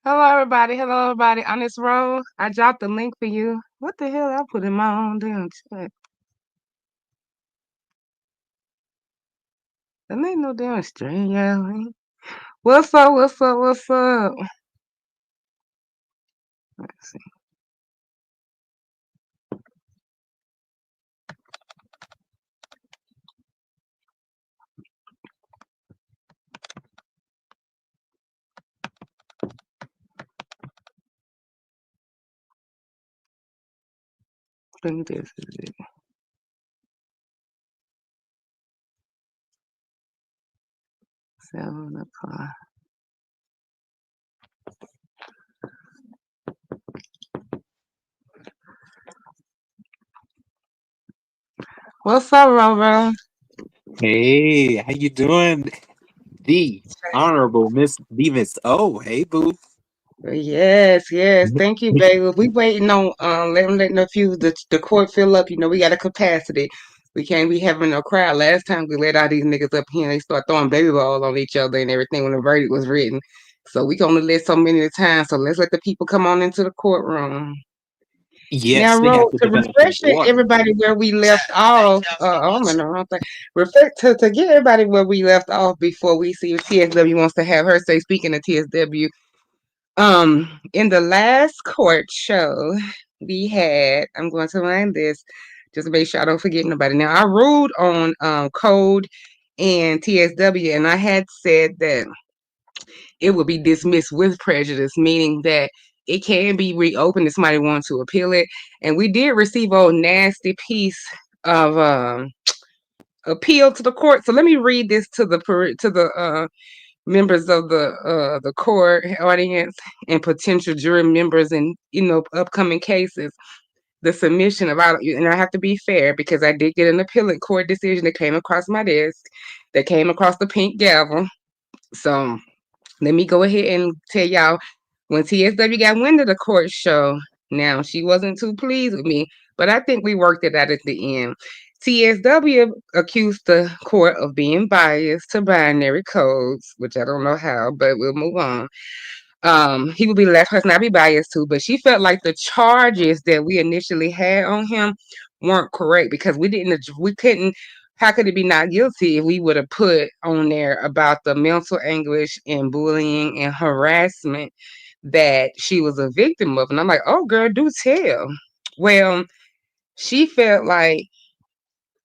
Hello, everybody. Hello, everybody. On this road, I dropped the link for you. What the hell? I put in my own damn chat. That ain't no damn string, yeah. What's up? What's up? What's up? Let's see. I think this is it. 7 o'clock. What's up, Roro? Hey, how you doing? The Honorable Miss O. Hey, boo. Yes, yes. Thank you, baby. We waiting on letting a few the court fill up. You know, we got a capacity. We can't be having no crowd. Last time we let all these niggas up here, and they start throwing baby balls on each other and everything when the verdict was written. So we can only let so many at a time. So let's let the people come on into the courtroom. Now, Yes, they have Ro, to to develop some refresh order. everybody where we left off, I'm in the wrong thing. Refresh to get everybody where we left off before we see if TSW wants to have her say. Speaking of TSW, in the last court show we had, I'm going to line this just to make sure I don't forget nobody. Now, I ruled on code and TSW, and I had said that it would be dismissed with prejudice, meaning that it can be reopened if somebody wants to appeal it. And we did receive a nasty piece of appeal to the court. So let me read this to the members of the court audience and potential jury members and upcoming cases. The submission about, and I have to be fair because I did get an appellate court decision that came across my desk, that came across the pink gavel. So let me go ahead and tell y'all, when TSW got wind of the court show, now she wasn't too pleased with me, but I think we worked it out at the end. TSW accused the court of being biased to binary codes, which I don't know how, but we'll move on. He would be the last person I'd be biased to, but she felt like the charges that we initially had on him weren't correct because we couldn't. How could it be not guilty if we would have put on there about the mental anguish and bullying and harassment that she was a victim of? And I'm like, oh, girl, do tell. Well, she felt like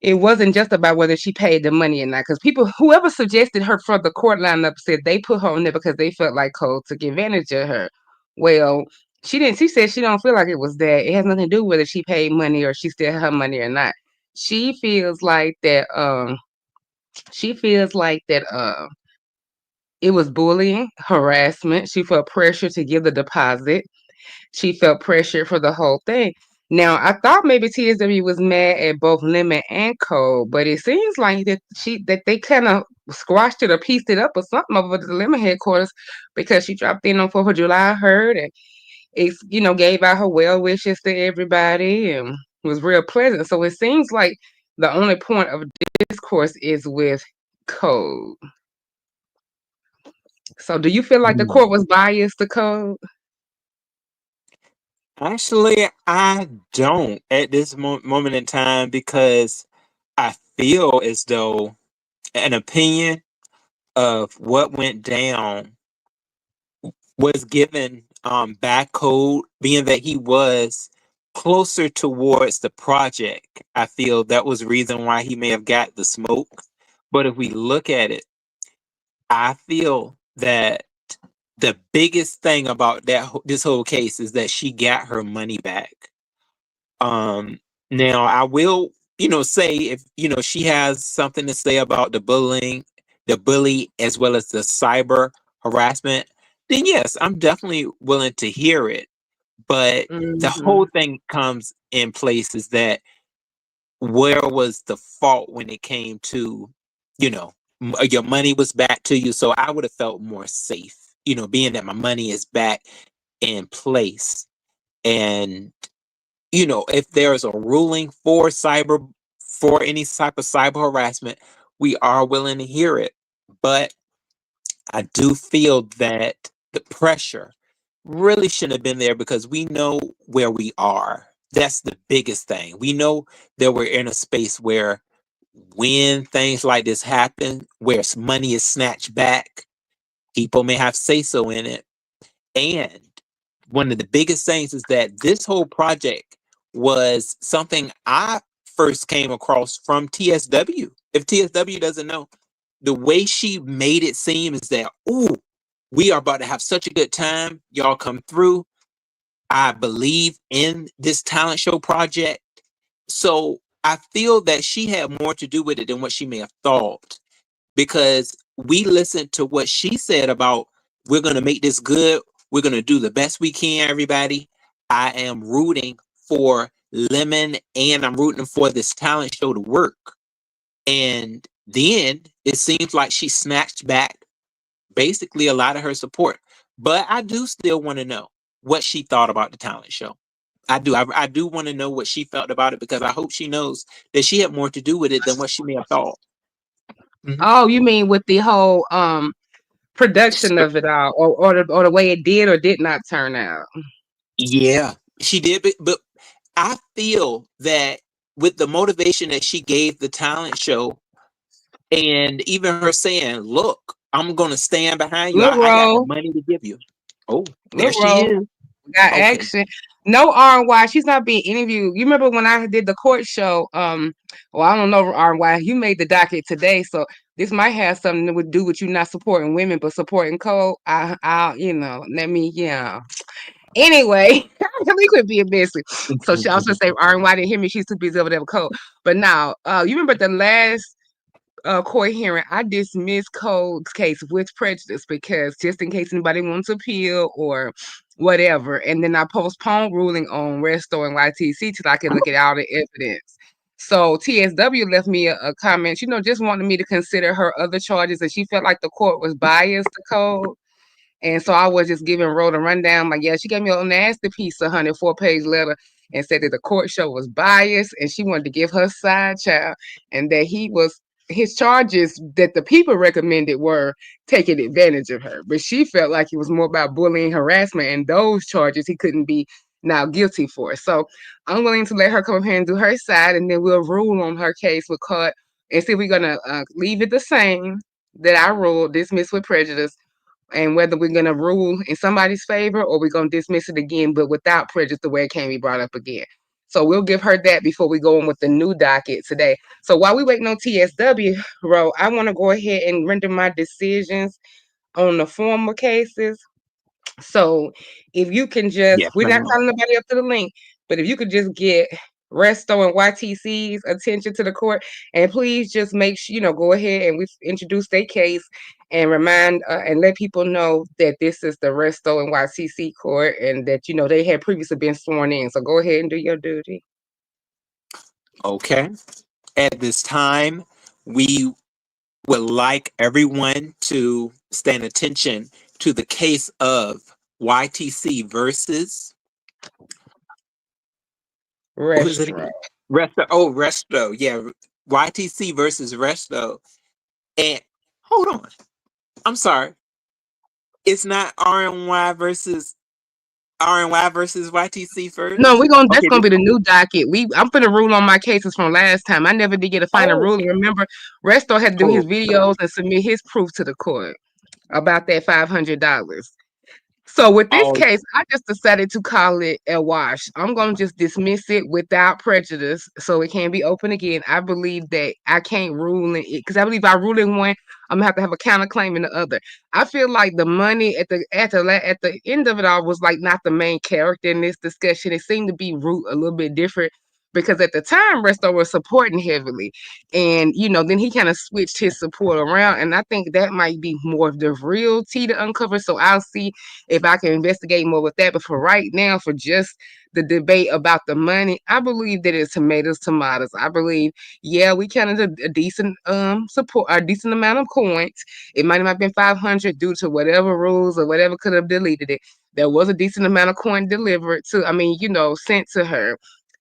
it wasn't just about whether she paid the money or not, because whoever suggested her for the court lineup said they put her on there because they felt like Cole took advantage of her. Well, she didn't. She said she don't feel like it was that. It has nothing to do with whether she paid money or she still had her money or not. She feels like that. She feels like that. It was bullying, harassment. She felt pressure to give the deposit. She felt pressure for the whole thing. Now, I thought maybe TSW was mad at both Lemon and Cole, but it seems like that they kind of squashed it or pieced it up or something over at the Lemon headquarters because she dropped in on 4th of July, I heard, and gave out her well wishes to everybody and was real pleasant. So it seems like the only point of discourse is with Cole. So do you feel like the Hmm. court was biased to Cole? Actually, I don't at this moment in time because I feel as though an opinion of what went down was given back code, being that he was closer towards the project. I feel that was the reason why he may have got the smoke. But if we look at it, I feel that the biggest thing about this whole case is that she got her money back. Um, Now I will, say if she has something to say about the bully, as well as the cyber harassment, then yes, I'm definitely willing to hear it. But the Hmm. whole thing comes in place is that where was the fault when it came to, your money was back to you. So I would have felt more safe, being that my money is back in place. And, if there's a ruling for any type of cyber harassment, we are willing to hear it. But I do feel that the pressure really shouldn't have been there because we know where we are. That's the biggest thing. We know that we're in a space where when things like this happen, where money is snatched back, people may have say so in it. And one of the biggest things is that this whole project was something I first came across from TSW. If TSW doesn't know, the way she made it seem is that, ooh, we are about to have such a good time. Y'all come through. I believe in this talent show project. So I feel that she had more to do with it than what she may have thought, because we listened to what she said about, we're going to make this good. We're going to do the best we can, everybody. I am rooting for Lemon and I'm rooting for this talent show to work. And then it seems like she snatched back basically a lot of her support. But I do still want to know what she thought about the talent show. I do. I do want to know what she felt about it, because I hope she knows that she had more to do with it than what she may have thought. Mhm. Oh, you mean with the whole production of it all, or the way it did or did not turn out? Yeah, she did. But I feel that with the motivation that she gave the talent show, and even her saying, "Look, I'm going to stand behind you. Look, I got the Ro, money to give you." Oh, there look, she Ro, is. got Okay. action. No R&Y. She's not being interviewed. You remember when I did the court show? Well, I don't know R&Y. You made the docket today, so this might have something to do with you not supporting women but supporting Cole. Let me, yeah. Anyway, we could be messy. So she also say R&Y didn't hear me. She's too busy over there with Cole. But now, you remember the last court hearing, I dismissed Cole's case with prejudice because just in case anybody wants to appeal or whatever. And then I postponed ruling on Resto and YTC till I could look at all the evidence. So TSW left me a comment, just wanted me to consider her other charges, and she felt like the court was biased to Cole. And so I was just giving Rhoda a rundown, like, yeah, she gave me a nasty piece, 104-page letter, and said that the court show was biased and she wanted to give her side child, and that his charges that the people recommended were taking advantage of her. But she felt like it was more about bullying, harassment, and those charges he couldn't be now guilty for. So I'm willing to let her come up here and do her side, and then we'll rule on her case with court and see if we're gonna leave it the same that I ruled, dismiss with prejudice, and whether we're going to rule in somebody's favor or we're going to dismiss it again, but without prejudice, the way it can't be brought up again. So we'll give her that before we go on with the new docket today. So while we waiting on TSW, Ro, I want to go ahead and render my decisions on the former cases. So if you can just, Yes, we're not ma'am. signing nobody up to the link, but if you could just get Resto and YTC's attention to the court, and please just make sure, go ahead and we introduce their case and remind and let people know that this is the Resto and YTC court, and that, they had previously been sworn in. So go ahead and do your duty. Okay. At this time, we would like everyone to stand attention to the case of YTC versus, what was it Restaurant. again? Resto. Oh, Resto. Yeah. YTC versus Resto. And hold on. I'm sorry. It's not RNY versus YTC No, first. that's Okay. gonna be the new docket. I'm gonna rule on my cases from last time. I never did get a final Oh. ruling. Remember, Resto had to do his Oh. videos and submit his proof to the court about that $500. So with this Oh. case, I just decided to call it a wash. I'm gonna just dismiss it without prejudice, so it can't be open again. I believe that I can't rule in it because I believe I rule in one, I'm gonna have to have a counterclaim in the other. I feel like the money at the end of it all was like not the main character in this discussion. It seemed to be root a little bit different because at the time Resto was supporting heavily, and then he kind of switched his support around, and I think that might be more of the real tea to uncover. So I'll see if I can investigate more with that. But for right now, for just the debate about the money, I believe that it's tomatoes. I believe, yeah, we counted a decent support, a decent amount of coins. It might not have been 500 due to whatever rules or whatever could have deleted it. There was a decent amount of coin delivered to, sent to her.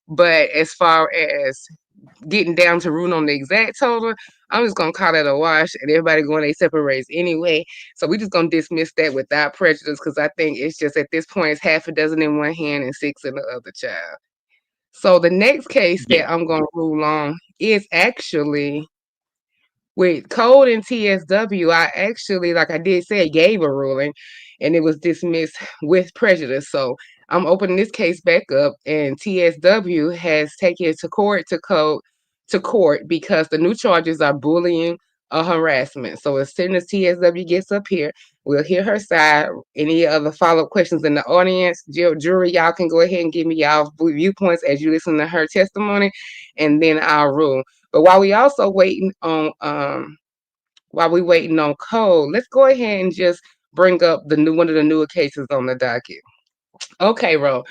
But as far as getting down to root on the exact total, I'm just gonna call it a wash, and everybody going their separate ways anyway. So we just gonna dismiss that without prejudice, because I think it's just at this point it's half a dozen in one hand and six in the other child. So the next case Yeah. that I'm gonna rule on is actually with Code and TSW. I actually, like I did say, gave a ruling, and it was dismissed with prejudice. So I'm opening this case back up, and TSW has taken it to court because the new charges are bullying or harassment. So as soon as TSW gets up here, we'll hear her side. Any other follow-up questions in the audience, jury, y'all can go ahead and give me y'all viewpoints as you listen to her testimony, and then I'll rule. But while we waiting on Cole, let's go ahead and just bring up the new one of the newer cases on the docket. Okay, Ro.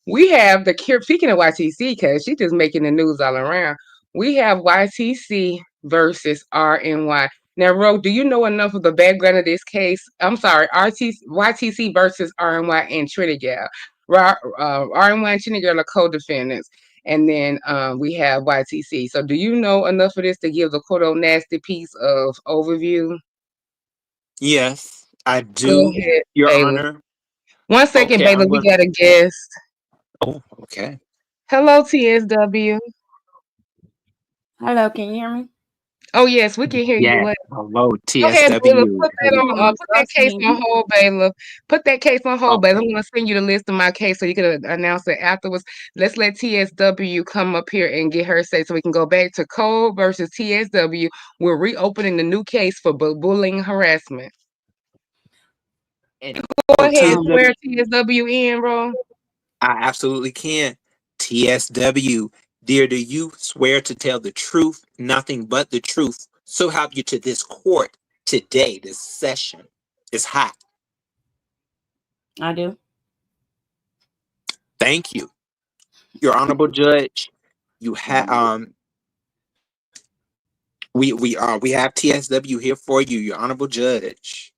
We have speaking of YTC, because she's just making the news all around. We have YTC versus RNY. Now, Ro, do you know enough of the background of this case? I'm sorry, YTC versus RNY and Trinidad. RNY and Trinidad are co-defendants. And then we have YTC. So, do you know enough of this to give the court a nasty piece of overview? Yes, I Go do, ahead, Your Bailiff. Honor. 1 second, Okay, I'm Bailiff. We going. got a guest. Oh, okay. Hello, TSW. Hello, can you hear me? Oh yes, we can hear you Yeah. well. Hello, Go ahead, Bailiff. TSW. Put that on. Put that case on hold, Bailiff. Put that case on hold, Bailiff. Okay. I'm gonna send you the list of my case so you can announce it afterwards. Let's let TSW come up here and get her say so we can go back to Cole versus TSW. We're reopening the new case for bullying harassment. And Go oh, ahead and Um, swear TSW, TSW in, bro. I absolutely can. TSW, dear, do you swear to tell the truth, nothing but the truth? So help you to this court today, this session is hot. I do. Thank you. Your Honorable Judge, you have we have TSW here for you, Your Honorable Judge.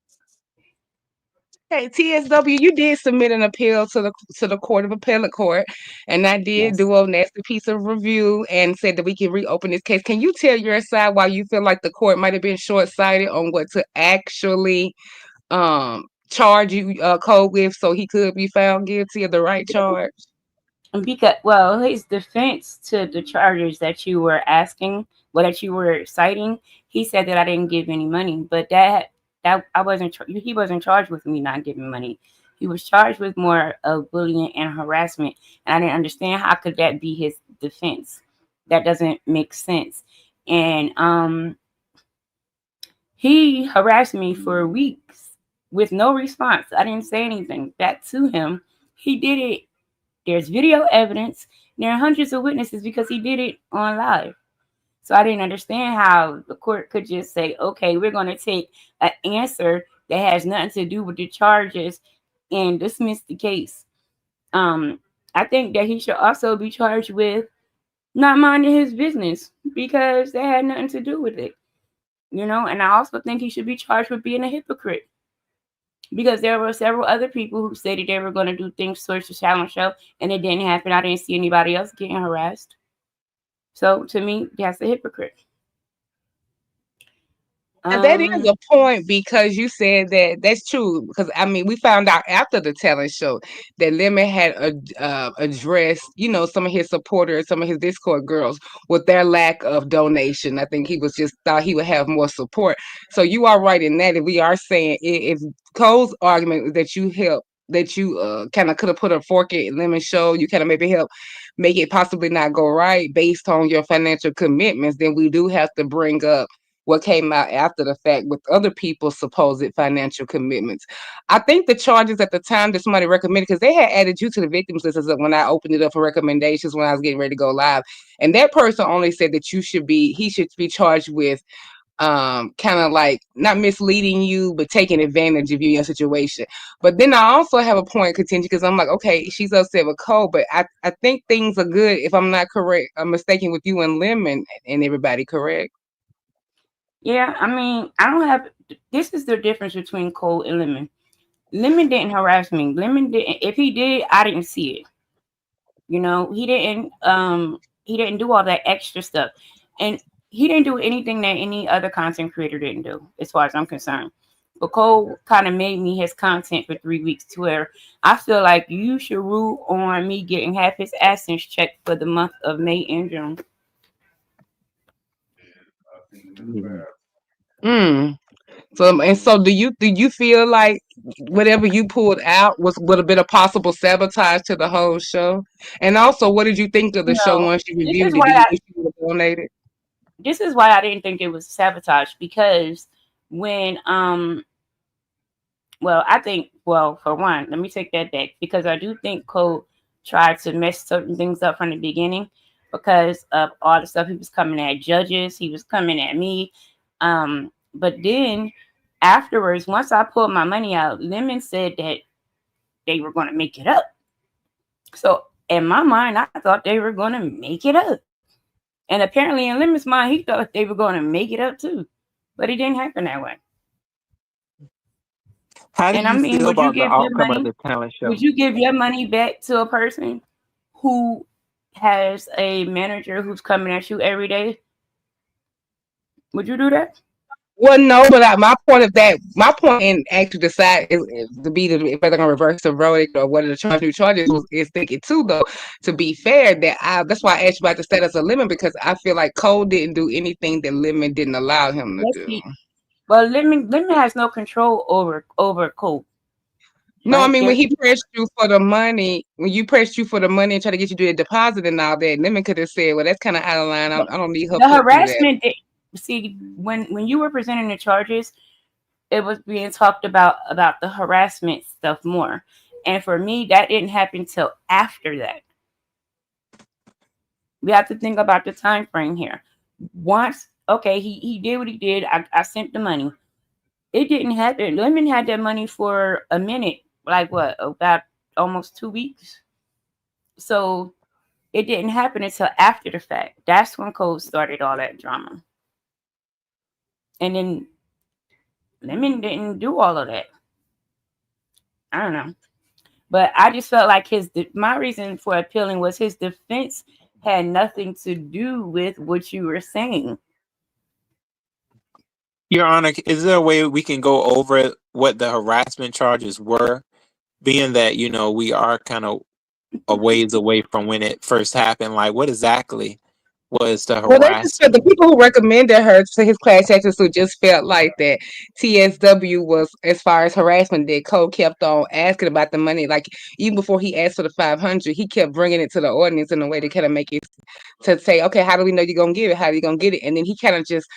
Hey, TSW, you did submit an appeal to the Court of Appellate Court, and I did Yes. do a nasty piece of review and said that we can reopen this case. Can you tell your side why you feel like the court might have been short sighted on what to actually charge you Cole with, so he could be found guilty of the right charge? Because well, his defense to the charges that you were asking, well, that you were citing, he said that I didn't give any money, but that I wasn't. He wasn't charged with me not giving money. He was charged with more of bullying and harassment, and I didn't understand how could that be his defense. That doesn't make sense. And he harassed me for weeks with no response. I didn't say anything back to him. He did it. There's video evidence. There are hundreds of witnesses because he did it on live. So I didn't understand how the court could just say, okay, we're going to take an answer that has nothing to do with the charges and dismiss the case. Um, I think that he should also be charged with not minding his business because that had nothing to do with it. And I also think he should be charged with being a hypocrite because there were several other people who stated they were going to do things towards the challenge show and it didn't happen. I didn't see anybody else getting harassed. So to me, that's a hypocrite. And that is Um, a point because you said that that's true. Because I mean, we found out after the talent show that Lemon had addressed, some of his supporters, some of his Discord girls, with their lack of donation. I think he was just thought he would have more support. So you are right in that. If we are saying if Cole's argument that you helped, that you kind of could have put a fork in Lemon show, you kind of maybe help make it possibly not go right based on your financial commitments, then we do have to bring up what came out after the fact with other people's supposed financial commitments. I think the charges at the time that somebody recommended, because they had added you to the victims list when I opened it up for recommendations when I was getting ready to go live. And that person only said that he should be charged with kind of like not misleading you but taking advantage of you in your situation. But then I also have a point of contention because I'm like, okay, she's upset with Cole, but I think things are good if I'm not correct. I'm mistaken with you and Lemon and everybody, correct? yeah, I mean, I don't have. This is the difference between Cole and Lemon. Lemon didn't harass me. Lemon didn't. If he did, I didn't see it. He didn't. He didn't do all that extra stuff, and he didn't do anything that any other content creator didn't do, as far as I'm concerned. But Cole kind of made me his content for 3 weeks to where I feel like you should rule on me getting half his AdSense check for the month of May and June. Mm. So do you feel like whatever you pulled out would have been a possible sabotage to the whole show? And also, what did you think of the show No, once you this is reviewed it? why Did you wish you would have donated? I didn't think it was sabotage because when well, I think, well, for one, let me take that back because I do think Cole tried to mess certain things up from the beginning because of all the stuff he was coming at judges, he was coming at me. But then afterwards, once I pulled my money out, Lemon said that they were going to make it up. So in my mind, I thought they were going to make it up. And apparently in Lemon's mind, he thought they were going to make it up too. But it didn't happen that way. How do And I you mean, feel would you about the give your outcome of money? the talent Would show? you give your money back to a person who has a manager who's coming at you every day? Would you do that? Well, no, but my point in actually decide is to be the, if they're gonna reverse the verdict or whether to charge new charges is thinking too though. To be fair, that's why I asked you about the status of Lemon because I feel like Cole didn't do anything that Lemon didn't allow him to Let's do. see. Well, Lemon has no control over Colt, No, I right? mean when There's he pressed you for the money, when you pressed you for the money and tried to get you to do a deposit and all that, Lemon could have said, "Well, that's kind of out of line. I don't need her the put through that." harassment that, see, when you were presenting the charges, it was being talked about the harassment stuff more. And for me, that didn't happen till after that. We have to think about the time frame here. Once, okay, he did what he did. I sent the money. It didn't happen. Lemon had that money for a minute, like what, about almost 2 weeks. So it didn't happen until after the fact. That's when Cole started all that drama. And then Lemon didn't do all of that. I don't know. But I just felt like my reason for appealing was his defense had nothing to do with what you were saying. Your Honor, is there a way we can go over what the harassment charges were, being that, we are kind of a ways away from when it first happened? Like, what exactly was the Well, they just felt the harassment? people who recommended her to his class actors who just felt like that TSW was, as far as harassment, that Cole kept on asking about the money. Like even before he asked for the 500, he kept bringing it to the audience in a way to kind of make it to say, okay, how do we know you're gonna give it? How are you gonna get it? And then he kind of just,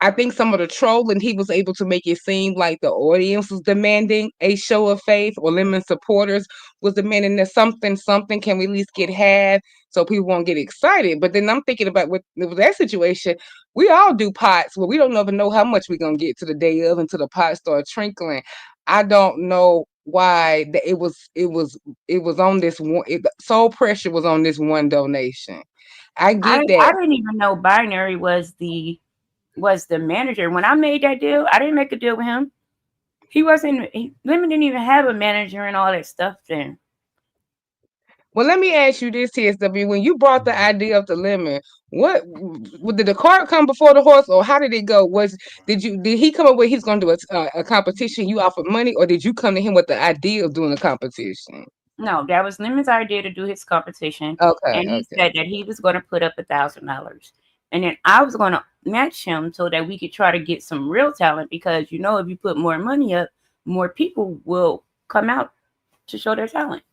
I think some of the trolling, he was able to make it seem like the audience was demanding a show of faith, or Lemon supporters was demanding that something can we at least get half so people won't get excited. But then I'm thinking about with that situation, we all do pots where we don't even know how much we're gonna get to the day of until the pot start trickling. I don't know why that it was on this one. Sole pressure was on this one donation. I I get that. I didn't even know Binary was the manager. When I made that deal, I didn't make a deal with him. Lemon didn't even have a manager and all that stuff then. Well, let me ask you this, TSW. When you brought the idea of the lemon, did the cart come before the horse, or how did it go? Did he come up with he's going to do a competition? You offered money, or did you come to him with the idea of doing a competition? No, that was Lemon's idea to do his competition, Okay, and he okay. said that he was going to put up $1,000, and then I was going to match him so that we could try to get some real talent. Because if you put more money up, more people will come out to show their talent.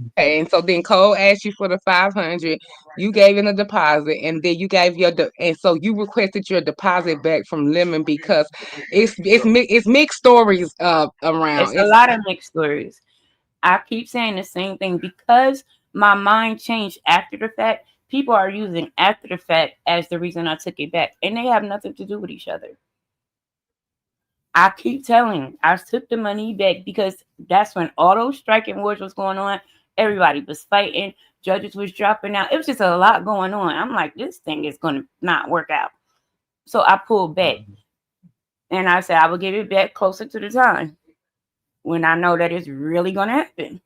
Okay, and so then Cole asked you for the 500. You gave in a deposit, and then you gave and so you requested your deposit back from Lemon because it's mixed stories It's around. a It's lot of mixed stories. I keep saying the same thing because my mind changed after the fact. People are using after the fact as the reason I took it back, and they have nothing to do with each other. I keep telling, I took the money back because that's when all those striking wars was going on. Everybody was fighting. Judges was dropping out. It was just a lot going on. I'm like, this thing is going to not work out. So I pulled back, and I said I will give it back closer to the time when I know that it's really going to happen.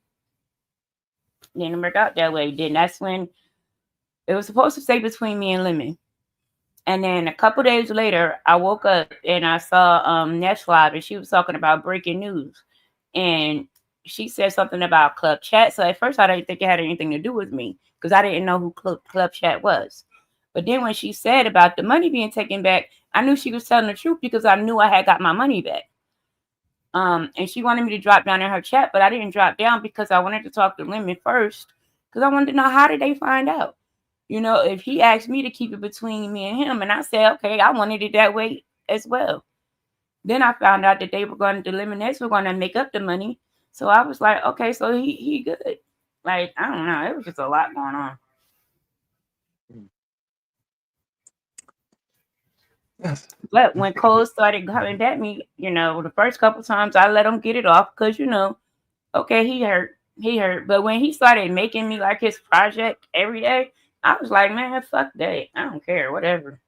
Didn't work out that way. Then that's when it was supposed to stay between me and Lemon. And then a couple days later, I woke up and I saw Ness Live, and she was talking about breaking news, and she said something about Club Chat. So at first, I didn't think it had anything to do with me because I didn't know who Club Chat was. But then when she said about the money being taken back, I knew she was telling the truth because I knew I had got my money back. And she wanted me to drop down in her chat, but I didn't drop down because I wanted to talk to Lemon first because I wanted to know how did they find out. You know, if he asked me to keep it between me and him, and I said, okay, I wanted it that way as well. Then I found out that they were going to, the Lemonades were going to make up the money. So I was like, okay, so he good. Like, I don't know. It was just a lot going on. But when Cole started coming at me, you know, the first couple times I let him get it off because, you know, okay, he hurt. He hurt. But when he started making me like his project every day, I was like, man, fuck that. I don't care. Whatever.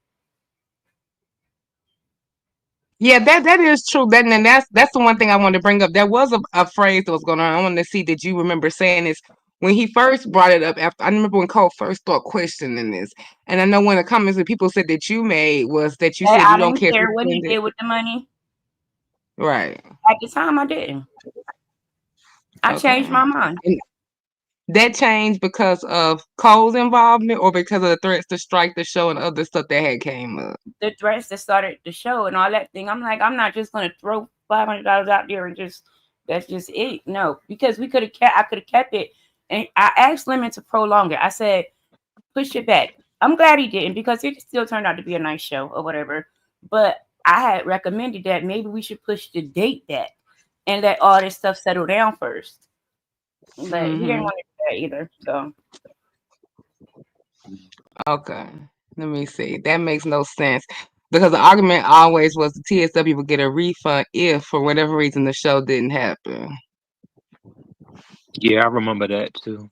Yeah, that is true. And that's the one thing I wanted to bring up. There was a phrase that was going on. I wanted to see that you remember saying this when he first brought it up. After I remember when Cole first started questioning this, and I know one of the comments that people said that you made was that you That said you I don't didn't care if care you what he spend did it. with the money. Right. At the time, I didn't. I changed Okay. my mind. And that changed because of Cole's involvement, or because of the threats to strike the show and other stuff that had came up. The threats that started the show and all that thing. I'm like, I'm not just gonna throw $500 out there and just that's just it. No, because we could have kept. I could have kept it, and I asked Lemon to prolong it. I said, push it back. I'm glad he didn't because it still turned out to be a nice show or whatever. But I had recommended that maybe we should push the date back and let all this stuff settle down first. But he didn't Hmm. want to do that either. So Okay. Let me see. That makes no sense. Because the argument always was the TSW would get a refund if, for whatever reason, the show didn't happen. Yeah, I remember that too.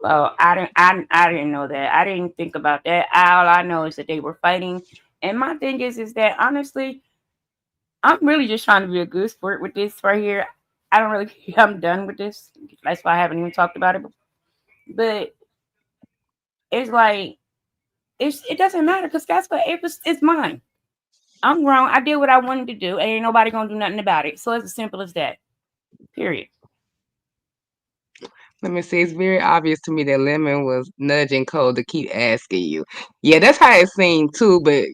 well, I didn't know that. I didn't think about that. All I know is that they were fighting. And my thing is that honestly, I'm really just trying to be a good sport with this right here. I don't really I'm done with this. That's why I haven't even talked about it. But it's like it doesn't matter because that's what it's mine. I'm grown. I did what I wanted to do, and ain't nobody gonna do nothing about it. So it's as simple as that. Period. Let me see. It's very obvious to me that Lemon was nudging Cole to keep asking you. Yeah, that's how it seemed too. But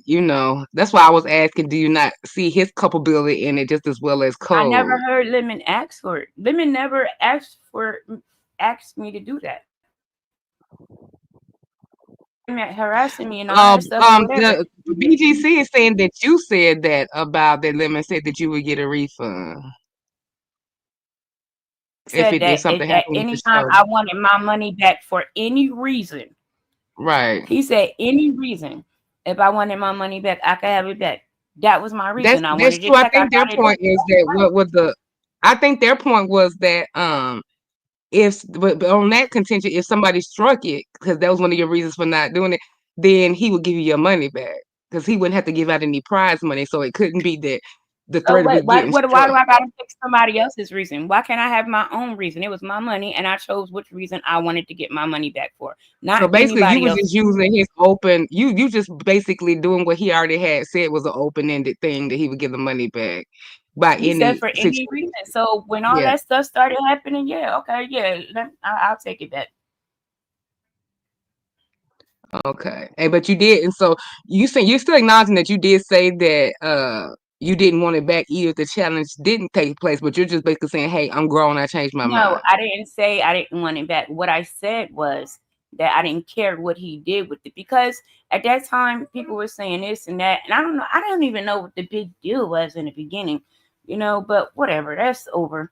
that's why I was asking. Do you not see his culpability in it just as well as I never Cole? heard Lemon ask for it. Lemon never asked me to do that. Him at harassing me and all that stuff or whatever. The BGC is saying that you said that about that Lemon said that you would get a refund Said if that something at happened with the any time show. I wanted my money back for any reason. Right. He said any reason. If I wanted my money back, I could have it back. That was my reason. I That's wanted true. it I back. I think their thought it point is that what was the I think their point was that if but on that contention, if somebody struck it, because that was one of your reasons for not doing it, then he would give you your money back because he wouldn't have to give out any prize money. So it couldn't be that the oh threat of wait, it getting why struck. do I gotta pick somebody else's reason? Why can't I have my own reason? It was my money and I chose which reason I wanted to get my money back for, not So basically, you anybody was else. just using his open. You just basically doing what he already had said was an open ended thing that he would give the money back by He said any for any situation. reason. So when all Yeah. that stuff started happening, yeah, okay, yeah, I'll take it back. Okay. Hey, but you did, and so you're still acknowledging that you did say that you didn't want it back either if the challenge didn't take place, but you're just basically saying, "Hey, I'm grown. I changed my No, mind." I didn't say I didn't want it back. What I said was that I didn't care what he did with it because at that time people were saying this and that, and I don't know. I don't even know what the big deal was in the beginning, you know. But whatever, that's over.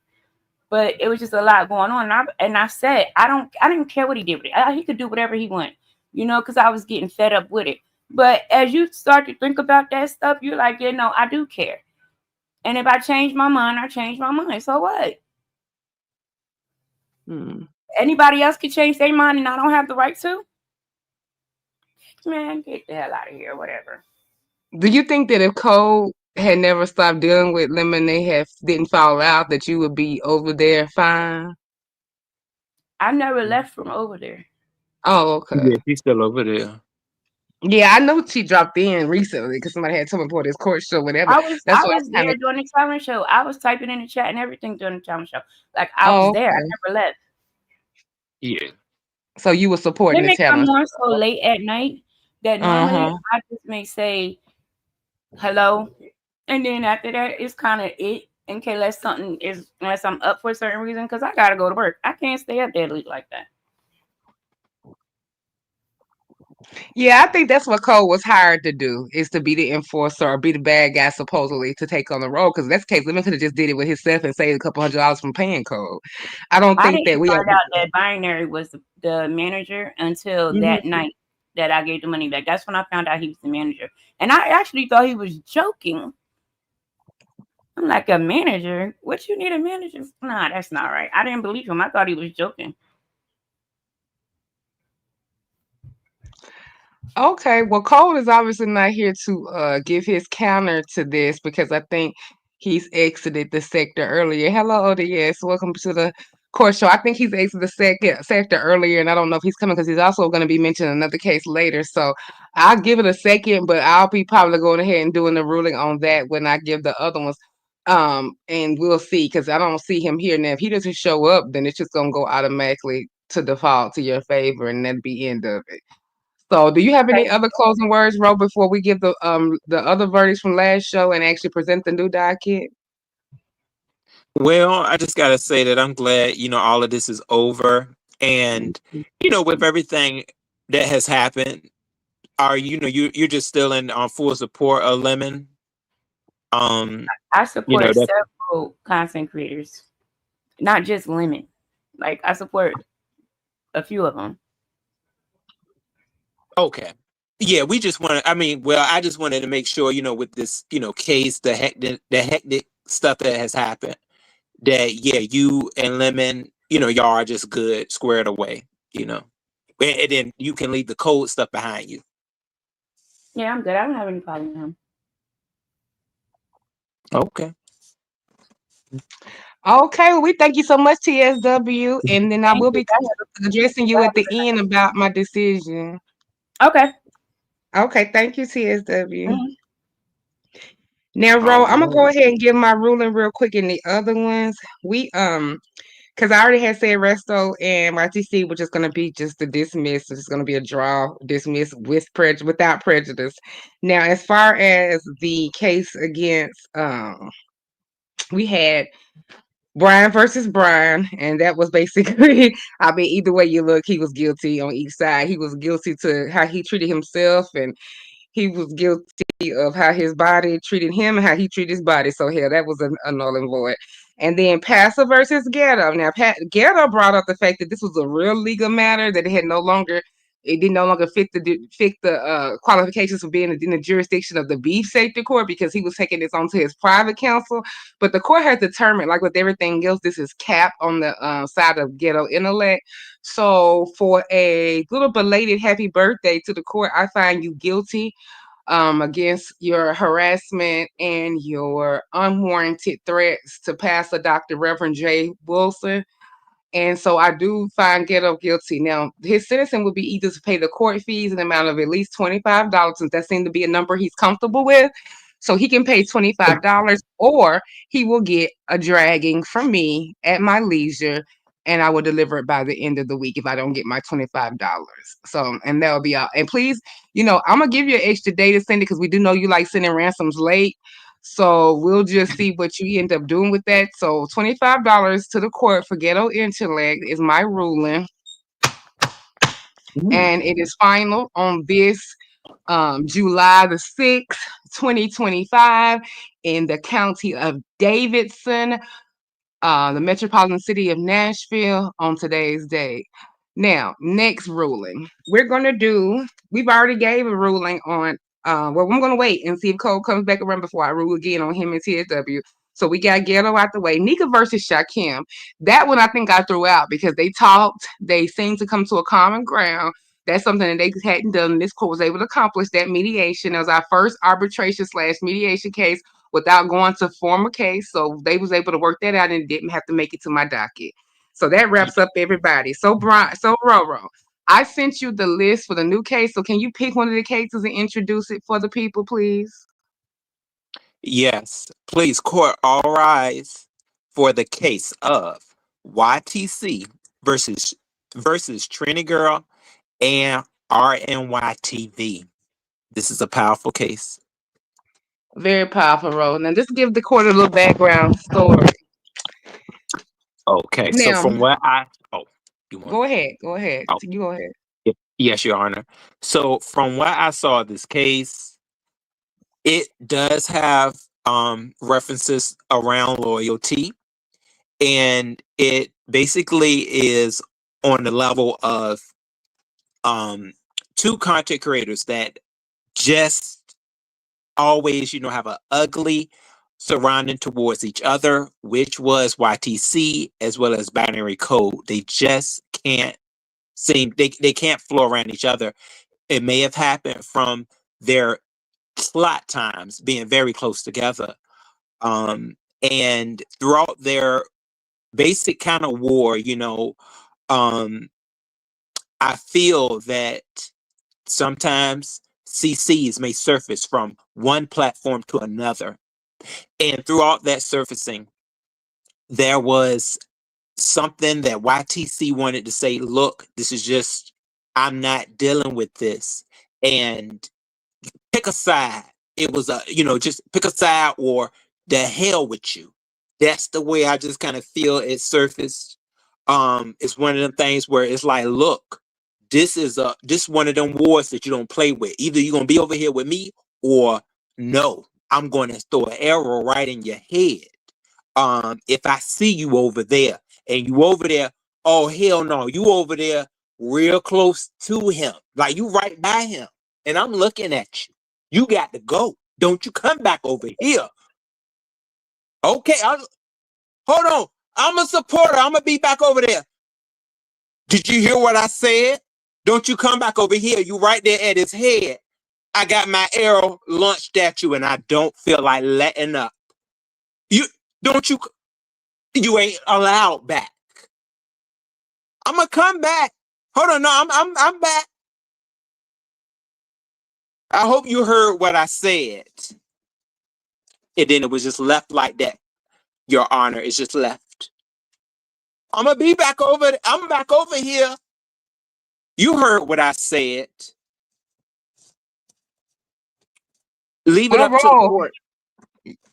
But it was just a lot going on, and I said I didn't care what he did with it. He could do whatever he wanted, you know, because I was getting fed up with it. But as you start to think about that stuff, you're like, yeah, no, I do care. And if I change my mind, I change my mind. So what? Hmm. Anybody else can change their mind and I don't have the right to? Man, get the hell out of here, whatever. Do you think that if Cole had never stopped dealing with Lemon, they have didn't fall out, that you would be over there fine? I never left from over there. Oh, okay. Yeah, she's still over there. Yeah, I know she dropped in recently because somebody had told me before this court show, whatever. That's I why was I kind there of. during the talent show. I was typing in the chat and everything during the talent show. Like I was Oh, there. I okay. never left. Yeah. So you were supporting the Women come talent on show. so late at night that Uh normally huh. I just may say hello, and then after that it's kind of it. In case unless I'm up for a certain reason, because I gotta go to work. I can't stay up that late like that. Yeah, I think that's what Cole was hired to do, is to be the enforcer or be the bad guy supposedly to take on the role. Because that's the case. Lemon could have just did it with himself and saved a couple $100 from paying Cole. I don't I think didn't that we find ever. out that Binary was the manager until that Mhm. night that I gave the money back. That's when I found out he was the manager, and I actually thought he was joking. I'm like, a manager? What you need a manager? Nah, that's not right. I didn't believe him. I thought he was joking. Okay, well, Cole is obviously not here to give his counter to this because I think he's exited the sector earlier. Hello, ODS. Welcome to the court show. I think he's exited the sector earlier, and I don't know if he's coming because he's also going to be mentioning another case later. So I'll give it a second, but I'll be probably going ahead and doing the ruling on that when I give the other ones. And we'll see because I don't see him here now. If he doesn't show up, then it's just gonna go automatically to default to your favor, and that'll be end of it. So, do you have any Okay. other closing words, Ro, before we give the other verdicts from last show and actually present the new docket? Well, I just gotta say that I'm glad, all of this is over. And, with everything that has happened, are you're just still in full support of Lemon. I You know, support that's several content creators, not just Lemon. Like I support a few of them. okay. Yeah, we just wanted, I just wanted to make sure, with this, case, the hectic stuff that has happened, that yeah, you and Lemon, y'all are just good, squared away, you know. And then you can leave the cold stuff behind you. Yeah, I'm good. I don't have any problem with him. Okay. Okay, well, we thank you so much, TSW, and then I Thank will you. be addressing you at the end about my decision. Okay. Okay, thank you, TSW. Mhm. Now, Ro, All I'm gonna go right. ahead and give my ruling real quick in the other ones. We because I already had said Resto and YTC, which is gonna be just a dismiss. It's gonna be a draw, dismiss without prejudice. Now, as far as the case against we had Brian versus Brian, and that was basically, I mean, either way you look, he was guilty on each side. He was guilty to how he treated himself, and he was guilty of how his body treated him and how he treated his body. So hell, that was a null and void. And then Passer versus Ghetto. Now, Ghetto brought up the fact that this was a real legal matter, that it did no longer fit the qualifications for being in the jurisdiction of the beef safety court because he was taking this onto his private counsel. But the court has determined, like with everything else, this is capped on the side of Ghetto intellect. So for a little belated happy birthday to the court, I find you guilty against your harassment and your unwarranted threats to Pastor Dr. Reverend J. Wilson. And so I do find Ghetto guilty. Now, his sentencing would be either to pay the court fees in the amount of at least $25, since that seemed to be a number he's comfortable with. So he can pay $25, or he will get a dragging from me at my leisure, and I will deliver it by the end of the week if I don't get my $25. So, and that'll be all. And please, I'm gonna give you an extra day to send it because we do know you like sending ransoms late. So we'll just see what you end up doing with that. So $25 to the court for ghetto intellect is my ruling, Mm. and it is final on this July the 6th, 2025, in the county of Davidson, the metropolitan city of Nashville, on today's date. Now, next ruling. We've already gave a ruling on, well, I'm going to wait and see if Cole comes back around before I rule again on him and TSW. So we got Ghetto out the way. Nika versus Shakim. That one I think I threw out because they talked. They seemed to come to a common ground. That's something that they hadn't done. This court was able to accomplish that mediation. It was our first arbitration / mediation case without going to form a case. So they was able to work that out and didn't have to make it to my docket. So that wraps up everybody. So Brian, so Roro, I sent you the list for the new case. So can you pick one of the cases and introduce it for the people, please? Yes, please, court, all rise for the case of YTC versus Trini Girl and RNYTV. This is a powerful case. Very powerful role. Now just give the court a little background story. Okay, so Now, from what I you want go ahead. Go ahead. oh You go ahead. yes, Your Honor. So from what I saw this case, it does have references around loyalty, and it basically is on the level of um two content creators that just always, have an ugly surrounding towards each other, which was YTC as well as Binary Code. They just can't they can't flow around each other. It may have happened from their slot times being very close together. And throughout their basic kind of war, um, I feel that sometimes CCs may surface from one platform to another. And throughout that surfacing, there was something that YTC wanted to say, look, this is just, I'm not dealing with this. And pick a side. It was just pick a side or the hell with you. That's the way I just kind of feel it surfaced. It's one of them things where it's like, look, this one of them wars that you don't play with. Either you're gonna be over here with me or no, I'm gonna throw an arrow right in your head. If I see you over there and you over there, oh hell no, you over there real close to him, like you right by him, and I'm looking at you. You got to go. Don't you come back over here. Okay, hold on. I'm a supporter. I'm gonna be back over there. Did you hear what I said? Don't you come back over here. You right there at his head. I got my arrow launched at you, and I don't feel like letting up. You don't you? You ain't allowed back. I'm gonna come back. Hold on, no, I'm back. I hope you heard what I said. And then it was just left like that. Your Honor, it's just left. I'm gonna be back over. I'm back over here. You heard what I said. Leave it Well, up to the roll. court.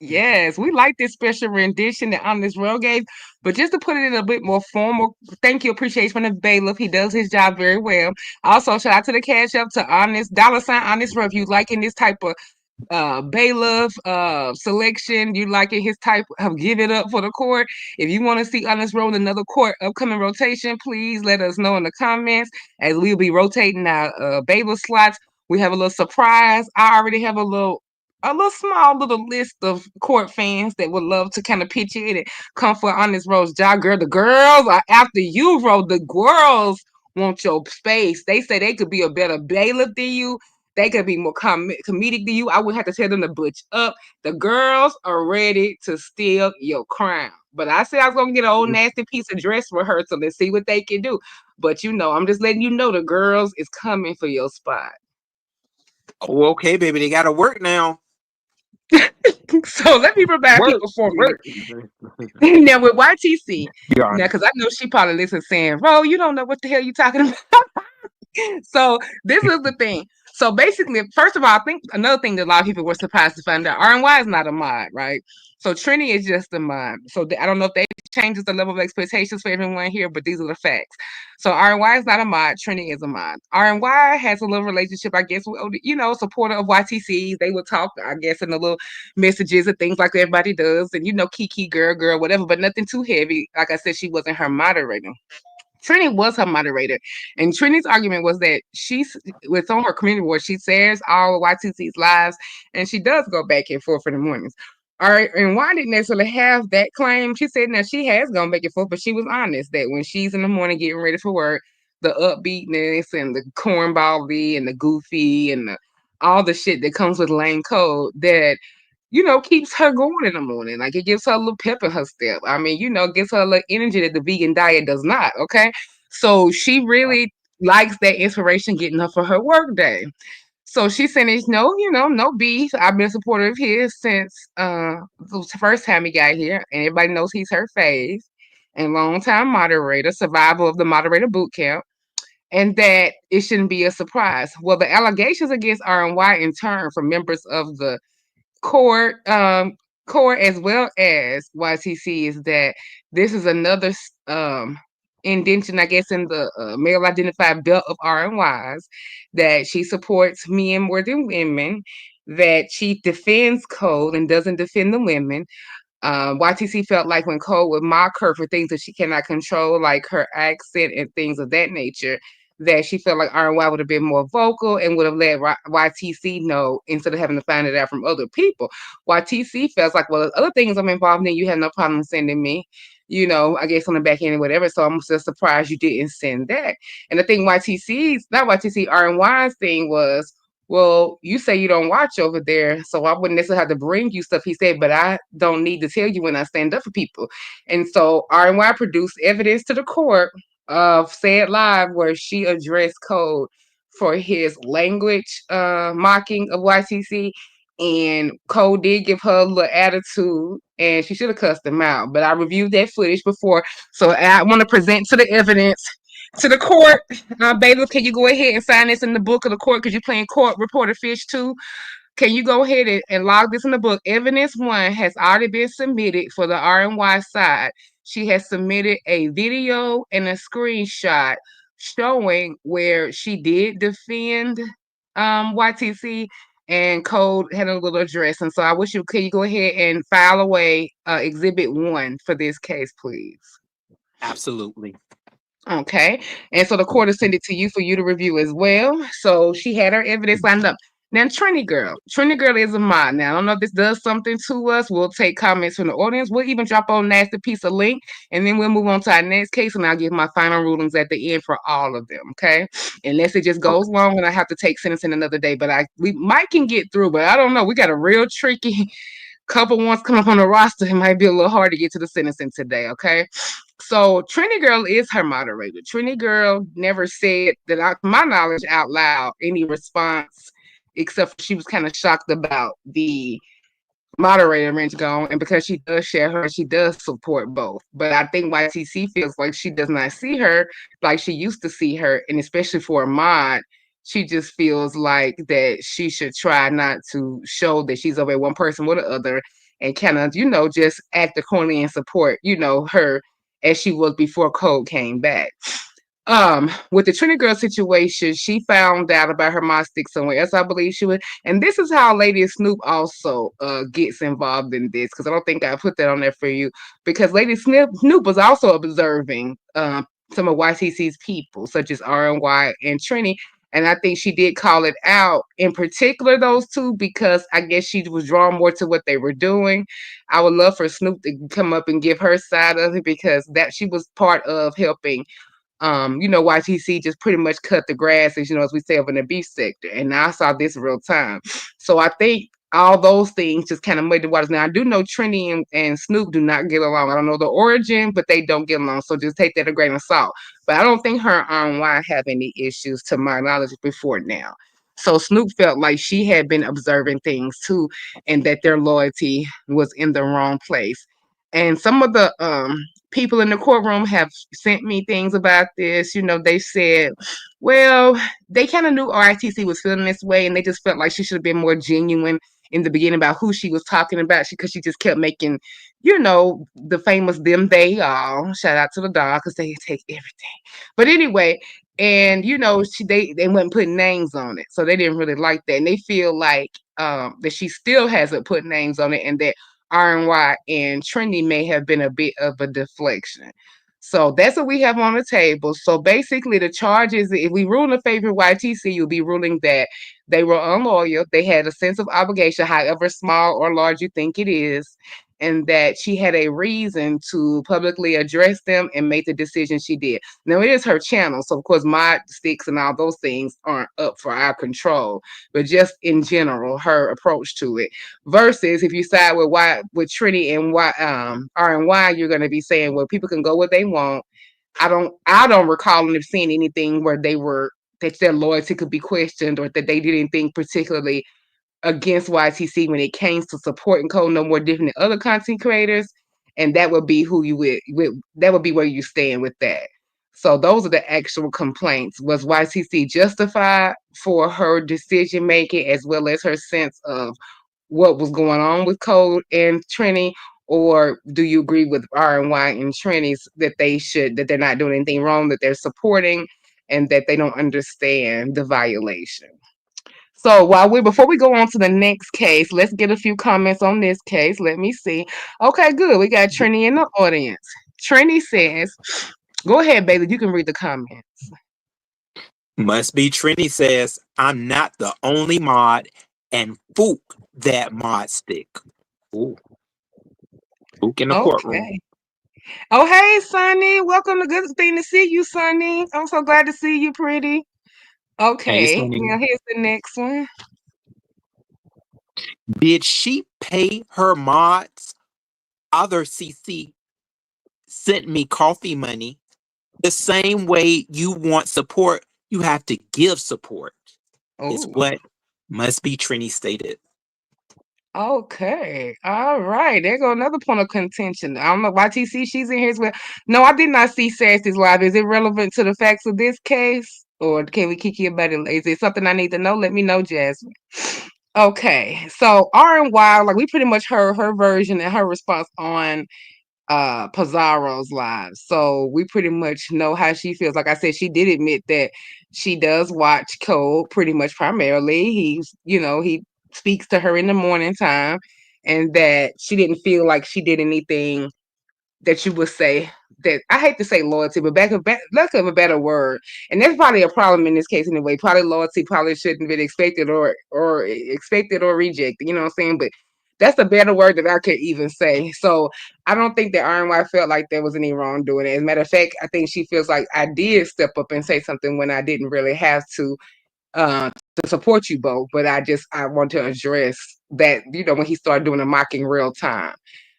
Yes, we like this special rendition that Honest Row gave, but just to put it in a bit more formal, thank you, appreciation from the bailiff. He does his job very well. Also, shout out to the cash up to Honest $ Honest Row. If you liking this type of bailiff selection, you like it, his type of give it up for the court. If you want to see Honest Row in another court upcoming rotation, please let us know in the comments as we'll be rotating our bailiff slots. We have a little surprise. I already have a little small little list of court fans that would love to kind of pitch in and come for Honest Rose job. Girl, the girls are after you, bro. The girls want your space. They say they could be a better bailiff than you. They could be more comedic than you. I would have to tell them to butch up. The girls are ready to steal your crown. But I said I was gonna get an old nasty piece of dress rehearsal and see what they can do. But I'm just letting you know the girls is coming for your spot. Oh, okay, baby. They gotta work now. So let me provide Work, people for work. me. Now with YTC, Your now Honor. because I know she probably listens saying, "Bro, you don't know what the hell you talking about." So this is the thing. So basically, first of all, I think another thing that a lot of people were surprised to find out, RNY is not a mod, right? So Trini is just a mod. So I don't know if they changes the level of expectations for everyone here, but these are the facts. So RNY is not a mod. Trini is a mod. RNY has a little relationship, I guess, with, supporter of YTC. They will talk, I guess, in the little messages and things like everybody does, and Kiki, girl, whatever, but nothing too heavy. Like I said, she wasn't her moderator. Trini was her moderator, and Trini's argument was that she's with on her community board. She shares all of Y2C's lives, and she does go back and forth in the mornings. All right, and why didn't necessarily have that claim? She said now she has gone back and forth, but she was honest that when she's in the morning getting ready for work, the upbeatness and the cornbally and the goofy and all the shit that comes with lame code, that keeps her going in the morning. Like it gives her a little pep in her step. I mean, gives her a little energy that the vegan diet does not. Okay. So she really likes that inspiration getting her for her work day. So she said, "It's no beef. I've been a supporter of his since the first time he got here, and everybody knows he's her fave and longtime moderator, survivor of the moderator boot camp, and that it shouldn't be a surprise." Well, the allegations against RNY in turn from members of the court, court as well as YTC is that this is another indention, I guess, in the male identified belt of RNYs, that she supports men more than women, that she defends code and doesn't defend the women. YTC felt like when Cole would mock her for things that she cannot control, like her accent and things of that nature, that she felt like RY would have been more vocal and would have let YTC know instead of having to find it out from other people. YTC feels like, well, other things I'm involved in, you have no problem sending me, I guess on the back end or whatever. So I'm just surprised you didn't send that. And the thing not YTC, RY's thing was, well, you say you don't watch over there, so I wouldn't necessarily have to bring you stuff. He said, but I don't need to tell you when I stand up for people. And so RNY produced evidence to the court of said live where she addressed Code for his language mocking of YTC. And Cole did give her a little attitude, and she should have cussed him out. But I reviewed that footage before, so I want to present to the evidence to the court. Bailiff, can you go ahead and sign this in the book of the court? Because you're playing court reporter fish too. Can you go ahead and log this in the book? Evidence 1 has already been submitted for the RNY side. She has submitted a video and a screenshot showing where she did defend YTC, and Code had a little address. And so I wish can you go ahead and file away Exhibit 1 for this case, please? Absolutely. Okay. And so the court has sent it to you for you to review as well. So she had her evidence lined up. Now, Trini Girl is a mod. Now, I don't know if this does something to us. We'll take comments from the audience. We'll even drop on Nasty Piece of link, and then we'll move on to our next case, and I'll give my final rulings at the end for all of them, okay? Unless it just goes Okay. long and I have to take sentencing another day, but we might can get through, but I don't know. We got a real tricky couple ones come up on the roster. It might be a little hard to get to the sentencing today, okay? So Trini Girl is her moderator. Trini Girl never said that, to my knowledge, out loud any response, except for she was kind of shocked about the moderator range gone, and because she does share her, she does support both. But I think YTC feels like she does not see her like she used to see her, and especially for a mod, she just feels like that she should try not to show that she's over one person or the other, and kind of, just act accordingly and support, her as she was before Code came back. With the Trinity Girl situation, she found out about her mod stick somewhere else, I believe she would. And this is how Lady Snoop also gets involved in this, because I don't think I put that on there for you. Because Lady Snoop was also observing some of YTC's people, such as RNY and Trini. And I think she did call it out, in particular those two, because I guess she was drawn more to what they were doing. I would love for Snoop to come up and give her side of it, because that she was part of helping YTC just pretty much cut the grass, as we say, over in the beef sector. And I saw this real time. So I think all those things just kind of made the waters. Now, I do know Trini and Snoop do not get along. I don't know the origin, but they don't get along. So just take that a grain of salt. But I don't think her and Y have any issues, to my knowledge, before now. So Snoop felt like she had been observing things too, and that their loyalty was in the wrong place. And some of the people in the courtroom have sent me things about this. They said, well, they kind of knew RITC was feeling this way, and they just felt like she should have been more genuine in the beginning about who she was talking about, because she just kept making, the famous them, they, all. Shout out to the dog, because they take everything. But anyway, and they weren't putting names on it, so they didn't really like that, and they feel like that she still hasn't put names on it, and that RNY and Trinity may have been a bit of a deflection. So that's what we have on the table. So basically, the charges, if we rule in favor of YTC, you'll be ruling that they were unloyal. They had a sense of obligation, however small or large you think it is. and that she had a reason to publicly address them and make the decision she did. Now, it is her channel, so of course, mod sticks and all those things aren't up for our control, but just in general, her approach to it. Versus if you side with with Trinity and R and Y, you're going to be saying, well, people can go where they want. I don't recall them seeing anything where that their loyalty could be questioned or that they did anything particularly against YTC when it came to supporting Code No More different than other content creators. And that would be who you would that would be where you stand with that. So those are the actual complaints. Was YTC justified for her decision making as well as her sense of what was going on with Code and Trini? Or do you agree with R and Y and Trini's that that they're not doing anything wrong, that they're supporting, and that they don't understand the violation? So before we go on to the next case, let's get a few comments on this case. Let me see. Okay, good. We got Trini in the audience. Trini says, "Go ahead, Bailey. You can read the comments." Must be Trini says, I'm not the only mod, and Fook that mod stick. Ooh, Fook in the courtroom. Okay. Oh, hey, Sonny. Welcome to Good Thing to see you, Sonny. I'm so glad to see you, pretty. Hey, Okay. Sonny. Now here's the next one. Did she pay her mods? Other CC sent me coffee money. The same way you want support, you have to give support. Is Oh. what Must be Trini stated. Okay. All right. There go another point of contention. I don't know. YTC, she's in here as well. No, I did not see Sassy's live. Is it relevant to the facts of this case? Or can we kick you about it? Is it something I need to know? Let me know, Jasmine. Okay. So R and Y, like we pretty much heard her version and her response on Pizarro's live. So we pretty much know how she feels. Like I said, she did admit that she does watch Code pretty much primarily. He speaks to her in the morning time, and that she didn't feel like she did anything that you would say that I hate to say loyalty, but lack of a better word, and that's probably a problem in this case anyway. Probably loyalty probably shouldn't be expected or expected or rejected. You know what I'm saying? But that's a better word that I could even say. So I don't think that RNY felt like there was any wrongdoing. As a matter of fact, I think she feels like I did step up and say something when I didn't really have to support you both, but I want to address that, when he started doing the mocking real time.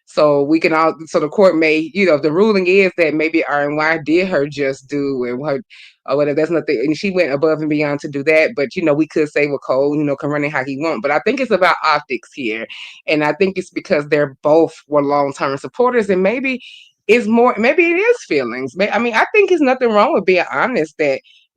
So the court may, the ruling is that maybe RNY did her just do and her or whatever. That's nothing, and she went above and beyond to do that. But we could say, well, Cole, can run it how he want. But I think it's about optics here, and I think it's because they're both were long term supporters, and maybe it is feelings. I mean, I think it's nothing wrong with being honest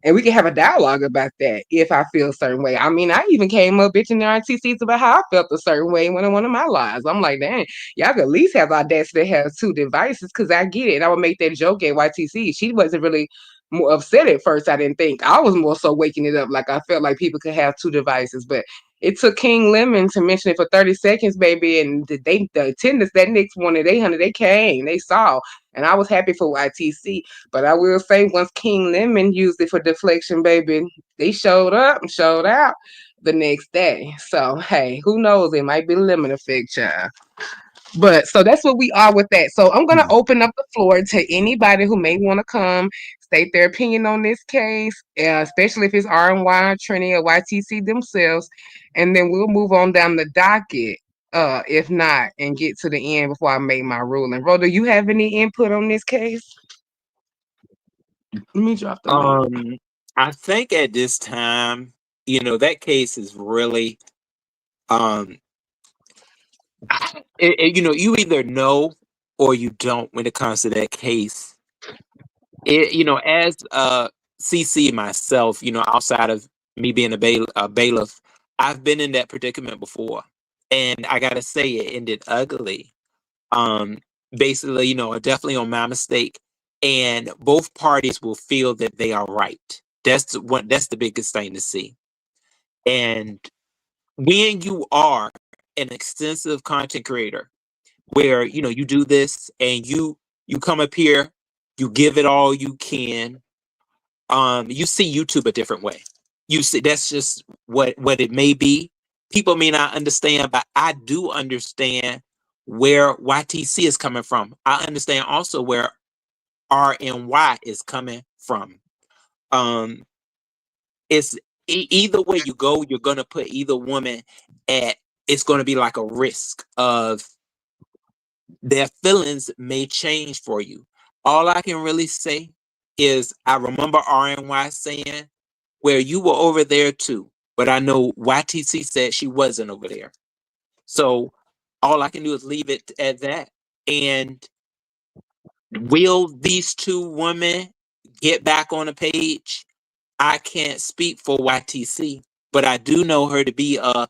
and we can have a dialogue about that if I feel a certain way. I mean, I even came up bitching the RTCs about how I felt a certain way in one of my lives. I'm like, dang, y'all could at least have the audacity to have two devices because I get it. And I would make that joke at YTC. She wasn't really more upset at first, I didn't think. I was more so waking it up. Like I felt like people could have two devices. But it took King Lemon to mention it for 30 seconds, baby. And the attendants that next morning, they came, they saw. And I was happy for YTC. But I will say, once King Lemon used it for deflection, baby, they showed up and showed out the next day. So, hey, who knows? It might be the lemon effect, child. But so that's what we are with that. So I'm going to open up the floor to anybody who may want to come state their opinion on this case, especially if it's R&Y, Trini, or YTC themselves. And then we'll move on down the docket, if not, and get to the end before I make my ruling. Ro, do you have any input on this case? Let me drop the link. I think at this time, that case is really you either know or you don't when it comes to that case. As CC myself, outside of me being a bailiff, I've been in that predicament before, and I gotta say it ended ugly. Basically, definitely on my mistake, and both parties will feel that they are right. That's the biggest thing to see. And when you are an extensive content creator, where you do this and you come up here, you give it all you can. You see YouTube a different way. You see, that's just what it may be. People may not understand, but I do understand where YTC is coming from. I understand also where RNY is coming from. Um, it's either way you go, you're gonna put either woman at. It's gonna be like a risk of their feelings may change for you. All I can really say is I remember RNY saying, "Where you were over there too," but I know YTC said she wasn't over there. So all I can do is leave it at that. And will these two women get back on the page? I can't speak for YTC, but I do know her to be a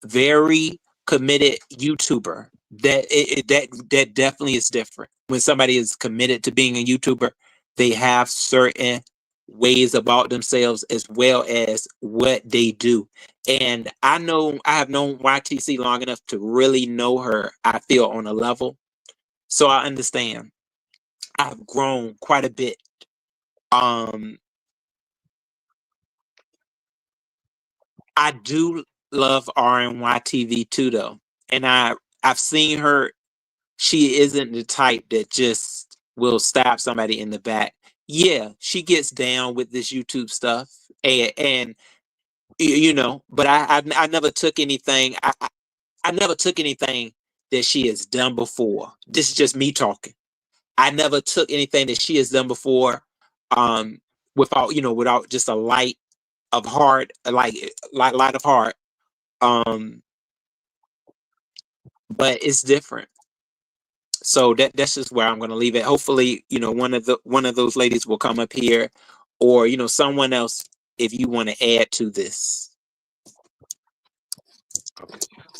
very committed YouTuber. That definitely is different. When somebody is committed to being a YouTuber, they have certain ways about themselves as well as what they do. And I have known YTC long enough to really know her, I feel, on a level. So I understand. I've grown quite a bit. Um I do love RNY TV too though. And I've seen her. She isn't the type that just will stab somebody in the back. Yeah, she gets down with this YouTube stuff, and you know, but I never took anything. I never took anything that she has done before. This is just me talking. I never took anything that she has done before, um, without just a light of heart, like light of heart. Um, but it's different. So that's just where I'm going to leave it. Hopefully, one of those ladies will come up here, or someone else if you want to add to this.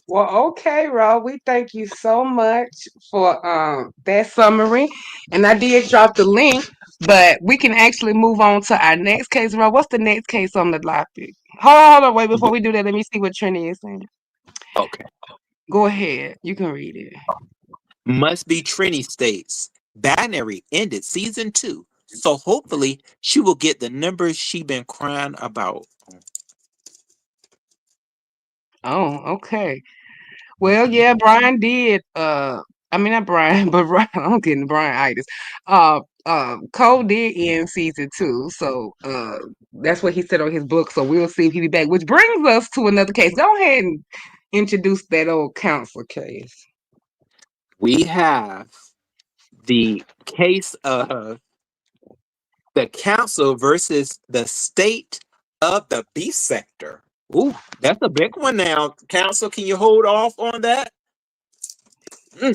Well, okay, Ro. We thank you so much for that summary. And I did drop the link, but we can actually move on to our next case, Ro. What's the next case on the docket? Hold on, wait, before we do that, let me see what Trini is saying. Okay. Go ahead. You can read it. Must be Trini states Binary ended season 2, so hopefully she will get the numbers she been crying about. Oh, okay. Well, yeah, Brian did. I mean not Brian, but Brian. I'm getting Brian itis. Cole did end season 2, so that's what he said on his book. So we'll see if he be back. Which brings us to another case. Go ahead and introduce that old counselor case. We have the case of the council versus the state of the B sector. Ooh, that's a big one now. Council, can you hold off on that?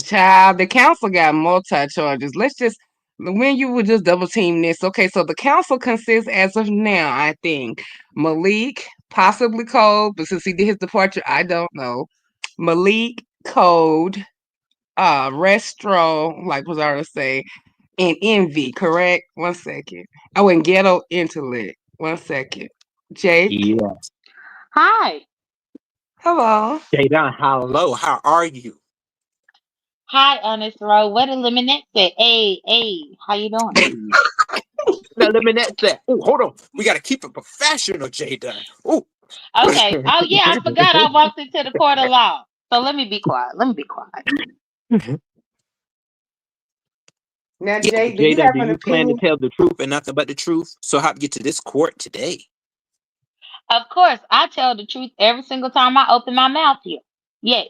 Child, the council got multi charges. Let's just when you would just double team this. Okay, so the council consists as of now, I think, Malik, possibly Code, but since he did his departure, I don't know. Malik, Code, Restro, like was I to say, and Envy, correct? 1 second. Oh, and Ghetto Intellect. 1 second. Jake, Yeah. Hi. hello. Jada, hello. How are you? Hi, Honest Row. What a lemonette said. Hey, hey, how you doing? Hey, now let me net that. Oh, hold on. We gotta keep it professional, Jada. Oh. Okay. Oh yeah, I forgot I walked into the court of law. So let me be quiet. Let me be quiet. Now, Yeah, Jake, do you Jada, have do an you plan to opinion? tell the truth and nothing but the truth? So how you get to this court today? Of course, I tell the truth every single time I open my mouth here. Yes.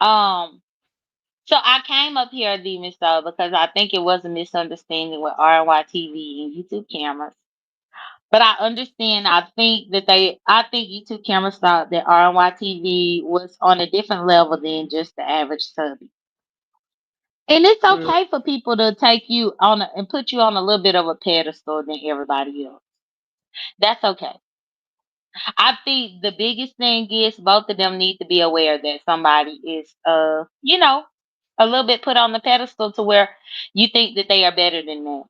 Um. So I came up here, Demon Soul, because I think it was a misunderstanding with RNY TV and YouTube cameras. But I understand. I think YouTube cameras thought that RNY TV was on a different level than just the average subby. And it's Mm, okay for people to take you on and put you on a little bit of a pedestal than everybody else. That's okay. I think the biggest thing is both of them need to be aware that somebody is, a little bit put on the pedestal to where you think that they are better than them.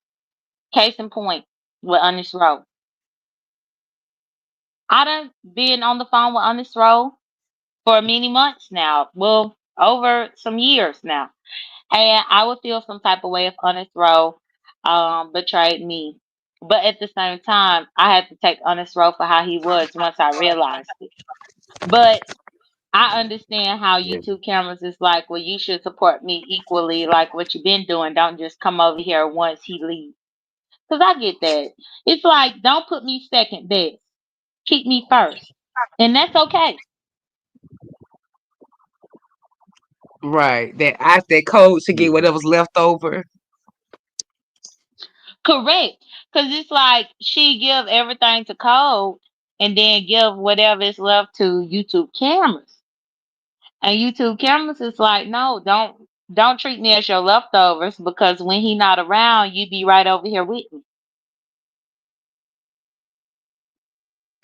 Case in point with Honest Row. I done been on the phone with Honest Row for many months now. Well, over some years now. And I would feel some type of way if Honest Row betrayed me. But at the same time, I had to take Honest Row for how he was once I realized it. But I understand how Yeah. YouTube cameras is like, well, you should support me equally, like what you've been doing. Don't just come over here once he leaves. Because I get that. It's like, don't put me second best. Keep me first. And that's okay. Right. That code to get whatever's left over. Correct. Because it's like she give everything to code and then give whatever is left to YouTube cameras. And YouTube cameras is like, no, don't treat me as your leftovers because when he not around, you be right over here with me.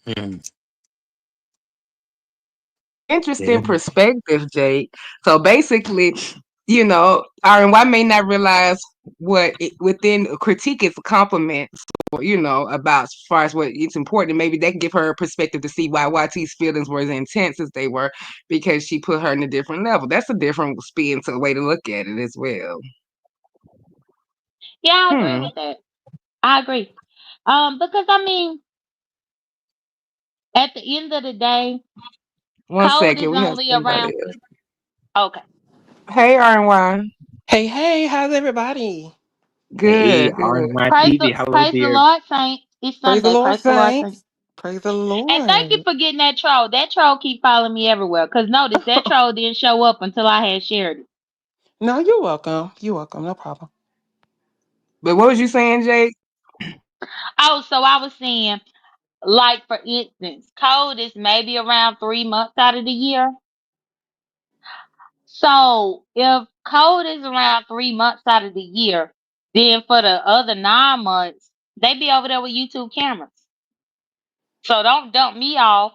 Mm, Interesting yeah. perspective, Jake. So basically, R&Y may not realize within critique is a compliment, about as far as what it's important. Maybe they can give her a perspective to see why YT's feelings were as intense as they were because she put her in a different level. That's a different spin to the way to look at it as well. Yeah, I agree Hmm. with that. I agree. Because I mean, at the end of the day, One code second, is we have only somebody around. else. Okay. Hey, R&Y. Hey, hey, how's everybody? Hey, Good, good. RNYTV. Hello, Praise the dear. Lord, Saint. It's Praise the Sunday. Lord, Praise the Lord, Saint. saints. Praise the And thank you Lord. for getting that troll. That troll keep following me everywhere. Cause notice that troll didn't show up until I had shared it. No, you're welcome. You're welcome. No problem. But what was you saying, Jake? Oh, so I was saying, like for instance, code is maybe around 3 months out of the year. So if code is around 3 months out of the year, then for the other 9 months, they be over there with YouTube cameras. So don't dump me off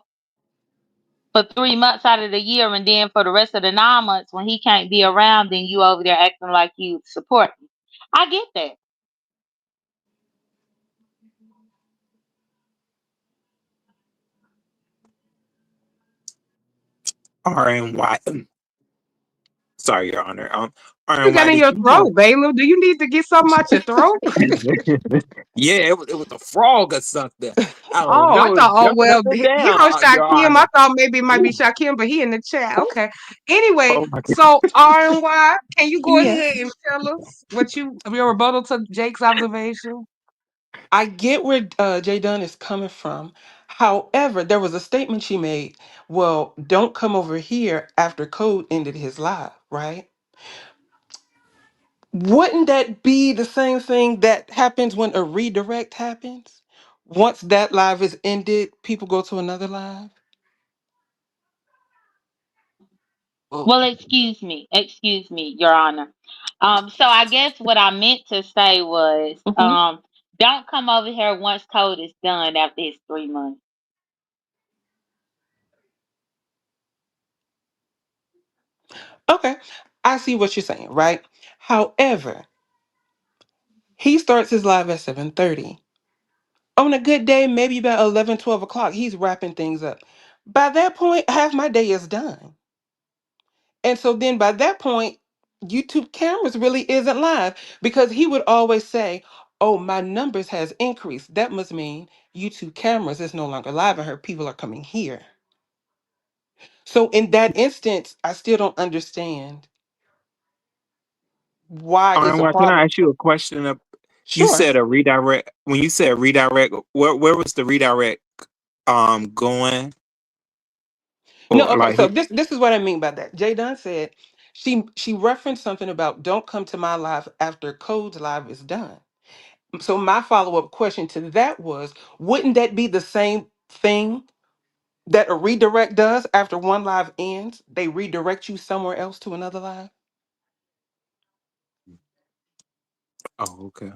for 3 months out of the year, and then for the rest of the 9 months when he can't be around, then you over there acting like you support me. I get that. RNY. Sorry, Your Honor. You got RNY, in did your you throat, Baylor? Do you need to get something out your throat? Yeah, it was a frog or something. I don't Oh, I know. It's thought, oh, jumping well, up and he down, wrote Your Shakim. Honor. I thought maybe it might be Ooh, Shakim, but he in the chat. Okay. Anyway, oh my God. so R&Y, can you go ahead Yes. and tell us your rebuttal to Jake's observation? I get where Jay Dunn is coming from. However, there was a statement she made. Well, don't come over here after Code ended his live, right? Wouldn't that be the same thing that happens when a redirect happens? Once that live is ended, people go to another live? Well, Well, excuse me, Your Honor. So I guess what I meant to say was, Hmm. don't come over here once code is done after his 3 months. Okay, I see what you're saying, right? However, he starts his live at 7:30. On a good day, maybe about 11, 12 o'clock, he's wrapping things up. By that point, half my day is done. And so then by that point, YouTube cameras really isn't live because he would always say, "Oh, my numbers has increased. That must mean YouTube cameras is no longer live and her people are coming here." So in that instance, I still don't understand why it's a RNY, can I problem. ask you a question? You Sure. said a redirect. When you said redirect, where was the redirect going? No, Or okay. like So who? this is what I mean by that. Jay Dunn said she referenced something about don't come to my live after Code's live is done. So my follow-up question to that was, wouldn't that be the same thing that a redirect does after one live ends? They redirect you somewhere else to another live? Oh, okay.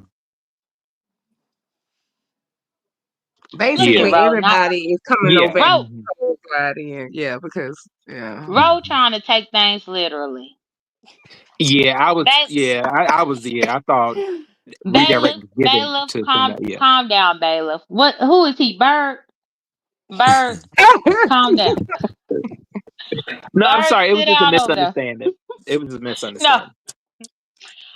Look at Yeah, basically, Ro. Not everybody is coming yeah. over and Ro. Mhm, slide in. Yeah, because, yeah. Ro mhm. trying to take things literally. Yeah, I was. Ba- Yeah, I was. Yeah, I thought redirect Bailiff, was given bailiff, to calm, somebody. Yeah. calm down, bailiff. What? Who is he? Bird, bird, calm down. No, I'm Bird, sorry. It was sit just a down over there. misunderstanding. It was a No, misunderstanding.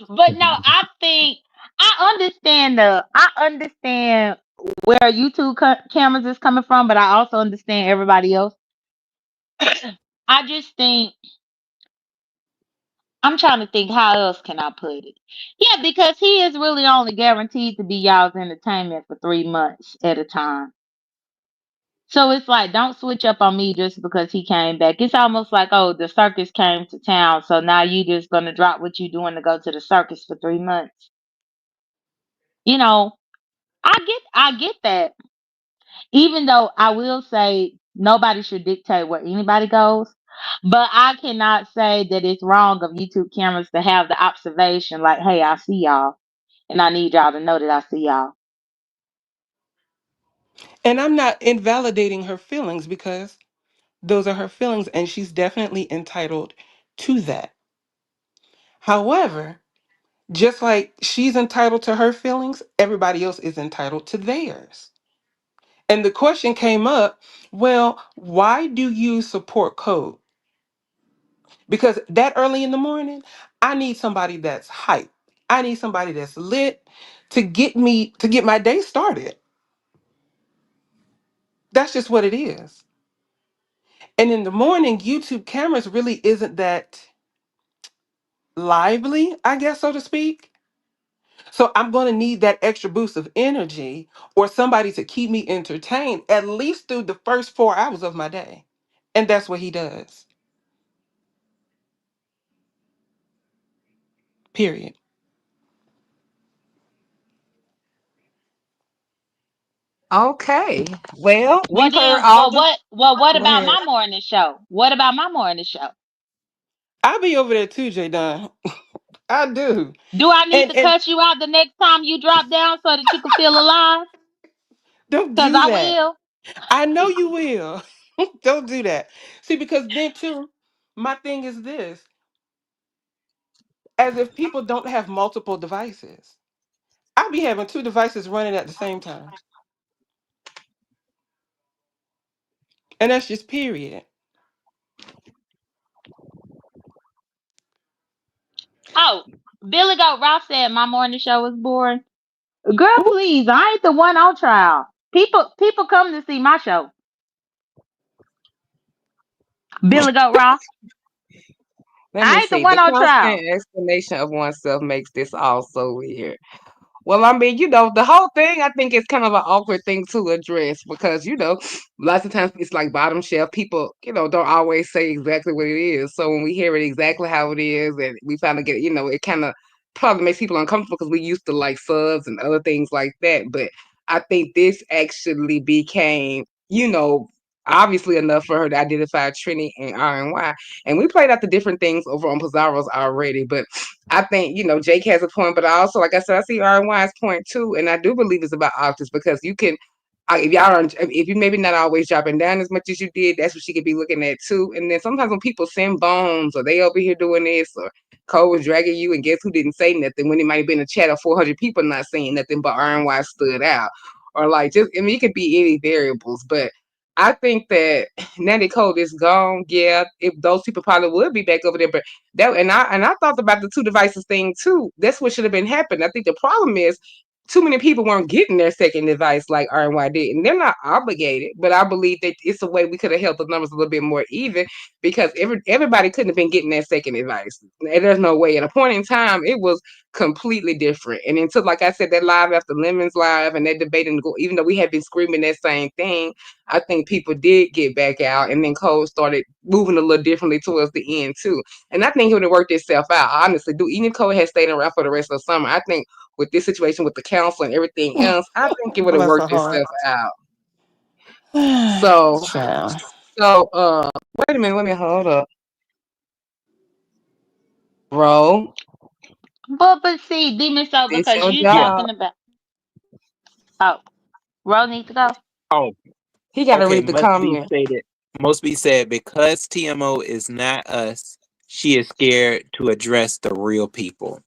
but no, I think I understand where YouTube cameras is coming from, but I also understand everybody else. I just think I'm trying to think how else can I put it. Yeah, because he is really only guaranteed to be y'all's entertainment for 3 months at a time. So it's like, don't switch up on me just because he came back. It's almost like, oh, the circus came to town, so now you just gonna drop what you doing to go to the circus for 3 months. You know, I get that. Even though I will say nobody should dictate where anybody goes, but I cannot say that it's wrong of YouTube cameras to have the observation like, hey, I see y'all, and I need y'all to know that I see y'all. And I'm not invalidating her feelings because those are her feelings and she's definitely entitled to that. However, just like she's entitled to her feelings, everybody else is entitled to theirs. And the question came up, well, why do you support code? Because that early in the morning, I need somebody that's hype. I need somebody that's lit to get my day started. That's just what it is. And in the morning, YouTube cameras really isn't that lively, I guess, so to speak. So I'm going to need that extra boost of energy or somebody to keep me entertained at least through the first 4 hours of my day. And that's what he does. Period. Okay. Well, Well we've heard then, all the. what Go about ahead. my morning show? What about my morning show? I'll be over there too, J Don. I do. Do I need to And cut you out the next time you drop down so that you can feel alive? don't Cause do I that. will. I know you will. Don't do that. See, because then too, my thing is this, as if people don't have multiple devices. I be having two devices running at the same time. And that's just period. Oh, Billy Goat Ross said my morning show was boring. Girl, Ooh, please, I ain't the one on trial. People come to see my show. Billy Goat Ross. Let I me ain't the see. one The on trial. constant explanation of oneself makes this all so weird. Well, I mean, the whole thing I think is kind of an awkward thing to address because, lots of times it's like bottom shelf. People, don't always say exactly what it is. So when we hear it exactly how it is and we finally get, it kind of probably makes people uncomfortable because we used to like subs and other things like that. But I think this actually became, obviously enough for her to identify Trini and RNY. And we played out the different things over on Pizarro's already. But I think, Jake has a point, but I also, like I said, I see RNY's point too. And I do believe it's about optics because you can, if y'all aren't, if you maybe not always dropping down as much as you did, that's what she could be looking at too. And then sometimes when people send bones or they over here doing this or Cole was dragging you and guess who didn't say nothing when it might have been a chat of 400 people not saying nothing, but RNY stood out. Or like just, I mean, it could be any variables, but I think that Nanny Cole is gone. Yeah, if those people probably would be back over there, but I thought about the two devices thing too. That's what should have been happening. I think the problem is too many people weren't getting their second device like RNY did, and they're not obligated. But I believe that it's a way we could have held the numbers a little bit more even because everybody couldn't have been getting that second device. And there's no way. At a point in time, it was completely different. And until, like I said, that live after Lemon's live and that debate, and even though we had been screaming that same thing, I think people did get back out, and then Cole started moving a little differently towards the end too. And I think it would have worked itself out. Honestly, do even if Cole had stayed around for the rest of the summer, I think with this situation with the council and everything else, I think it would have bless her worked heart. itself out. So, Child. wait a minute, let me hold up, bro. But see, Demon so It's because your you Yeah. job. talking about oh, Ro need to go. Oh, He got to okay. read the Must be comment. stated. Must be said because TMO is not us. She is scared to address the real people.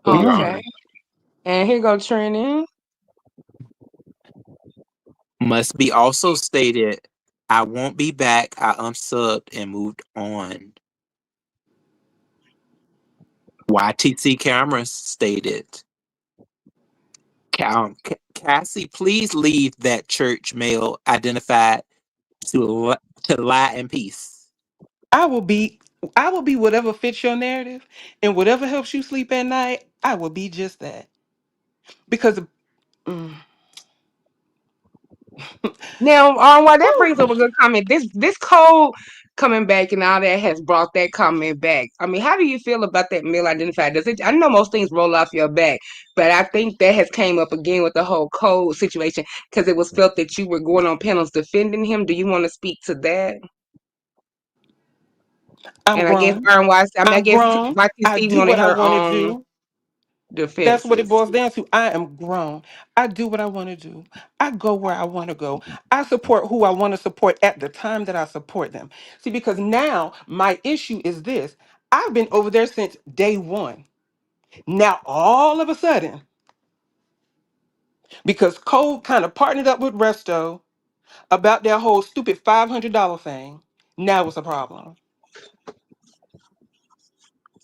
We Okay, are. Mm. and here go Trini. Must be also stated. I won't be back. I unsubbed and moved on. YTC cameras stated. Cassie, please leave that church male identified to to lie in peace. I will be I will be whatever fits your narrative and whatever helps you sleep at night. I will be just that because mm, Now, why that brings up whew, a good comment. This code coming back and all that has brought that comment back. I mean, how do you feel about that male identifier? Does it? I know most things roll off your back, but I think that has came up again with the whole code situation because it was felt that you were going on panels defending him. Do you want to speak to that? I'm And I guess grown. I I'm guess grown. I YTC do wanted what I her want to own do. That's what it defenses. boils down to. I am grown. I do what I want to do. I go where I want to go. I support who I want to support at the time that I support them. See, because now my issue is this: I've been over there since day one. Now, all of a sudden, because Cole kind of partnered up with Resto about that whole stupid $500 thing, now it's a problem.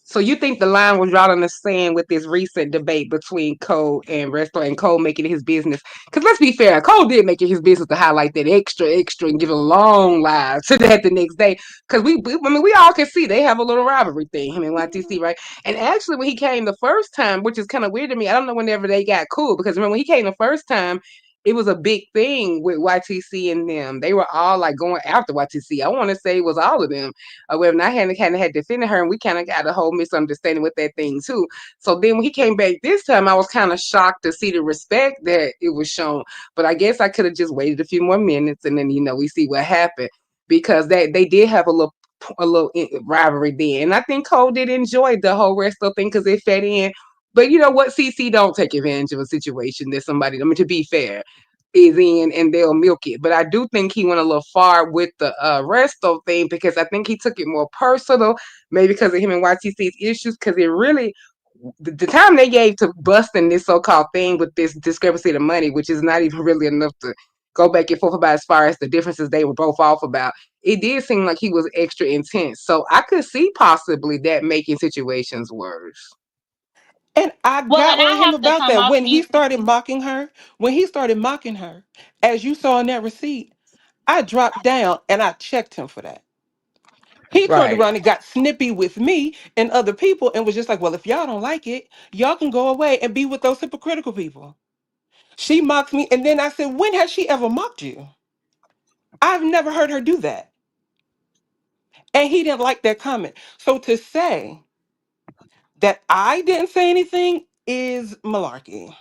So you think the line was drawn in the sand with this recent debate between Cole and Resto and Cole making it his business? Because let's be fair, Cole did make it his business to highlight that extra and give a long live to that the next day. Because I mean, we all can see they have a little rivalry thing, him and YTC, right? And actually, when he came the first time, which is kind of weird to me, I don't know whenever they got cool because remember when he came the first time, it was a big thing with YTC and them. They were all like going after YTC. I want to say it was all of them when I had kind of had defended her, and we kind of got a whole misunderstanding with that thing too. So then when he came back this time, I was kind of shocked to see the respect that it was shown. But I guess I could have just waited a few more minutes, and then we see what happened because they did have a little rivalry then, and I think Cole did enjoy the whole rest of the thing because it fed in. But you know what, CC don't take advantage of a situation that somebody. I mean, to be fair, is in and they'll milk it. But I do think he went a little far with the resto thing because I think he took it more personal, maybe because of him and YTC's issues, because it really the time they gave to busting this so-called thing with this discrepancy of money, which is not even really enough to go back and forth about as far as the differences they were both off about, it did seem like he was extra intense. So I could see possibly that making situations worse. And I Well, got and on I him have to about come that off when he mute. started mocking her. When he started mocking her, as you saw in that receipt, I dropped down and I checked him for that. He turned Right. around and got snippy with me and other people and was just like, well, if y'all don't like it, y'all can go away and be with those hypocritical people. She mocked me. And then I said, when has she ever mocked you? I've never heard her do that. And he didn't like that comment. So to say that I didn't say anything is malarkey.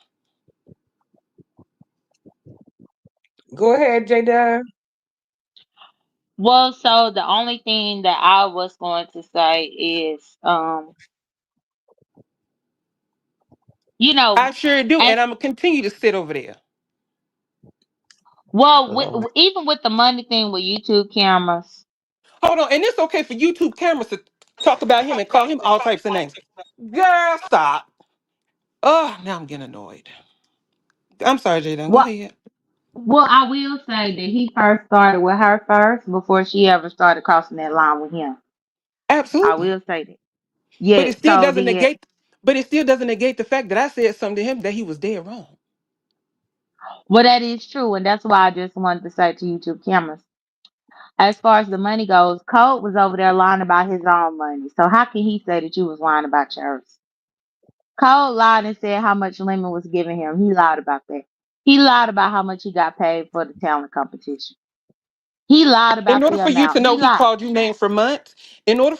Go ahead, Jada. Well, so the only thing that I was going to say is, you I know, sure do. as And I'm going to continue to sit over there. well, Lord. even with the money thing with YouTube cameras. Hold on. And it's okay for YouTube cameras to talk about him and call him all types of names. Girl, stop. Oh, now I'm getting annoyed. I'm sorry, Jaden. Go Well, ahead. well, I will say that he first started with her first before she ever started crossing that line with him. I Absolutely. will say that. But Yeah. it still So doesn't then, negate but it still doesn't negate the fact that I said something to him that he was dead wrong. well, that is true, and that's why I just wanted to say to YouTube cameras. As far as the money goes, Cole was over there lying about his own money. So how can he say that you was lying about yours? Cole lied and said how much Lemon was giving him. He lied about that. He lied about how much he got paid for the talent competition. He lied In about order the for you to amount. know He he lied. called you name for months, in order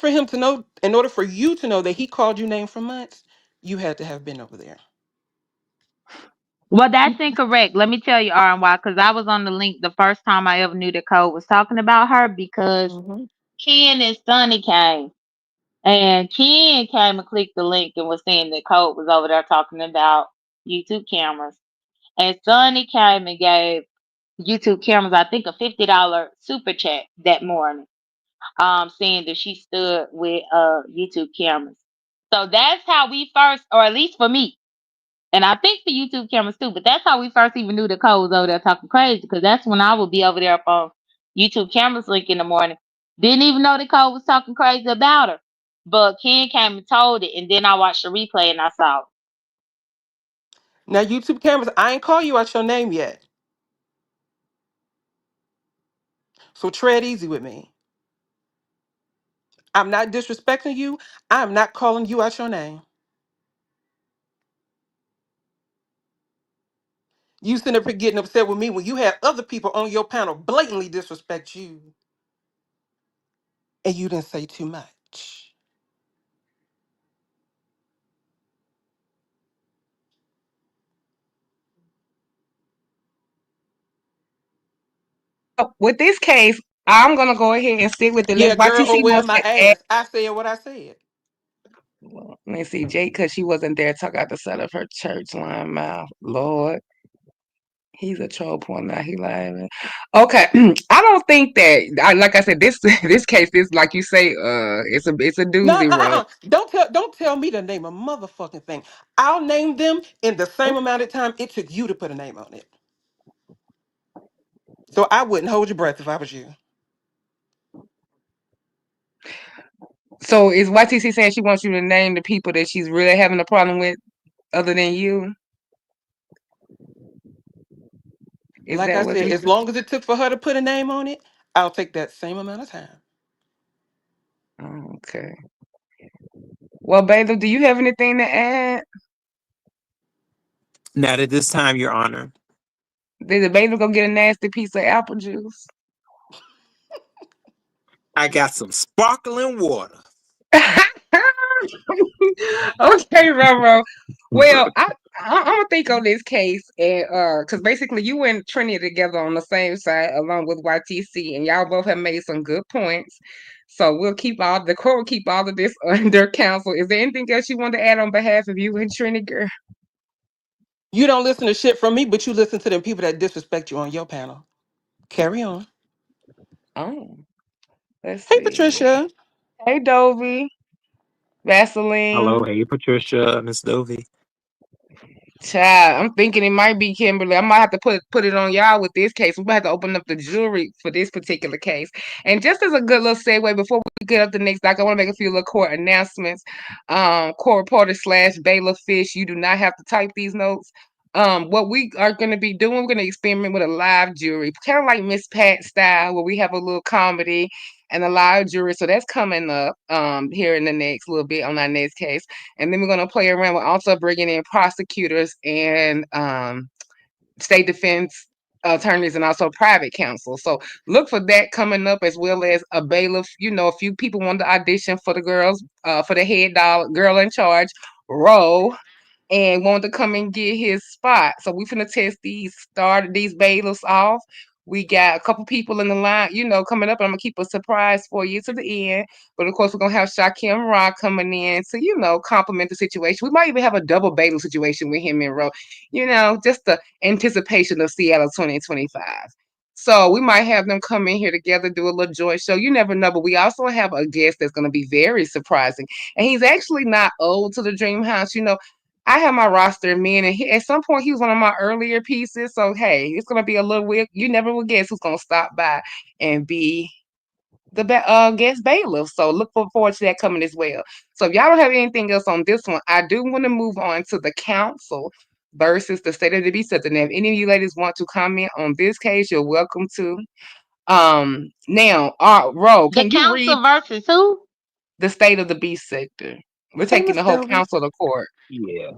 for you to know that he called you name for months, you had to have been over there. Well, that's incorrect. Let me tell you, RNY, because I was on the link the first time I ever knew that Cole was talking about her because Hmm. Ken and Sonny came. And Ken came and clicked the link and was saying that Cole was over there talking about YouTube cameras. And Sonny came and gave YouTube cameras, I think, a $50 super chat that morning, saying that she stood with YouTube cameras. So that's how we first, or at least for me, and I think for YouTube cameras too, but that's how we first even knew that Cole was over there talking crazy, because that's when I would be over there up on YouTube cameras link in the morning. Didn't even know that Cole was talking crazy about her. But Ken came and told it, and then I watched the replay and I saw it. Now, YouTube cameras, I ain't call you out your name yet. So tread easy with me. I'm not disrespecting you. I'm not calling you out your name. You sitting up here getting upset with me when you had other people on your panel blatantly disrespect you, and you didn't say too much. With this case, I'm gonna go ahead and stick with the Yeah, list. girl, oh YTC well, wants my to add. ass. I said what I said. Well, let me see, Jake, because she wasn't there. Talk out the side of her church line mouth. Lord, he's a troll point now. He lying. Okay, I don't think that. Like I said, this this case, this like you say, it's a No, doozy, bro. don't tell me to name a motherfucking thing. I'll name them in the same amount of time it took you to put a name on it. So I wouldn't hold your breath if I was you. So is YTC saying she wants you to name the people that she's really having a problem with, other than you? Is Like that I what said, this as is? long as it took for her to put a name on it, I'll take that same amount of time. Okay. Well, Bailiff, do you have anything to add? Not at this time, Your Honor. Did the bailiff go get a nasty piece of apple juice? I got some sparkling water. Okay, Roro. Well, I'm gonna think on this case, and because basically you and Trinity together on the same side, along with YTC, and y'all both have made some good points. So the court will keep all of this under counsel. Is there anything else you want to add on behalf of you and Trinity, girl? You don't listen to shit from me, but you listen to them people that disrespect you on your panel. Carry on. Oh, let's Hey, see. Patricia. Hey, Dovey, Hello, Vaseline. hey Patricia, Miss Dovey. Child, I'm thinking it might be Kimberly. I might have to put it on y'all with this case. We might have to open up the jury for this particular case. And just as a good little segue, before we get up the next doc, I want to make a few little court announcements. Court reporter / bailiff fish. You do not have to type these notes. What we are going to be doing, we're going to experiment with a live jury, kind of like Miss Pat style, where we have a little comedy and a live jury. So that's coming up here in the next little bit on our next case. And then we're going to play around with also bringing in prosecutors and state defense attorneys and also private counsel. So look for that coming up, as well as a bailiff. A few people want to audition for the girls, for the head dog, girl in charge role, and wanted to come and get his spot. So we finna test these bailiffs off. We got a couple people in the line, coming up. And I'm gonna keep a surprise for you to the end. But of course, we're gonna have Shakim Rock coming in to, complement the situation. We might even have a double bailiff situation with him and Roe. Just the anticipation of Seattle 2025. So we might have them come in here together, do a little joint show. You never know. But we also have a guest that's gonna be very surprising, and he's actually not old to the Dream House. I have my roster of men, and at some point he was one of my earlier pieces. So hey, it's gonna be a little weird. You never will guess who's gonna stop by and be the guest bailiff. So look forward to that coming as well. So if y'all don't have anything else on this one, I do want to move on to the council versus the state of the beast. And if any of you ladies want to comment on this case, you're welcome to. Now, Ro, The can you read council versus who? the state of the beast sector? We're Hey, taking Miss the whole Dovey. council to court. Yeah.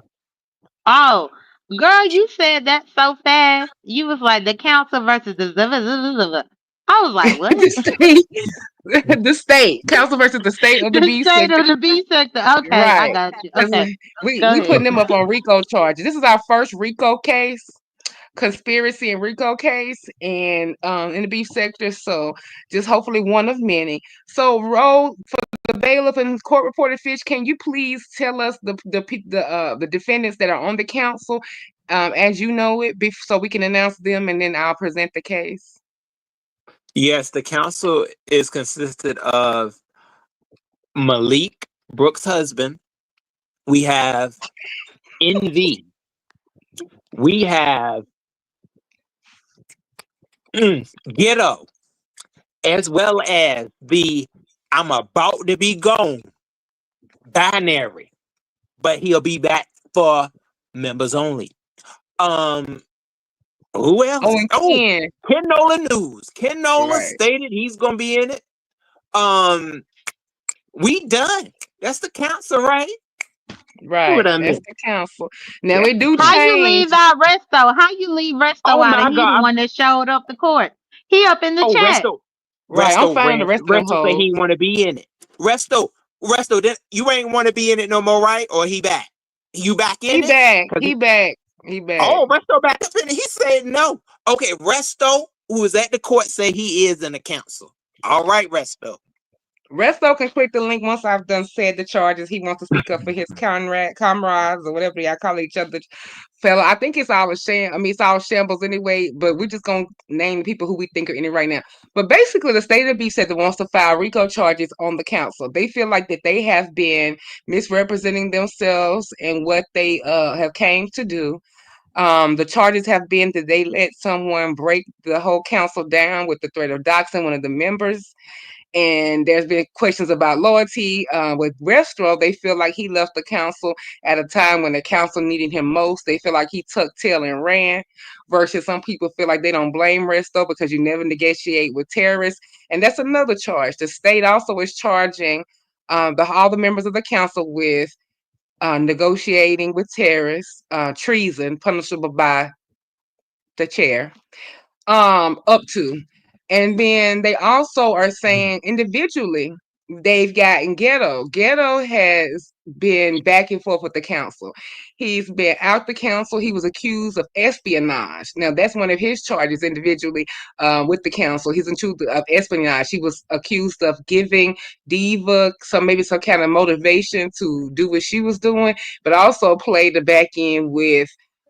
Oh, girl, you said that so fast. You was like the council versus the. I was like, what? The state, the state council versus the state of the The beast state sector. of the B sector. Okay, I Right. got you. Because Okay, we go putting ahead. them up on RICO charges. This is our first RICO case, conspiracy and RICO case, and in the beef sector. So just hopefully one of many. So Ro, for the bailiff and court reported fish, can you please tell us the defendants that are on the council, as you know it, so we can announce them, and then I'll present the case. Yes, the council is consisted of Malik, Brooks' husband. We have Envy. We have Ghetto, as well as the I'm about to be gone binary, but he'll be back for members only. Um, Who else? Oh, 0-10. Ken Nolan news. Ken Nolan Right. stated he's gonna be in it. Um, we done. That's the council, right? What Right. I That's mean? the council. Now That's it the do How council. you change. leave out Resto? How you leave Resto Oh out? And my he the God. one that showed up the court. He up in the Oh, chat. Right. I'm fine with the rest of them Resto say hoes. he want to be in it. Resto, you ain't want to be in it no more, right? Or he back? You back He in it? back. Cause He back. He back. oh, Resto back up in it. He said no. Okay, Resto, who is at the court, say he is in the council. All right, Resto. Resto can click the link once I've done said the charges. He wants to speak up for his comrades or whatever y'all call each other. Fella, I think it's all a sham. I mean, it's all shambles anyway. But we're just gonna name the people who we think are in it right now. But basically, the state of beach said that wants to file RICO charges on the council. They feel like that they have been misrepresenting themselves and what they have came to do. The charges have been that they let someone break the whole council down with the threat of doxing one of the members. And there's been questions about loyalty. With Restro, they feel like he left the council at a time when the council needed him most. They feel like he tucked tail and ran, versus some people feel like they don't blame Resto because you never negotiate with terrorists. And that's another charge. The state also is charging all the members of the council with negotiating with terrorists, treason, punishable by the chair, up to. And then they also are saying individually they've gotten Ghetto. Ghetto has been back and forth with the council. He's been out the council. He was accused of espionage. Now that's one of his charges individually with the council. He's accused of espionage. He was accused of giving Diva some kind of motivation to do what she was doing, but also played the back end with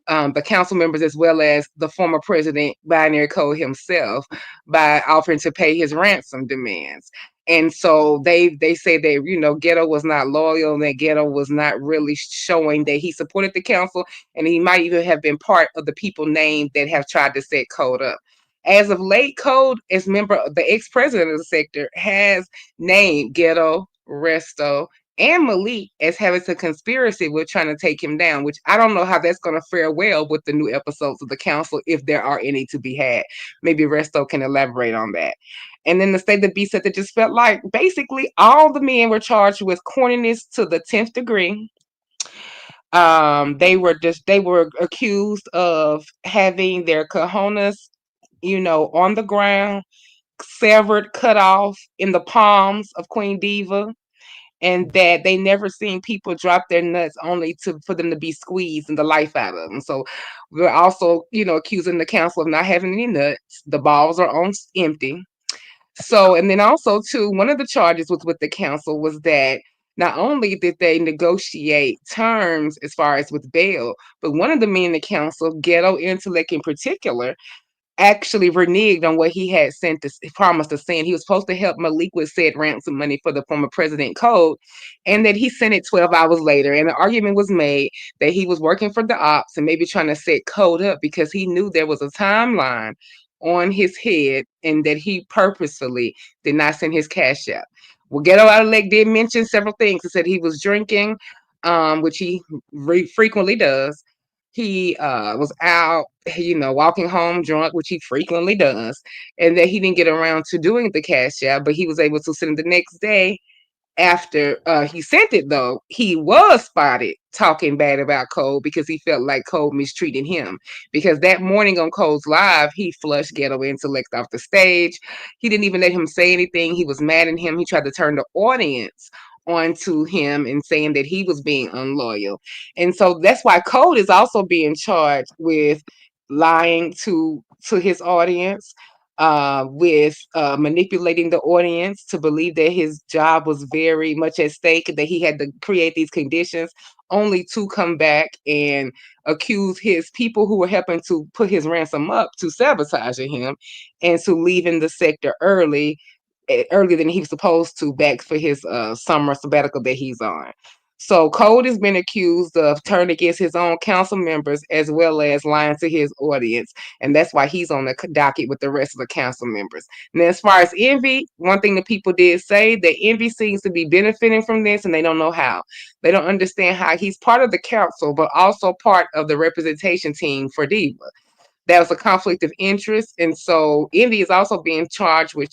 the council members as well as the former president Binary Code himself by offering to pay his ransom demands. And so they say that Ghetto was not loyal, and that Ghetto was not really showing that he supported the council, and he might even have been part of the people named that have tried to set Code up. As of late, Code, as member of the ex-president of the sector, has named Ghetto, Resto, and Malik as having a conspiracy with trying to take him down, which I don't know how that's going to fare well with the new episodes of the council, if there are any to be had. Maybe Resto can elaborate on that. And then the state of the beast said that just felt like basically all the men were charged with corniness to the 10th degree. They were accused of having their cojones, on the ground, severed, cut off in the palms of Queen Diva, and that they never seen people drop their nuts only for them to be squeezed and the life out of them. So we're also, accusing the council of not having any nuts. The balls are on empty. So, and then also too, one of the charges was with the council was that not only did they negotiate terms as far as with bail, but one of the men in the council, Ghetto Intellect in particular, actually reneged on what he had promised to send. He was supposed to help Malik with said ransom money for the former president Code, and that he sent it 12 hours later. And the argument was made that he was working for the ops and maybe trying to set Code up because he knew there was a timeline on his head and that he purposefully did not send his cash out. Well, Ghetto Outlet did mention several things. He said he was drinking, which he frequently does. He was out, walking home drunk, which he frequently does, and that he didn't get around to doing the cash out, but he was able to send it the next day. After he sent it, though, he was spotted talking bad about Cole because he felt like Cole mistreated him. Because that morning on Cole's Live, he flushed Ghetto Intellect off the stage. He didn't even let him say anything. He was mad at him. He tried to turn the audience onto him and saying that he was being unloyal. And so that's why Cole is also being charged with lying to his audience, with manipulating the audience to believe that his job was very much at stake, that he had to create these conditions only to come back and accuse his people who were helping to put his ransom up to sabotaging him and to leaving the sector earlier than he was supposed to back for his summer sabbatical that he's on. So Code has been accused of turning against his own council members as well as lying to his audience. And that's why he's on the docket with the rest of the council members. Now, as far as Envy, one thing that people did say that Envy seems to be benefiting from this and they don't know how. They don't understand how he's part of the council, but also part of the representation team for Diva. That was a conflict of interest, and so Envy is also being charged with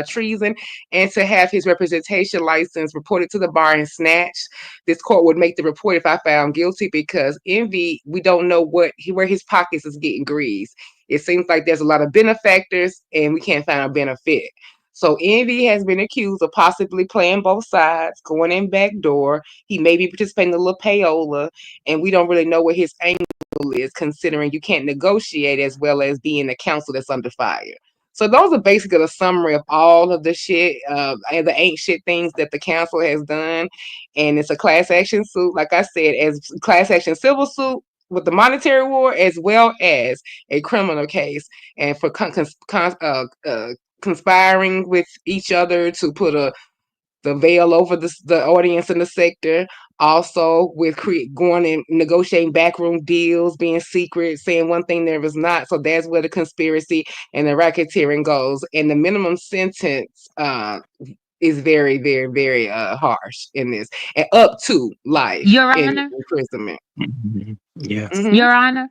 treason and to have his representation license reported to the bar and snatched. This court would make the report if I found guilty because Envy, we don't know where his pockets is getting greased. It seems like there's a lot of benefactors, and we can't find a benefit. So Envy has been accused of possibly playing both sides, going in back door. He may be participating in a little payola, and we don't really know what his angle is, considering you can't negotiate as well as being a council that's under fire. So those are basically the summary of all of the shit and the ain't shit things that the council has done. And it's a class action suit, like I said, as class action civil suit with the monetary war as well as a criminal case, and for conspiring with each other to put the veil over the audience in the sector. Also, with going and negotiating backroom deals, being secret, saying one thing there was not. So that's where the conspiracy and the racketeering goes. And the minimum sentence is very, very, very harsh in this, and up to life Your in Honor, imprisonment. Yes. Mm-hmm. Your Honor,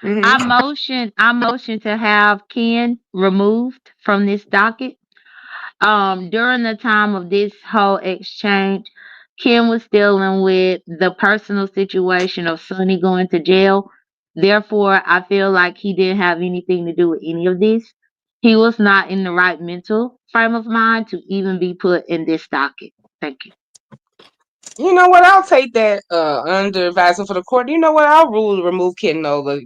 Mm-hmm. I motion to have Ken removed from this docket. During the time of this whole exchange, Kim was dealing with the personal situation of Sonny going to jail. Therefore, I feel like he didn't have anything to do with any of this. He was not in the right mental frame of mind to even be put in this docket. Thank you. You know what? I'll take that under advisement for the court. You know what? I'll rule to remove Ken Nola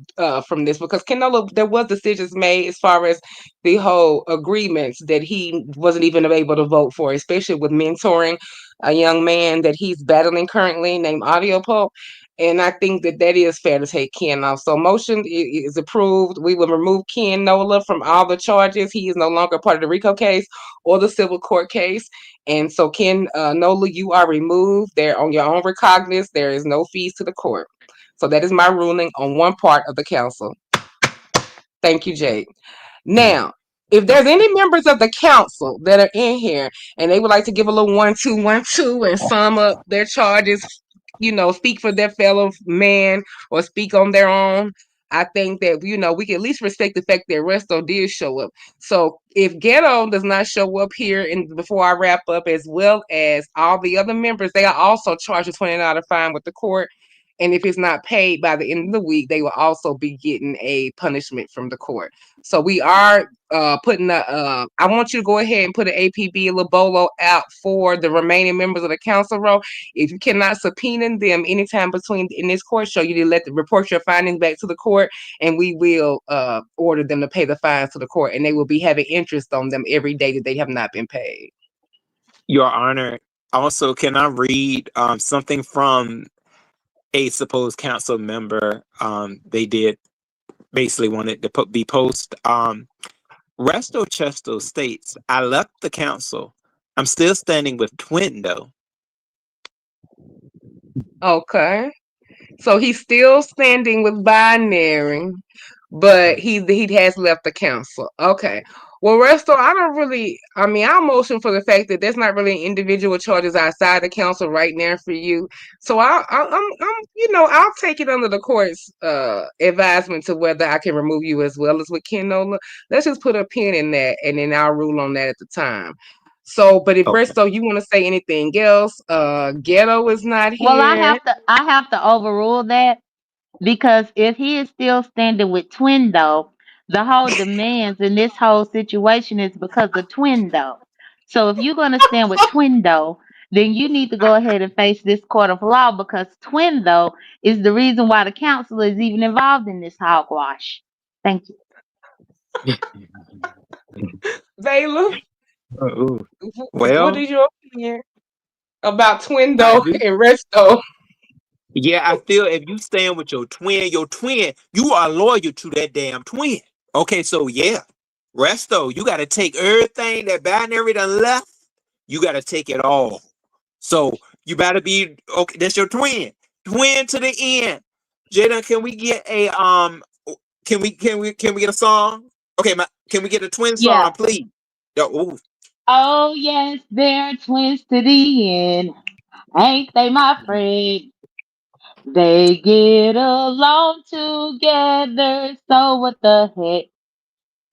from this because Ken Nola, there was decisions made as far as the whole agreements that he wasn't even able to vote for, especially with mentoring a young man that he's battling currently named Audio Pulp. And I think that that is fair to take Ken off. So motion is approved. We will remove Ken Nola from all the charges. He is no longer part of the RICO case or the civil court case. And so, Ken Nola, you are removed. They're on your own recognizance. There is no fees to the court. So that is my ruling on one part of the council. Thank you, Jade. Now, if there's any members of the council that are in here and they would like to give a little 1, 2, 1, 2 and sum up their charges, speak for their fellow man or speak on their own, I think that we can at least respect the fact that Resto did show up. So if Ghetto does not show up here and before I wrap up, as well as all the other members, they are also charged a $20 fine with the court. And if it's not paid by the end of the week, they will also be getting a punishment from the court. So we are putting I want you to go ahead and put an APB, a little bolo out for the remaining members of the council row. If you cannot subpoena them anytime between in this court show, you need to report your findings back to the court, and we will order them to pay the fines to the court, and they will be having interest on them every day that they have not been paid. Your Honor, also, can I read something from a supposed council member? They did basically wanted to be post. Resto Chesto states, I left the council. I'm still standing with Twin though. Okay. So he's still standing with binary, but he has left the council. Okay. Well, Resto, I don't really. I mean, I'll motion for the fact that there's not really individual charges outside the council right now for you. So I'll take it under the court's advisement to whether I can remove you as well as with Ken Nola. Let's just put a pin in that, and then I'll rule on that at the time. So, but if Okay. Resto, you want to say anything else? Ghetto is not Well, here. I have to overrule that because if he is still standing with Twindo, the whole demands in this whole situation is because of Twindo. So if you're going to stand with Twindo, then you need to go ahead and face this court of law because Twindo is the reason why the council is even involved in this hogwash. Thank you. Vayla, Ooh. what Well, is your opinion about I Twindo do. and Resto? Yeah, I feel if you stand with your twin, you are loyal to that damn twin. Okay, so yeah, Resto, you got to take everything that binary done left. You got to take it all. So you better be okay. That's your twin to the end. Jada, can we get a Can we get a song? Okay, can we get a twin Yeah. song, please? Ooh. Oh, yes, they're twins to the end. Ain't they my friend? They get along together, so what the heck?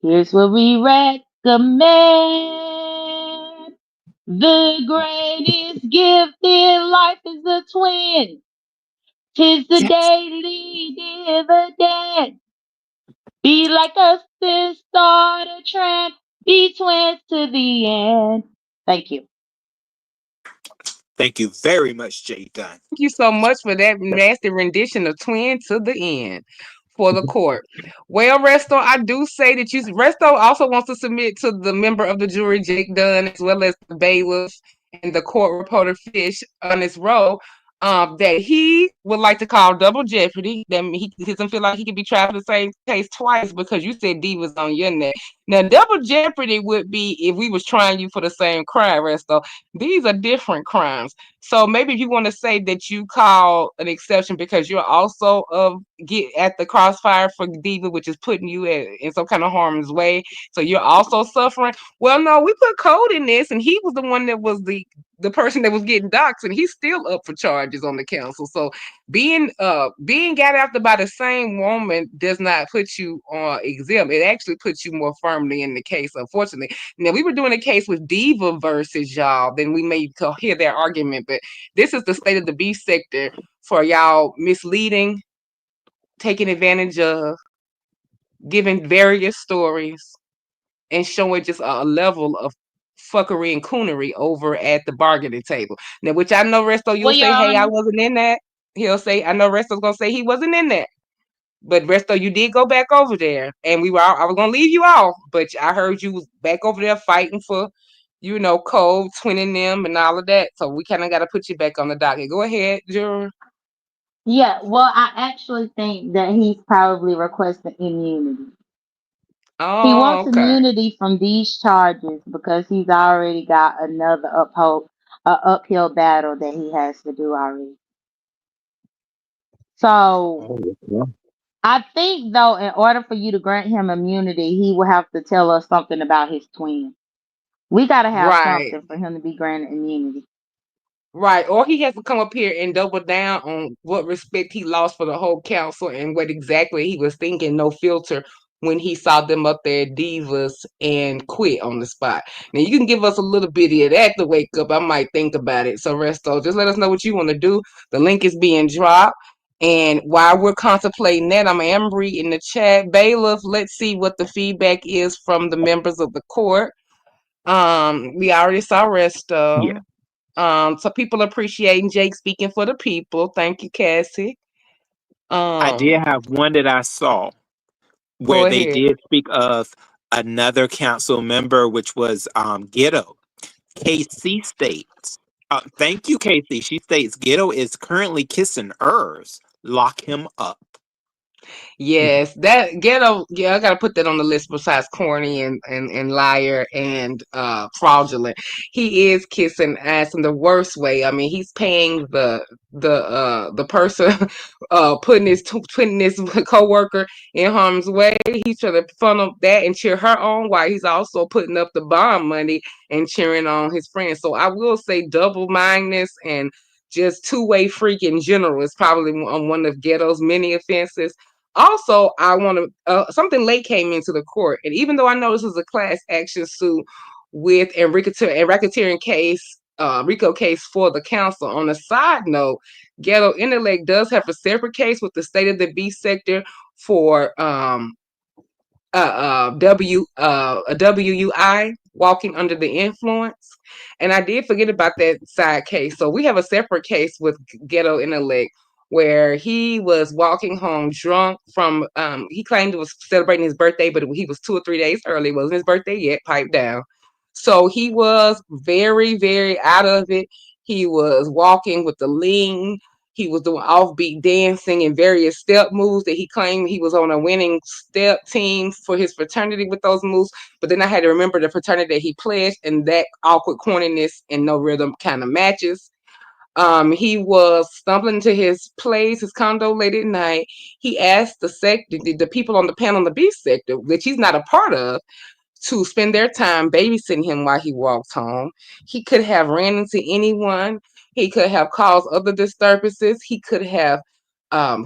Here's what we recommend. The greatest gift in life is a twin. Tis the Yes. daily dividend. Be like us and start a trend. Be twins to the end. Thank you. Thank you very much, Jay Dunn. Thank you so much for that nasty rendition of Twin to the End for the court. Well, Resto, I do say that Resto also wants to submit to the member of the jury, Jake Dunn, as well as the bailiff and the court reporter Fish on his row. That he would like to call double jeopardy. That he doesn't feel like he could be tried for the same case twice because you said D was on your neck. Now, double jeopardy would be if we was trying you for the same crime, Resto. These are different crimes. So maybe if you want to say that you call an exception because you're also get at the crossfire for Diva, which is putting you in some kind of harm's way. So you're also suffering. Well, no, we put Code in this, and he was the one that was the person that was getting doxxed, and he's still up for charges on the council. So being got after by the same woman does not put you on exempt. It actually puts you more firmly in the case, unfortunately. Now we were doing a case with Diva versus y'all, then we may hear their argument, but this is the state of the B sector for y'all misleading, taking advantage of, giving various stories, and showing just a level of fuckery and coonery over at the bargaining table. Now, which I know Resto, you'll Well, Your say, hey, I Honor. wasn't in that. He'll say, I know Resto's gonna say he wasn't in that. But Resto, you did go back over there, and I was gonna leave you off, but I heard you was back over there fighting for, Cole, twinning them, and all of that. So we kind of got to put you back on the docket. Go ahead, juror. Yeah, well, I actually think that he's probably requesting immunity. He Oh, wants okay. immunity from these charges because he's already got another uphill battle that he has to do already. So Oh, yeah. I think though, in order for you to grant him immunity, he will have to tell us something about his twin. We got to have Right. something for him to be granted immunity. Right. Or he has to come up here and double down on what respect he lost for the whole council and what exactly he was thinking, no filter, when he saw them up there divas and quit on the spot. Now you can give us a little bit of that to wake up. I might think about it. So Resto, just let us know what you want to do. The link is being dropped. And while we're contemplating that, I'm Ambry in the chat. Bailiff, let's see what the feedback is from the members of the court. We already saw Yeah. Resto. So people appreciating Jake speaking for the people. Thank you, Cassie. I did Um, have one that I saw go where they ahead. did speak of another council member, which was Ghetto. KC states, thank you, KC. She states Ghetto is currently kissing hers. Lock him up. Yes, that ghetto. Yeah, I gotta put that on the list besides corny and liar and fraudulent. He is kissing ass in the worst way. I mean, he's paying the person putting his coworker in harm's way. He's trying to funnel that and cheer her on while he's also putting up the bond money and cheering on his friends. So I will say double mindedness and just two-way freak in general is probably on one of ghetto's many offenses. Also, I want to something late came into the court, and even though I know this is a class action suit with a racketeering case, RICO case for the council. On a side note, Ghetto Intellect does have a separate case with the state of the B sector for a WUI, walking under the influence. And I did forget about that side case. So we have a separate case with Ghetto Intellect where he was walking home drunk from he claimed it was celebrating his birthday, but he was 2 or 3 days early. It wasn't his birthday yet, pipe down. So he was very, very out of it. He was walking with the lean. He was doing offbeat dancing and various step moves that he claimed he was on a winning step team for his fraternity with those moves. But then I had to remember the fraternity that he pledged, and that awkward corniness and no rhythm kind of matches. He was stumbling to his place, his condo late at night. He asked the people on the panel in the B sector, which he's not a part of, to spend their time babysitting him while he walked home. He could have ran into anyone. He could have caused other disturbances. He could have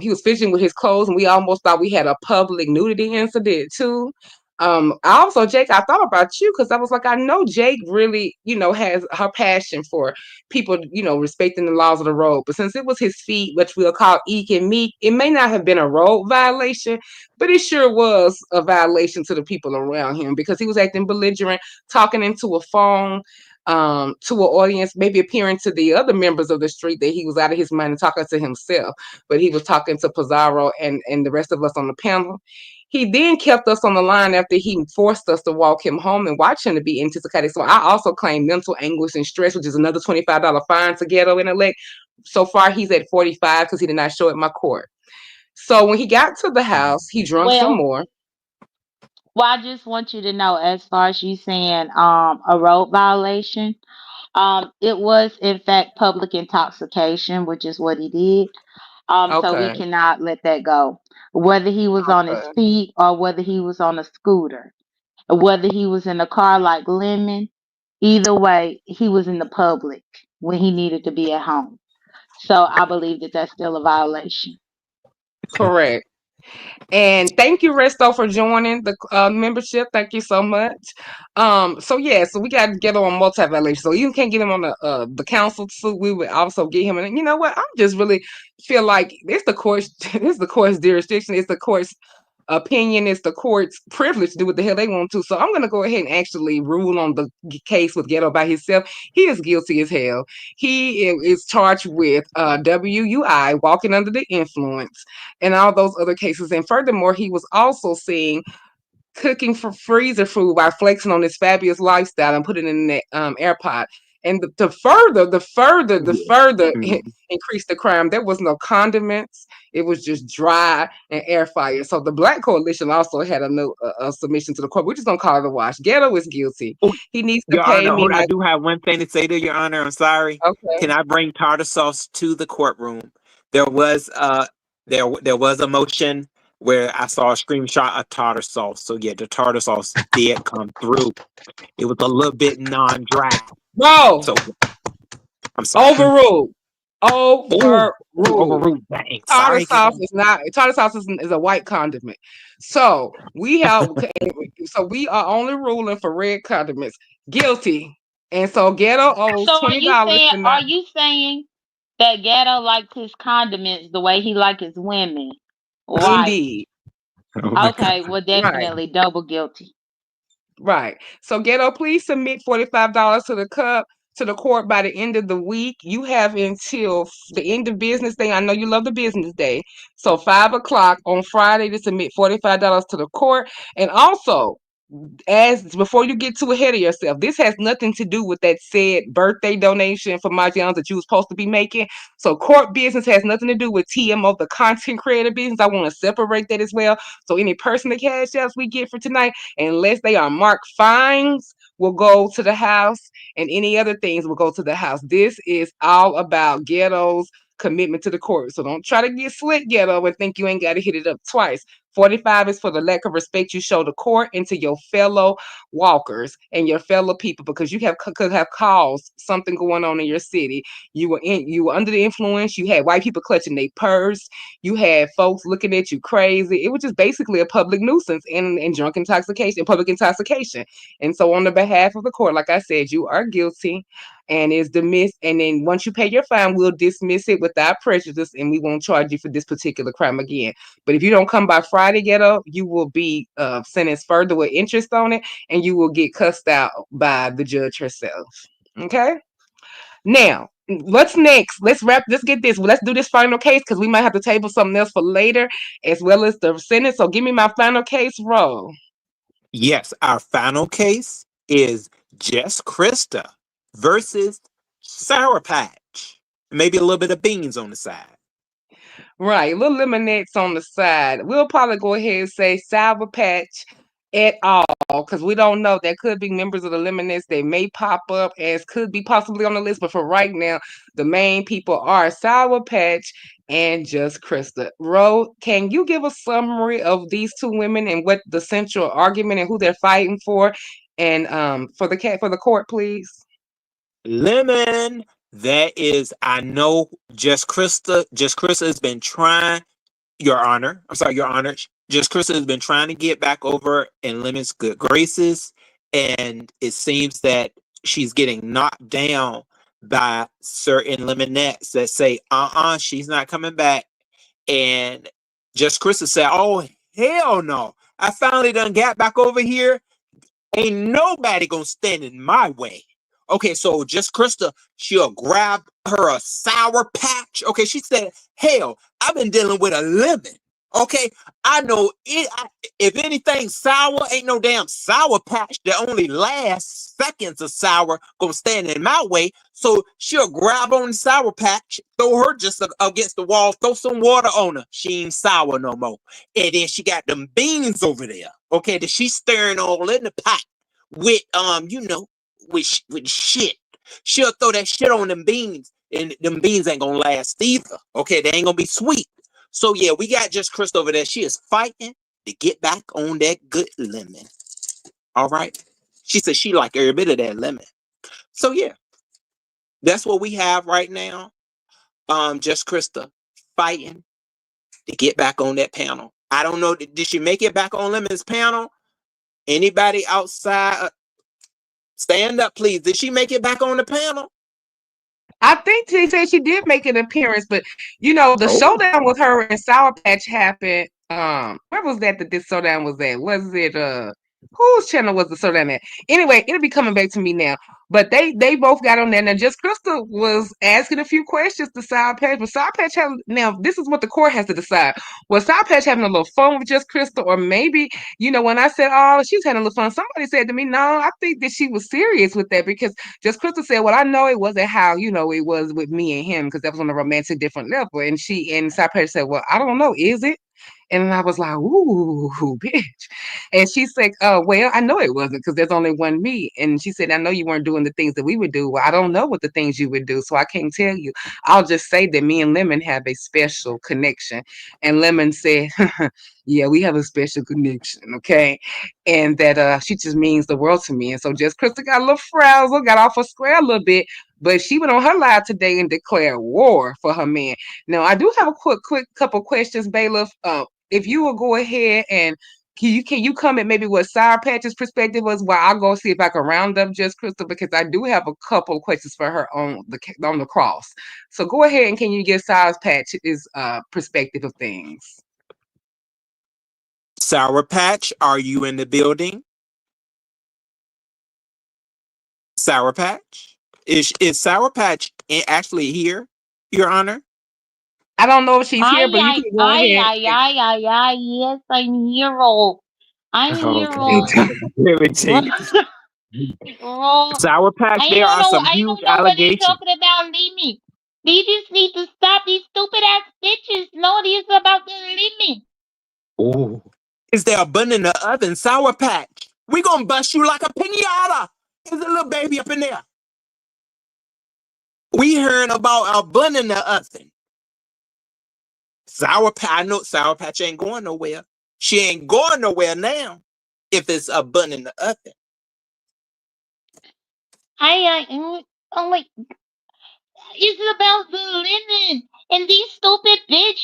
He was fidgeting with his clothes, and we almost thought we had a public nudity incident too. Also, Jake, I thought about you because I was like, I know Jake really, has her passion for people, respecting the laws of the road. But since it was his feet, which we'll call Eek and Meek, it may not have been a road violation, but it sure was a violation to the people around him because he was acting belligerent, talking into a phone, to an audience, maybe appearing to the other members of the street that he was out of his mind and talking to himself, but he was talking to Pizarro and the rest of us on the panel. He then kept us on the line after he forced us to walk him home and watch him to be intoxicated. So I also claim mental anguish and stress, which is another $25 fine to Ghetto Intellect. So far, he's at 45 because he did not show at my court. So when he got to the house, he drunk some Well, more. well, I just want you to know, as far as you saying a road violation, it was in fact public intoxication, which is what he did. So we Okay. cannot let that go. Whether he was on his Okay. feet or whether he was on a scooter, whether he was in a car like Lemon, either way, he was in the public when he needed to be at home. So I believe that that's still a violation. Correct. And thank you, Resto, for joining the membership. Thank you so much. So yeah, so we got to get him on multi violation. So you can't get him on the council suit. We would also get him. And you know what? I'm just really feel like it's the court's it's the court's jurisdiction. It's the court's opinion. It's the court's privilege to do what the hell they want to. So I'm gonna go ahead and actually rule on the case with Ghetto by himself. He is guilty as hell. Is charged with WUI, walking under the influence, and all those other cases. And furthermore, he was also seen cooking for freezer food by flexing on his fabulous lifestyle and putting it in that AirPod. And the further Mhm. increase the crime, there was no condiments. It was just dry and air fryer. So the Black Coalition also had a submission to the court. We're just gonna call it a wash. Ghetto is guilty. Oh, He needs to Your pay Honor, me hold on. I my do have one thing to say to Your Honor. I'm sorry. okay. Can I bring tartar sauce to the courtroom? There was there was a motion where I saw a screenshot of tartar sauce. So yeah, the tartar sauce did come through. It was a little bit non-dry. Bro, So I'm sorry. overruled. Oh, Overruled. overruled. Dang. Sorry, Tartar sauce is a white condiment. So we are only ruling for red condiments. Guilty. And so Ghetto owes So are you $20 saying for not are you saying that Gato likes his condiments the way he likes his women? Right. indeed. Oh my God. Okay, well Right. definitely double guilty. Right. So Ghetto, please submit $45 to the court by the end of the week. You have until the end of business day. I know you love the business day. So 5 o'clock on Friday to submit $45 to the court. And also, as before you get too ahead of yourself, this has nothing to do with that said birthday donation for my Jones that you was supposed to be making. So court business has nothing to do with TMO, the content creator business. I want to separate that as well. So any personal cash apps we get for tonight, unless they are marked fines, will go to the house, and any other things will go to the house. This is all about Ghetto's commitment to the court. So don't try to get slick, Ghetto, and think you ain't got to hit it up twice. 45 is for the lack of respect you show the court and to your fellow walkers and your fellow people because you could have caused something going on in your city. You were under the influence. You had white people clutching their purse. You had folks looking at you crazy. It was just basically a public nuisance and drunk intoxication, public intoxication. And so, on the behalf of the court, like I said, you are guilty and is dismissed. And then once you pay your fine, we'll dismiss it without prejudice, and we won't charge you for this particular crime again. But if you don't come by Friday, Ghetto, you will be sentenced further with interest on it, and you will get cussed out by the judge herself. Okay. Now, what's next? Let's get this. Let's do this final case because we might have to table something else for later, as well as the sentence. So give me my final case roll. Yes, our final case is Jess Krista versus Sour Patch. Maybe a little bit of beans on the side. Right, little lemonades on the side. We'll probably go ahead and say Sour Patch at all because we don't know. There could be members of the Lemonades that may pop up as could be possibly on the list, but for right now, the main people are Sour Patch and Just Krista. Ro, can you give a summary of these two women and what the central argument and who they're fighting for, and for the court, please? Lemon That is, I know Just Krista has been trying, Your Honor. I'm sorry, Your Honor. Just Krista has been trying to get back over in Lemon's good graces, and it seems that she's getting knocked down by certain Lemonettes that say, she's not coming back. And Just Krista said, oh, hell no. I finally done got back over here. Ain't nobody gonna stand in my way. Okay, so Just Krista, she'll grab her a sour patch. Okay, she said, hell, I've been dealing with a lemon. Okay, I know it. If anything sour, ain't no damn sour patch that only lasts seconds of sour gonna stand in my way. So she'll grab on the sour patch, throw her just against the wall, throw some water on her. She ain't sour no more. And then she got them beans over there. Okay, that she's stirring all in the pot with with shit. She'll throw that shit on them beans, and them beans ain't gonna last either. Okay, they ain't gonna be sweet. So yeah, we got Just Chris over there. She is fighting to get back on that good lemon. All right. She said she like every bit of that lemon. So yeah, that's what we have right now. Just Krista fighting to get back on that panel. I don't know. Did she make it back on Lemon's panel? Anybody outside? Stand up, please. Did she make it back on the panel? I think they said she did make an appearance, but the Oh. showdown with her and Sour Patch happened. Where was that this showdown was at? Was it whose channel was the showdown at? Anyway, it'll be coming back to me now. But they both got on there. Now, Just Crystal was asking a few questions to Sour Patch, but Sour Patch now this is what the court has to decide. Was Sour Patch having a little fun with Just Crystal, or maybe when I said, oh, she's having a little fun, somebody said to me, no, I think that she was serious with that, because Just Crystal said, well, I know it wasn't how it was with me and him, because that was on a romantic different level. And Sour Patch said, well, I don't know, is it? And I was like, ooh, bitch. And she said, well, I know it wasn't, because there's only one me. And she said, I know you weren't doing the things that we would do. Well, I don't know what the things you would do, so I can't tell you. I'll just say that me and Lemon have a special connection. And Lemon said, yeah, we have a special connection, okay? And that she just means the world to me. And so Just Crystal got a little frazzled, got off her square a little bit, but she went on her live today and declared war for her man. Now, I do have a quick couple questions, Bailiff. If you will go ahead and can you comment maybe what Sour Patch's perspective was, while I'll go see if I can round up Just Crystal, because I do have a couple of questions for her on the cross. So go ahead, and can you give Sour Patch's perspective of things? Sour Patch, are you in the building? Sour Patch? Is Sour Patch actually here, Your Honor? I don't know if she's here, Ay, but you ay, can go ay, ahead. ay, ay, ay, ay. Yes, I'm hero. I'm Okay. hero. Really, Jesus. Oh, Sour Patch, there are some I huge don't know what he's allegations. talking about. Leave me. They just need to stop these stupid ass bitches. No, this is about to leave me. Oh. Is there a bun in the oven, Sour Patch? We gonna bust you like a pinata. There's a little baby up in there. We hearing about a bun in the oven. Sour Patch, I know Sour Patch ain't going nowhere. She ain't going nowhere now if it's a bun in the oven. Oh my, it's about the linen and these stupid bitch.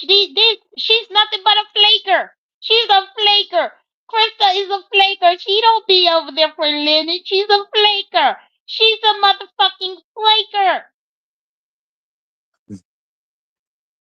She's nothing but a flaker. She's a flaker. Krista is a flaker. She don't be over there for linen. She's a flaker. She's a motherfucking flaker.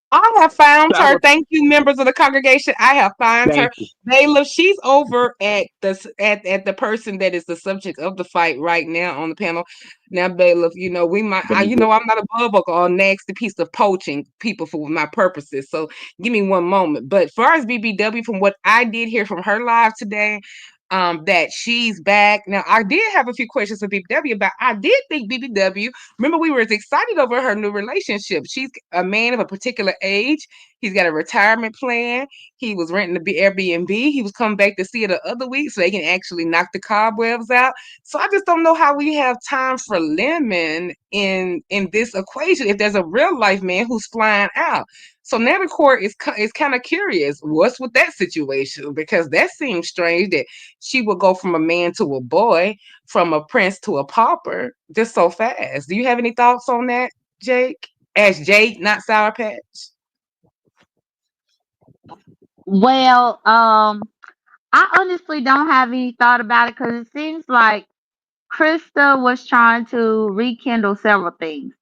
I have found her. Sour, Thank you, members of the congregation. I have found her. thank you. Bailiff, she's over at the person that is the subject of the fight right now on the panel. Now, Bailiff, I'm not above a nasty piece of poaching people for my purposes. So give me one moment. But as far as BBW, from what I did hear from her live today, that she's back. Now, I did have a few questions for BBW, but I did think BBW, remember, we were excited over her new relationship. She's a man of a particular age. He's got a retirement plan. He was renting the Airbnb. He was coming back to see her the other week so they can actually knock the cobwebs out. So I just don't know how we have time for Lemon in this equation if there's a real life man who's flying out. So now the court is kind of curious. What's with that situation? Because that seems strange that she would go from a man to a boy, from a prince to a pauper, just so fast. Do you have any thoughts on that? Jake? As Jake, not Sour Patch. Well, I honestly don't have any thought about it because it seems like Krista was trying to rekindle several things.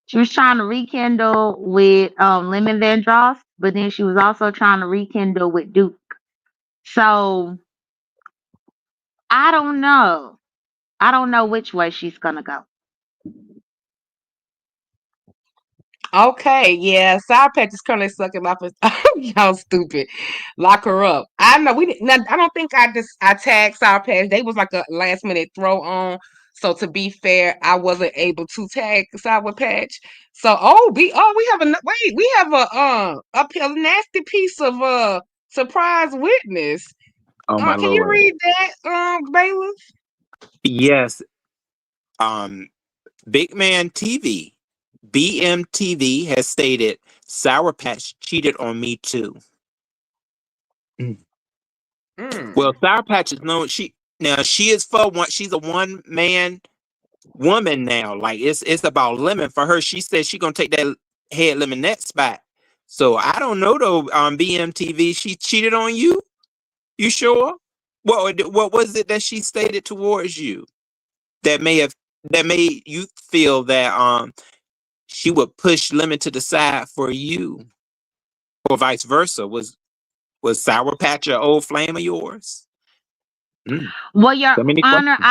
She was trying to rekindle with Lemon Vandross, but then she was also trying to rekindle with Duke. So I don't know. I don't know which way she's gonna go. Okay, yeah, Sour Patch is currently sucking my y'all stupid. Lock her up. I know we didn't. I don't think I tagged Sour Patch. They was like a last minute throw on. So to be fair, I wasn't able to tag Sour Patch. So we have we have a nasty piece of surprise witness. Oh my Can you lord. read that, Bailiff? Yes. Um, Big Man TV, BMTV has stated Sour Patch cheated on me too. Mm. Well, Mm. Sour Patch is known. She is for one. She's a one man woman now. Like it's about Lemon for her. She said she gonna take that head lemonette spot. So I don't know though. BMTV, she cheated on you. You sure? What was it that she stated towards you that may have that made you feel that she would push Lemon to the side for you, or vice versa? Was Sour Patch an old flame of yours? Mm, Well, Your so many Honor, questions.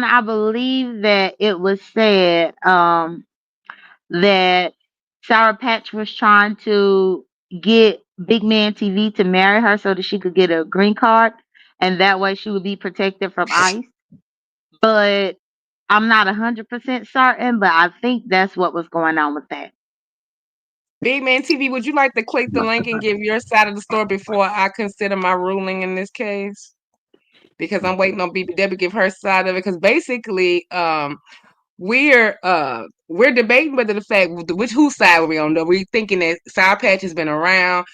I believe that it was said that Sour Patch was trying to get Big Man TV to marry her so that she could get a green card, and that way she would be protected from ICE. But I'm not 100% certain, but I think that's what was going on with that. Big Man TV, would you like to click the link and give your side of the story before I consider my ruling in this case? Because I'm waiting on BBW to give her side of it. Because basically, we're debating whether the fact which whose side are we on. Though we thinking that Sour Patch has been around,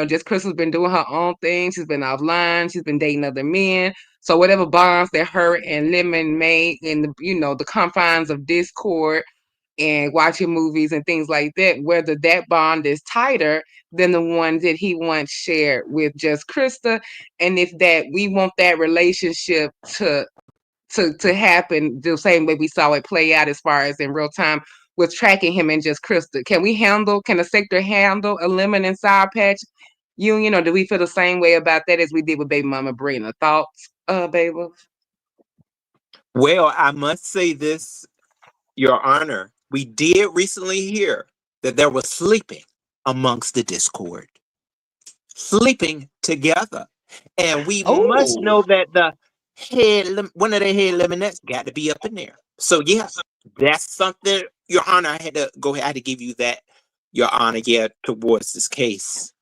just Crystal's been doing her own thing. She's been offline. She's been dating other men. So whatever bonds that her and Lemon made in the confines of Discord and watching movies and things like that, whether that bond is tighter than the one that he once shared with just Krista, and if that we want that relationship to happen the same way we saw it play out as far as in real time with tracking him and just Krista. Can the sector handle a lemon and sour patch union, or do we feel the same way about that as we did with baby mama Brina? Thoughts, baby? Well, I must say this, Your Honor. We did recently hear that there was sleeping amongst the Discord, sleeping together, and we must Oh, know that one of the head lemonettes got to be up in there. So yes, that's something, Your Honor. I had to go ahead. I had to give you that, Your Honor. Yeah, towards this case.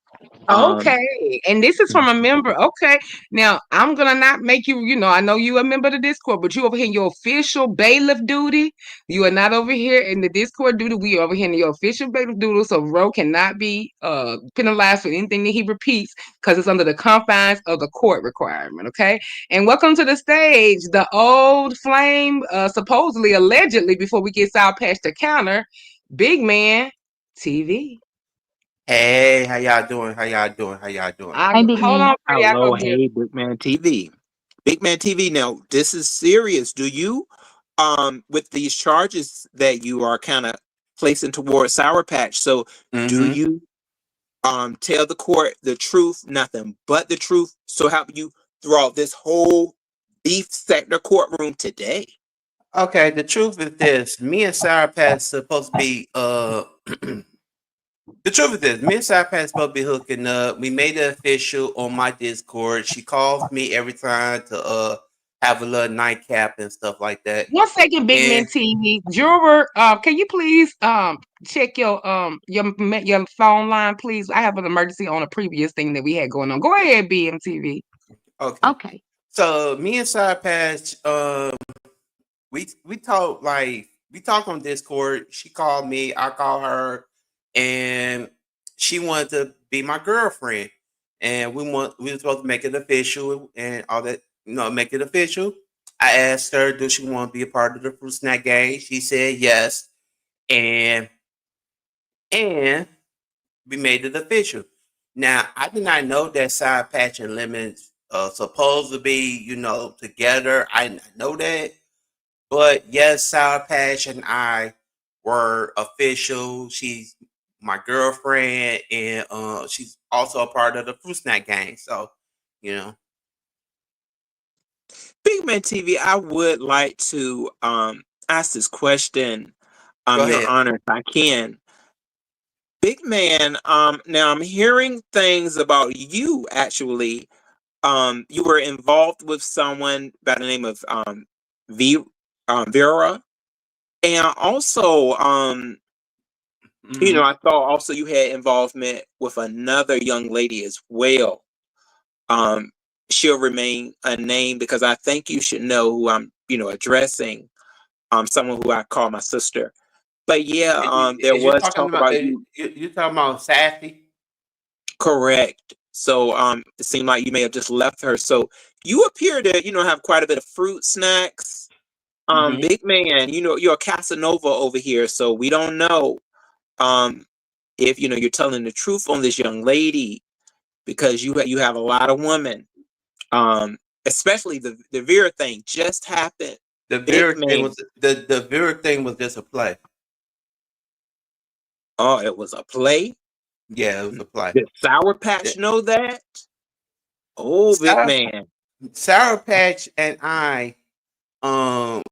Um, okay. And this is from a member. Okay. Now, I'm going to not make you, I know you a member of the Discord, but you over here in your official bailiff duty. You are not over here in the Discord duty. We are over here in your official bailiff duty. So Ro cannot be penalized for anything that he repeats because it's under the confines of the court requirement. Okay. And welcome to the stage, the old flame, supposedly, allegedly, before we get Sour Patch to counter, Big Man TV. Hey, how y'all doing? How y'all doing? How y'all doing? I Hey, Big hold Man. on for you. I go Hello, get. hey, Big Man TV. Big Man TV. Now, this is serious. Do you, with these charges that you are kind of placing towards Sour Patch? So, do Mm-hmm. you, tell the court the truth, nothing but the truth? So, help you throughout this whole beef sector courtroom today. Okay, the truth is this. Me and Sarah Pat supposed to be the truth is this. Me and Sarah Pat supposed to be hooking up. We made it official on my Discord. She calls me every time to have a little nightcap and stuff like that. 1 second, Big Man And TV. Juror, can you please check your phone line, please? I have an emergency on a previous thing that we had going on. Go ahead, BMTV. okay. Okay. So me and Sarah Patch, we talk on Discord. She called me, I call her, and she wanted to be my girlfriend. And we were supposed to make it official and all that, make it official. I asked her, does she want to be a part of the fruit snack gang? She said yes. and and we made it official. Now, I did not know that Sour Patch and Lemons supposed to be, together. I did not know that. But yes, Sour Patch and I were official. She's my girlfriend, and she's also a part of the Fruit Snack gang. So, you know, Big Man TV, I would like to ask this question, go Your ahead. Honor, if I can. Big Man, now I'm hearing things about you actually. You were involved with someone by the name of V Vera. And also, Hmm. I thought also you had involvement with another young lady as well. Um, she'll remain unnamed because I think you should know who I'm, addressing. Someone who I call my sister. But yeah, there Is you was talking talk about about you. you talking about Sassy? Correct. So it seemed like you may have just left her. So you appear to, have quite a bit of fruit snacks. Hmm. Big Man, you're a Casanova over here, so we don't know um if you're telling the truth on this young lady because you have a lot of women. Um, especially the Vera thing just happened. The Big Vera thing was Man. the Vera thing was just a play. Oh, it was a play. Yeah, it was a play. Did Sour Patch The- know that? Oh, Big Sour, Man. Sour Patch and I, um,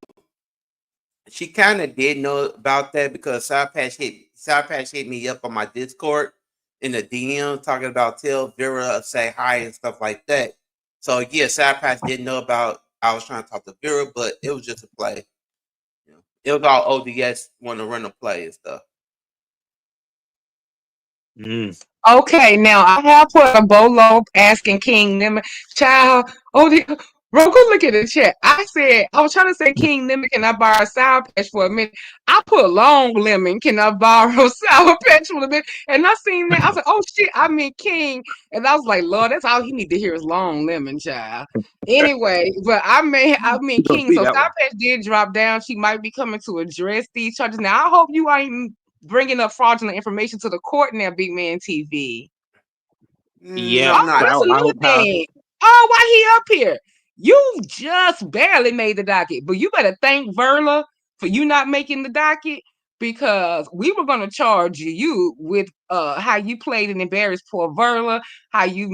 she kind of did know about that because Sour Patch hit me up on my Discord in the DM talking about tell Vera say hi and stuff like that. So yeah, Sour Patch didn't know about I was trying to talk to Vera, but it was just a play. It was all ODS want to run a play and stuff. Mm. Okay, now I have put a bolo asking King Lemon, child. Oh, bro, go look at the chat. I said I was trying to say King Lemon, can I borrow Sour Patch for a minute? I put Long Lemon, can I borrow Sour Patch for a minute? And I seen that I was like, oh shit, I mean King, and I was like, Lord, that's all he need to hear is Long Lemon, child. Anyway, but I mean You gonna King. see So that Sour one? Patch did drop down. She might be coming to address these charges. Now I hope you ain't bringing up fraudulent information to the court now, Big Man TV. No, Yeah, I'm Oh, not. that's I another hope how. thing. Oh, why he up here? You just barely made the docket, but you better thank Verla for you not making the docket because we were gonna charge you with how you played and embarrassed poor Verla, how you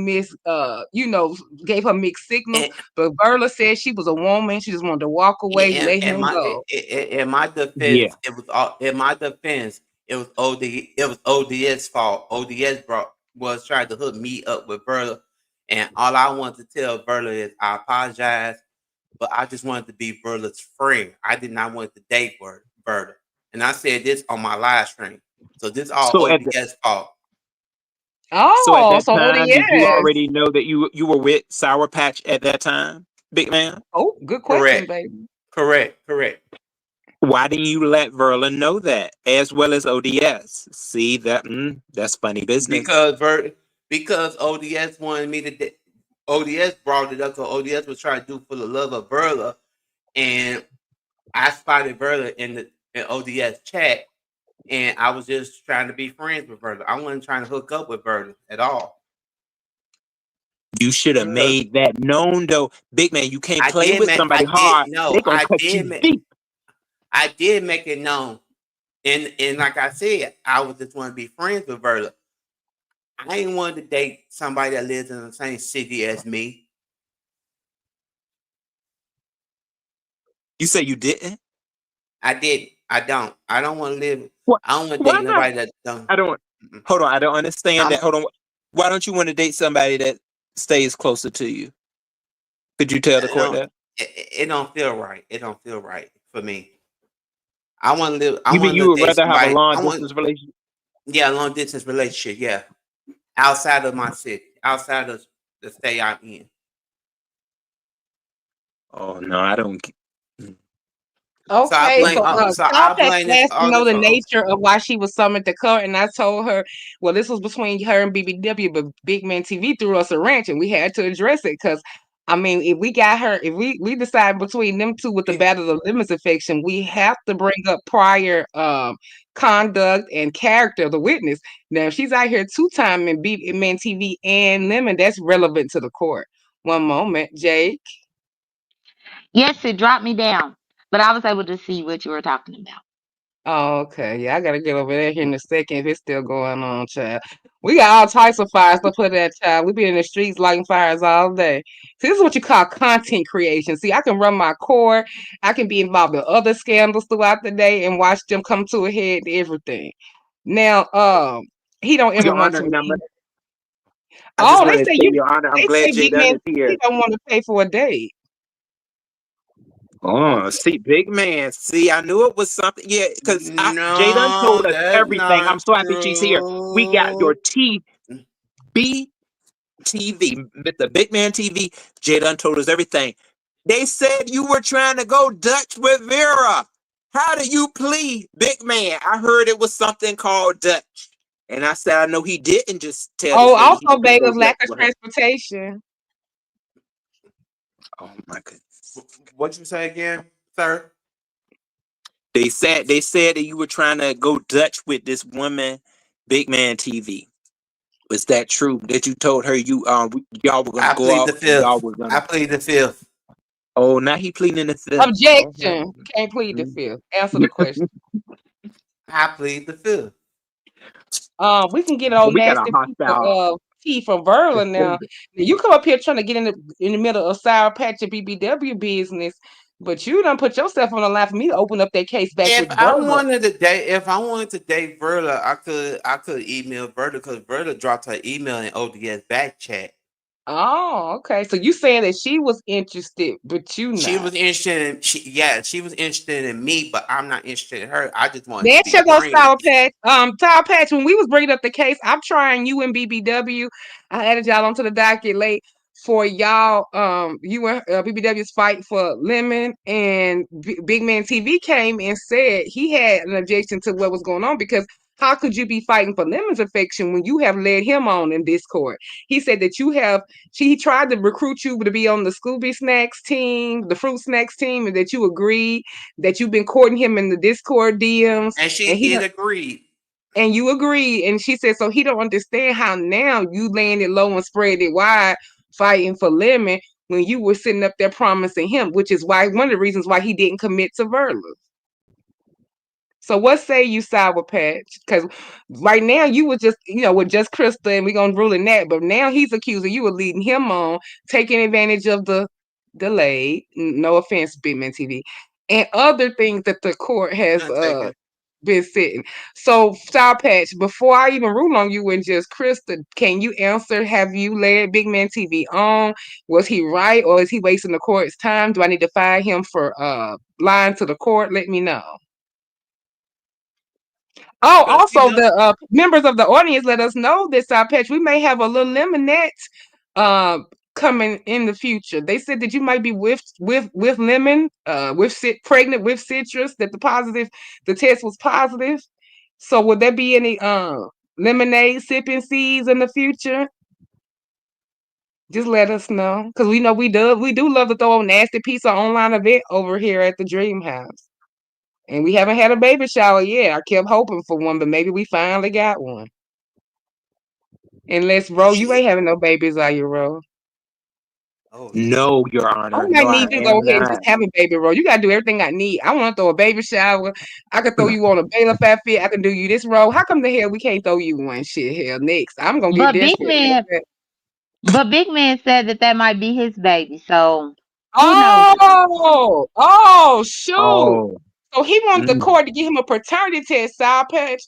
gave her mixed signals. And, But Verla said she was a woman, she just wanted to walk away, in, let in him my go. in my Yeah. defense, it was all in my defense. It was ODS fault. ODS was trying to hook me up with Verla, and all I wanted to tell Verla is I apologize, but I just wanted to be Verla's friend. I did not want to date Verla, and I said this on my live stream. So this all So at the ODS fault. so at Oh, that so time, did you ODS. already know that you were with Sour Patch at that time, Big Man? Oh, good question, Correct, baby. correct. Why didn't you let Verla know that, as well as ODS? See that? That's funny business. Because because ODS wanted me to. ODS brought it up because ODS was trying to do for the love of Verla, and I spotted Verla in ODS chat, and I was just trying to be friends with Verla. I wasn't trying to hook up with Verla at all. You should have Because made that known, though, Big Man. You can't I play did with make, I somebody did hard; no, they gonna cut you deep. I did make it known, and like I said, I was just want to be friends with Verla. I ain't want to date somebody that lives in the same city as me. You say you didn't? I did. I don't. I don't want to live. What? I don't want to Why date not? nobody that don't. I don't. Mm-mm. Hold on, I don't understand I'm. that. Hold on. Why don't you want to date somebody that stays closer to you? Could you tell the It court don't. that? It don't feel right. It don't feel right for me. I want to live. I You mean want you to would date rather have a somebody. long I want. distance relationship? Yeah, long distance relationship. Yeah, outside of my city, outside of the state I'm in. Oh no, I don't. Mm. So I Okay, blame. so So South I had blame this asked to all know this the on. nature of why she was summoned to court, and I told her, well, this was between her and BBW, but Big Man TV threw us a wrench, and we had to address it because I mean, if we got her, if we decide between them two with the battle of lemons affection, we have to bring up prior conduct and character of the witness. Now, if she's out here 2 time in Men TV and lemon, that's relevant to the court. One moment, Jake. Yes, it dropped me down, but I was able to see what you were talking about. Oh, okay. Yeah, I gotta get over there here in a second if it's still going on, child. We got all types of fires to put that child. We be in the streets lighting fires all day. See, this is what you call content creation. See, I can run my core. I can be involved in other scandals throughout the day and watch them come to a head and everything. Now, he don't ever Your want Honor, to and meet. I just Oh, they want to say say, you. Your Honor, I'm They glad say Jay big Dunn man is he here. don't want to pay for a date. Oh, see, big man. See, I knew it was something. Yeah, because Jay Dunn No, told us that's everything. I'm not so happy she's here. We got your true. TB TV, Mr. Big Man TV. Jay Dunn told us everything. They said you were trying to go Dutch with Vera. How do you plead, Big Man? I heard it was something called Dutch. And I said, I know he didn't just tell Oh, this lady he also was going to go Vega's Dutch lack of with her. transportation. Oh, my goodness. What you say again, sir? They said that you were trying to go Dutch with this woman, Big Man TV. Was that true? That you told her y'all were gonna I go plead the out and y'all fifth. were gonna. I plead the fifth. Oh, now he pleading in the fifth. Okay. Objection. Can't plead the Mm. fifth. Answer the question. I plead the fifth. We can get old We got a nasty people hostile. tea from Verla now. You come up here trying to get in the middle of Sour Patch and BBW business, but you done put yourself on the line for me to open up that case back with Verla. If I wanted to date Verla, I could email Verla because Verla dropped her email in ODS back chat. Oh, okay. So you saying that she was interested, but you She not. was interested in she was interested in me, but I'm not interested in her. I just wanted to There be should go Sour friends. Patch. Sour Patch, when we was bringing up the case, I'm trying you and BBW. I added y'all onto the docket late for y'all. You and BBW's fight for Lemon and Big Man TV came and said he had an objection to what was going on because how could you be fighting for Lemon's affection when you have led him on in Discord? He said that he tried to recruit you to be on the Scooby Snacks team, the Fruit Snacks team, and that you agreed that you've been courting him in the Discord DMs, And she and he did don't, agree. and you agree. And she said, so he don't understand how now you laying it low and spread it wide, fighting for Lemon when you were sitting up there promising him, which is why one of the reasons why he didn't commit to Verla. So what say you, Sour Patch? Because right now you were just, with just Krista, and we're gonna rule in that. But now he's accusing you of leading him on, taking advantage of the delay. No offense, Big Man TV, and other things that the court has None taken. been sitting. So, Sour Patch, before I even rule on you and just Krista, can you answer? Have you led Big Man TV on? Was he right, or is he wasting the court's time? Do I need to fire him for lying to the court? Let me know. Oh, Because he also know the members of the audience let us know this, Patch. We may have a little lemonette uh, coming in the future. They said that you might be with lemon, pregnant with citrus. That the test was positive. So would there be any lemonade sipping seeds in the future? Just let us know, because we know we do love to throw a nasty piece of online event over here at the Dream House. And we haven't had a baby shower yet. I kept hoping for one, but maybe we finally got one. Unless, Ro, you she. ain't having no babies, are you, Ro? Oh shit. No, Your I Honor. might No, I need you to go am ahead and just not. have a baby, Ro. You gotta do everything I need. I want to throw a baby shower. I could throw you on a bailiff outfit. I can do you this, Ro. How come the hell we can't throw you one? Shit, hell, next. I'm gonna get But Big desperate. Man, but Big Man said that that might be his baby. So who knows, Your Honor? Oh, shoot. Oh. So he wants the Mm. court to give him a paternity test, Sour Patch.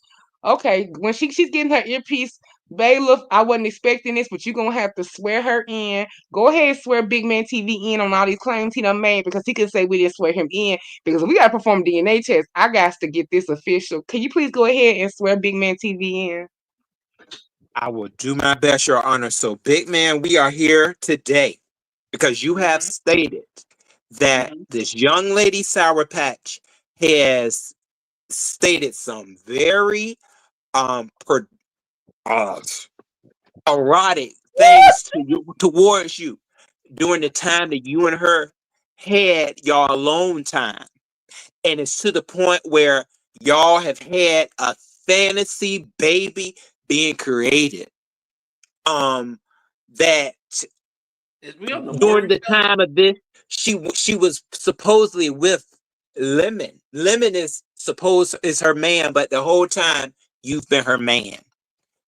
Okay, when she's getting her earpiece, bailiff, I wasn't expecting this, but you're gonna have to swear her in. Go ahead and swear Big Man TV in on all these claims he done made because he can say we didn't swear him in because we gotta perform DNA test. I got to get this official. Can you please go ahead and swear Big Man TV in? I will do my best, Your Honor. So, Big Man, we are here today because you have Mm-hmm, stated that mm-hmm. this young lady, Sour Patch, has stated some very per, uh, erotic things to you towards you. during the time that you and her had y'all alone time. And it's to the point where y'all have had a fantasy baby being created. That Is we on the during morning the show? time of this, she was supposedly with Lemon. Lemon is her man, but the whole time you've been her man.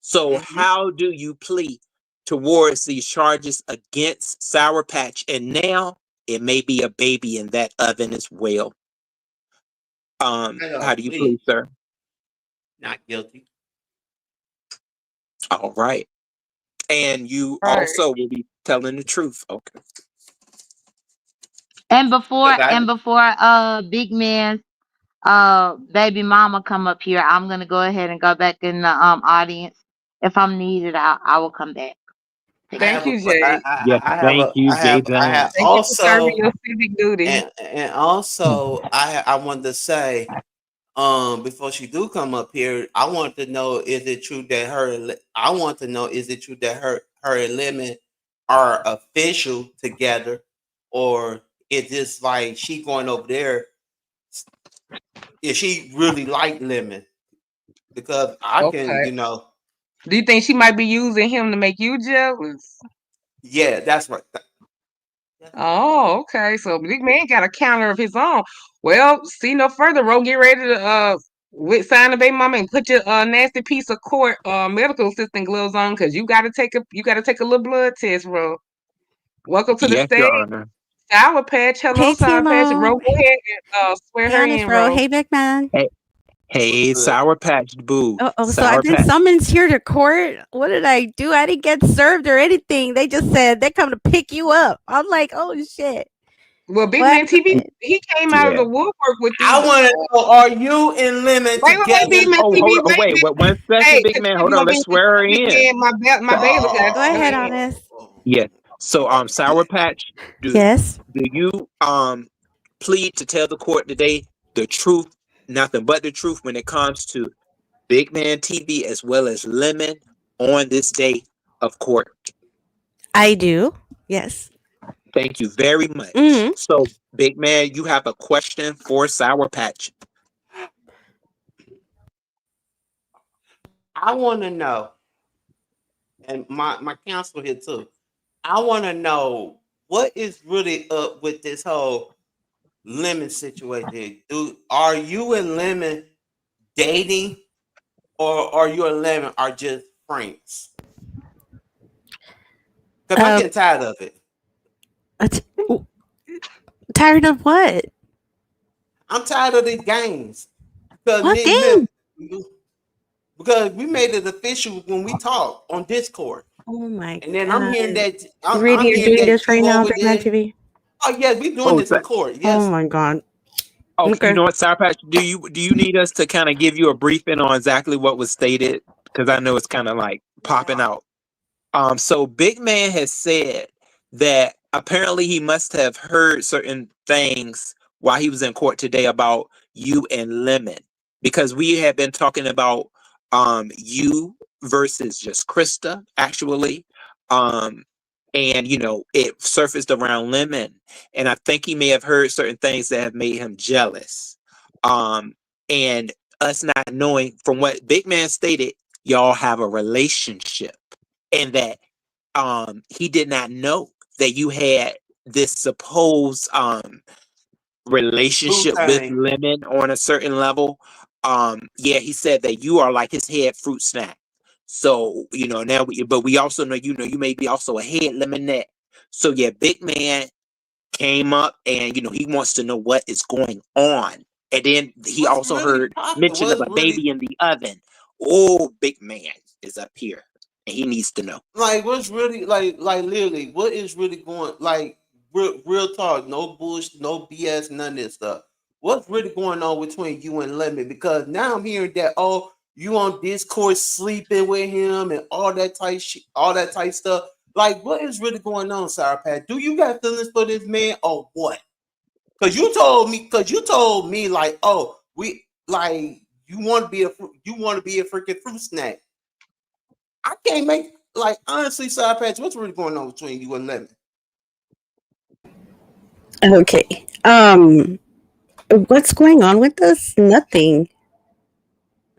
So Mm-hmm. how do you plead towards these charges against Sour Patch? And now it may be a baby in that oven as well. How do you plead, Please, sir? not guilty. All right. And you Right. also will be telling the truth. Okay. And Cause before big man baby mama come up here, I'm gonna go ahead and go back in the audience. If I'm needed, I will come back. I Thank you. Thank have a you, Jay. Yes, thank you, I Jason. have Thank you for serving also your civic duty. and also I wanted to say before she do come up here, I want to know is it true that I want to know is it true that her and Lemon are official together, or is this like she going over there? Is she really like Lemon? Because I can, Okay. Do you think she might be using him to make you jealous? yeah, that's right. Oh, okay. So big man got a counter of his own. Well, see no further, Ro. Get ready to sign the baby mama and put your nasty piece of court medical assistant gloves on because you gotta take a little blood test, Ro. Welcome to the Yes, Your stage, Honor. Sour Patch. Hello, Hey, Sour Patch. Ro, TMO. go ahead and swear Hey, her Honest in, Bro. Ro. Hey, Big Man. Hey, What's hey, good? Sour Patch Boo. So I've Sour been Patch. summoned here to court. What did I do? I didn't get served or anything. They just said they come to pick you up. I'm like, oh shit. Well, Big What Man TV, happened? he came out of Yeah. the woodwork with these. I want to know: are you and Lemon Wait, Big together? Man Oh, TV, hold on. Wait, wait, one second, Hey, big man. Hold continue on. on Let's being swear her Big in. Man. My bailiff got Go you. Go ahead, ahead. Honest. Yeah. So, Sour Patch, do Yes. do you plead to tell the court today the truth, nothing but the truth when it comes to Big Man TV as well as Lemon on this day of court? I do. Yes. Thank you very much. Mm-hmm. So, Big Man, you have a question for Sour Patch. I want to know, and my counsel here too. I want to know what is really up with this whole Lemon situation. Are you and Lemon dating, or are you and Lemon are just friends? Because I'm Uh, getting tired of it. t- tired of what? I'm tired of these games. Because What me and game? because we made it official when we talked on Discord, Oh my and then I'm god. hearing that You I'm really are hearing doing that this right you now, over Big Man there. TV? Oh yes, we doing Oh, this in court. Oh Yes. my god. oh, you Okay. know what, Sour Patch? Do you need us to kind of give you a briefing on exactly what was stated? Because I know it's kind of like popping out. So Big Man has said that apparently he must have heard certain things while he was in court today about you and Lemon, because we have been talking about you versus just Krista actually. Um, and it surfaced around Lemon, and I think he may have heard certain things that have made him jealous. Um, and us not knowing from what Big Man stated, y'all have a relationship, and that he did not know that you had this supposed Blue relationship with thing. Lemon on a certain level. Yeah, he said that you are like his head fruit snack. So now but we also know you may be also a head lemonette. So yeah, Big Man came up, and he wants to know what is going on. And then he What's also really heard popping? mention of What's a really baby in the oven. Oh, Big Man is up here, and he needs to know. like? What's really like? Literally, what is really going like? Real talk, no bullshit, no BS, none of this stuff. What's really going on between you and Lemon? Because now I'm hearing that you on Discord sleeping with him and all that type shit, all that type stuff. Like, what is really going on, Sour Pat? Do you got feelings for this man or what? Cause you told me like, oh, we like you want to be a freaking fruit snack. I can't make like honestly, Side Patch, what's really going on between you and Lemon? Okay. What's going on with us? Nothing.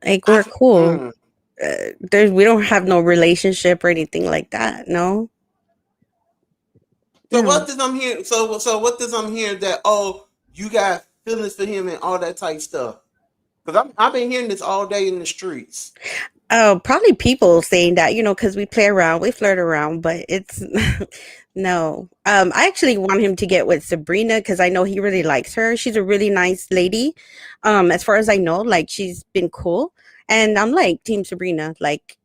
Like we're cool. Mm. We don't have no relationship or anything like that. No, So no. what does I'm hearing? So what does I'm hearing that you got feelings for him and all that type stuff? Because I've been hearing this all day in the streets. Oh, probably people saying that, because we play around, we flirt around, but it's no. I actually want him to get with Sabrina because I know he really likes her. She's a really nice lady. As far as I know, like she's been cool, and I'm like Team Sabrina. Like,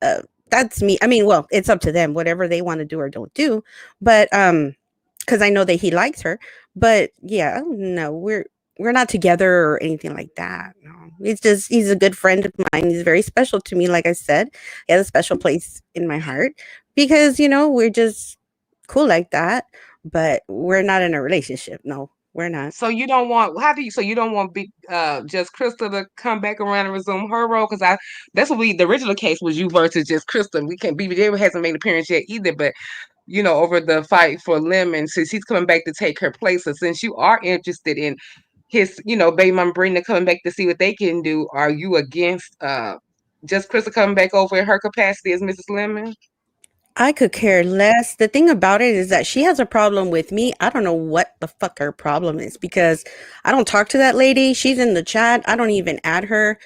uh, that's me. I mean, well, it's up to them, whatever they want to do or don't do. But because I know that he likes her. But yeah, no, we're not together or anything like that. No, it's just he's a good friend of mine. He's very special to me. Like I said, he has a special place in my heart because we're just cool like that. But we're not in a relationship. No, we're not. So you don't want how do you so you don't want just Crystal to come back around and resume her role? Because I that's what we the original case was you versus just Crystal. We can't BB hasn't made an appearance yet either, but over the fight for Lemon, since he's coming back to take her place. So since you are interested in his, baby mama Brenda coming back to see what they can do, are you against just Crystal coming back over in her capacity as Mrs. Lemon? I could care less. The thing about it is that she has a problem with me. I don't know what the fuck her problem is because I don't talk to that lady. She's in the chat. I don't even add her.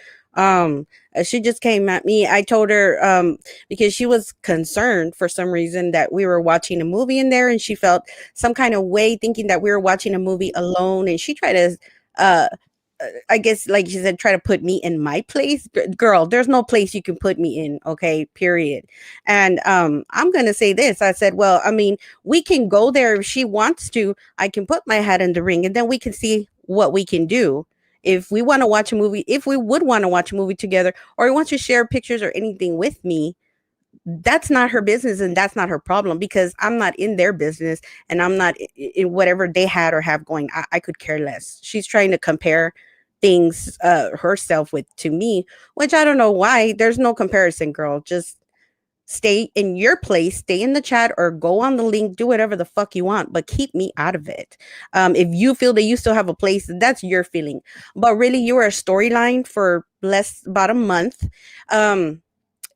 She just came at me. I told her because she was concerned for some reason that we were watching a movie in there and she felt some kind of way thinking that we were watching a movie alone and she tried to uh I guess, like she said, try to put me in my place. Girl, there's no place you can put me in. Okay, period. And I'm gonna say this. I said, well, I mean, we can go there if she wants to. I can put my hat in the ring, and then we can see what we can do. If we want to watch a movie, if we would want to watch a movie together, or wants to share pictures or anything with me, that's not her business and that's not her problem because I'm not in their business and I'm not in whatever they had or have going. I could care less. She's trying to compare things herself with to me, which I don't know why. There's no comparison, girl. Just stay in your place, stay in the chat or go on the link, do whatever the fuck you want, but keep me out of it. If you feel that you still have a place, that's your feeling. But really, you were a storyline for less about a month.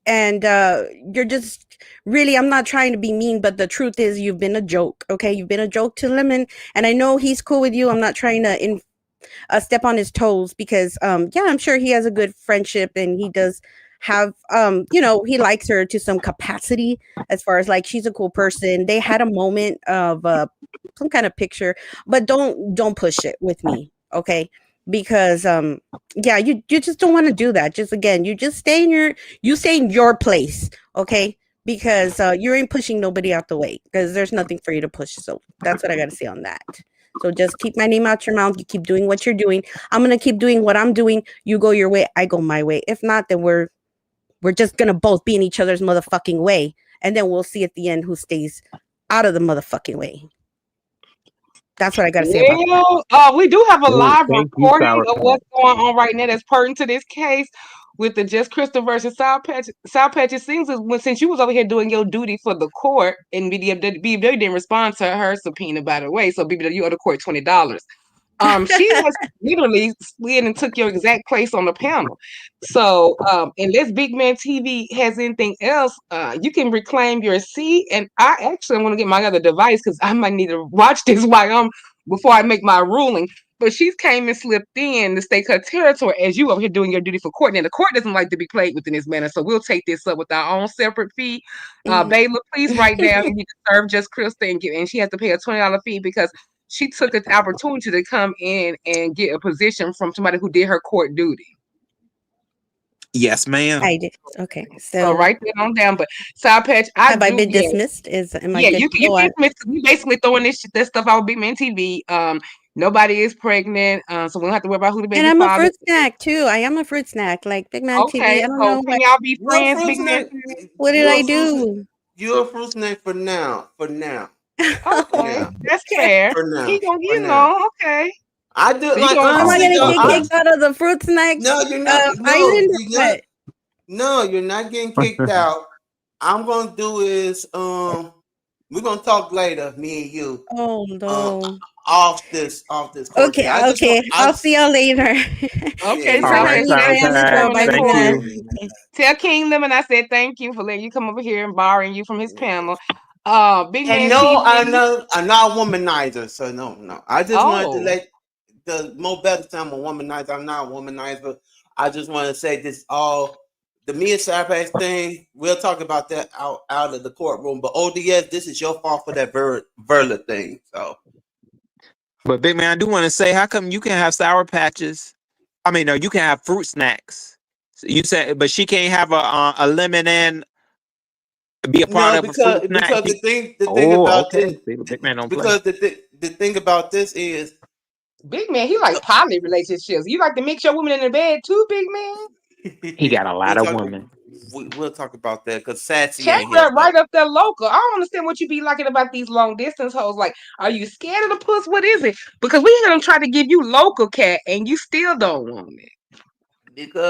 And you're just really, I'm not trying to be mean, but the truth is you've been a joke. Okay, you've been a joke to Lemon, and I know he's cool with you. I'm not trying to step on his toes because yeah, I'm sure he has a good friendship and he does have he likes her to some capacity as far as like she's a cool person. They had a moment of some kind of picture, but don't push it with me, okay? Because yeah, you just don't want to do that. Just again, you just stay in your place, okay? Because you ain't pushing nobody out the way because there's nothing for you to push. So that's what I got to say on that. So just keep my name out your mouth. You keep doing what you're doing. I'm gonna keep doing what I'm doing. You go your way, I go my way. If not, then we're just gonna both be in each other's motherfucking way, and then we'll see at the end who stays out of the motherfucking way. That's what I gotta say about that. Well, we do have a Oh, live thank you, recording Sour of Patch. what's going on right now that's pertinent to this case with the Just Crystal versus Sour Patch. Sour Patch, it seems as since you was over here doing your duty for the court and BW didn't respond to her subpoena, by the way, so BW you owe the court $20. She has literally slid and took your exact place on the panel. So, unless Big Man TV has anything else, you can reclaim your seat. And I actually want to get my other device because I might need to watch this before I make my ruling. But she's came and slipped in to stake her territory as you over here doing your duty for court. And the court doesn't like to be played with in this manner, so we'll take this up with our own separate fee. Bayla, please write down you need to serve Just Crystal and she has to pay a $20 fee because she took an opportunity to come in and get a position from somebody who did her court duty. Yes, ma'am. I did. Okay, So so write that on down. But Sour Patch, I have I do, been yeah, dismissed? Am I yeah. good You to you go on? basically throwing this stuff out with Big Man TV. Nobody is pregnant, so we don't have to worry about who the And baby I'm a father fruit is. snack too. I am a fruit snack, like Big Man TV. Okay, I don't so know can what. y'all be You're a friends, fruit Big Man snack. TV? What did You're I a fruit. do? You're a fruit snack for now. For now. For Okay, now. that's fair. For He now. gonna, For now. okay. I do So you like gonna Am I honestly gonna though. get Okay. kicked out of the fruit snack No, you're not. No, island or you're not. what? No, you're not getting kicked out. I'm gonna do is we're gonna talk later, me and you. Oh Uh, no. off this court Okay, thing. I just want. okay. I'll see y'all later. Okay, Thanks for All tell right, letting me tell sorry vent. Kingdom time. coming in Bye for Thank court. now. you. Tell Kingdom, and I said thank you for letting you come over here and borrowing you from his panel. Big And Man no, TV. I'm not a womanizer, so no. I just wanted to Oh, let the more better time a womanizer. I'm not a womanizer. I just want to say this all the Mia Sapax thing. We'll talk about that out of the courtroom. But ODS, this is your fault for that Verla thing. So But big man, I do want to say, how come you can have sour patches? I mean, no, you can have fruit snacks. So you said, but she can't have a lemon and be a part no, of a fruit snack. because the thing Oh, about okay. this See, the big man don't play. because the thing about this is Big Man, he like poly relationships. You like to mix your woman in the bed too, Big Man? He got a we'll lot of talk women. we'll talk about that because Sassy Chat ain't here. So right up there local. I don't understand what you be liking about these long distance hoes. Like, are you scared of the puss? What is it? Because we hear them try to give you local cat and you still don't want it.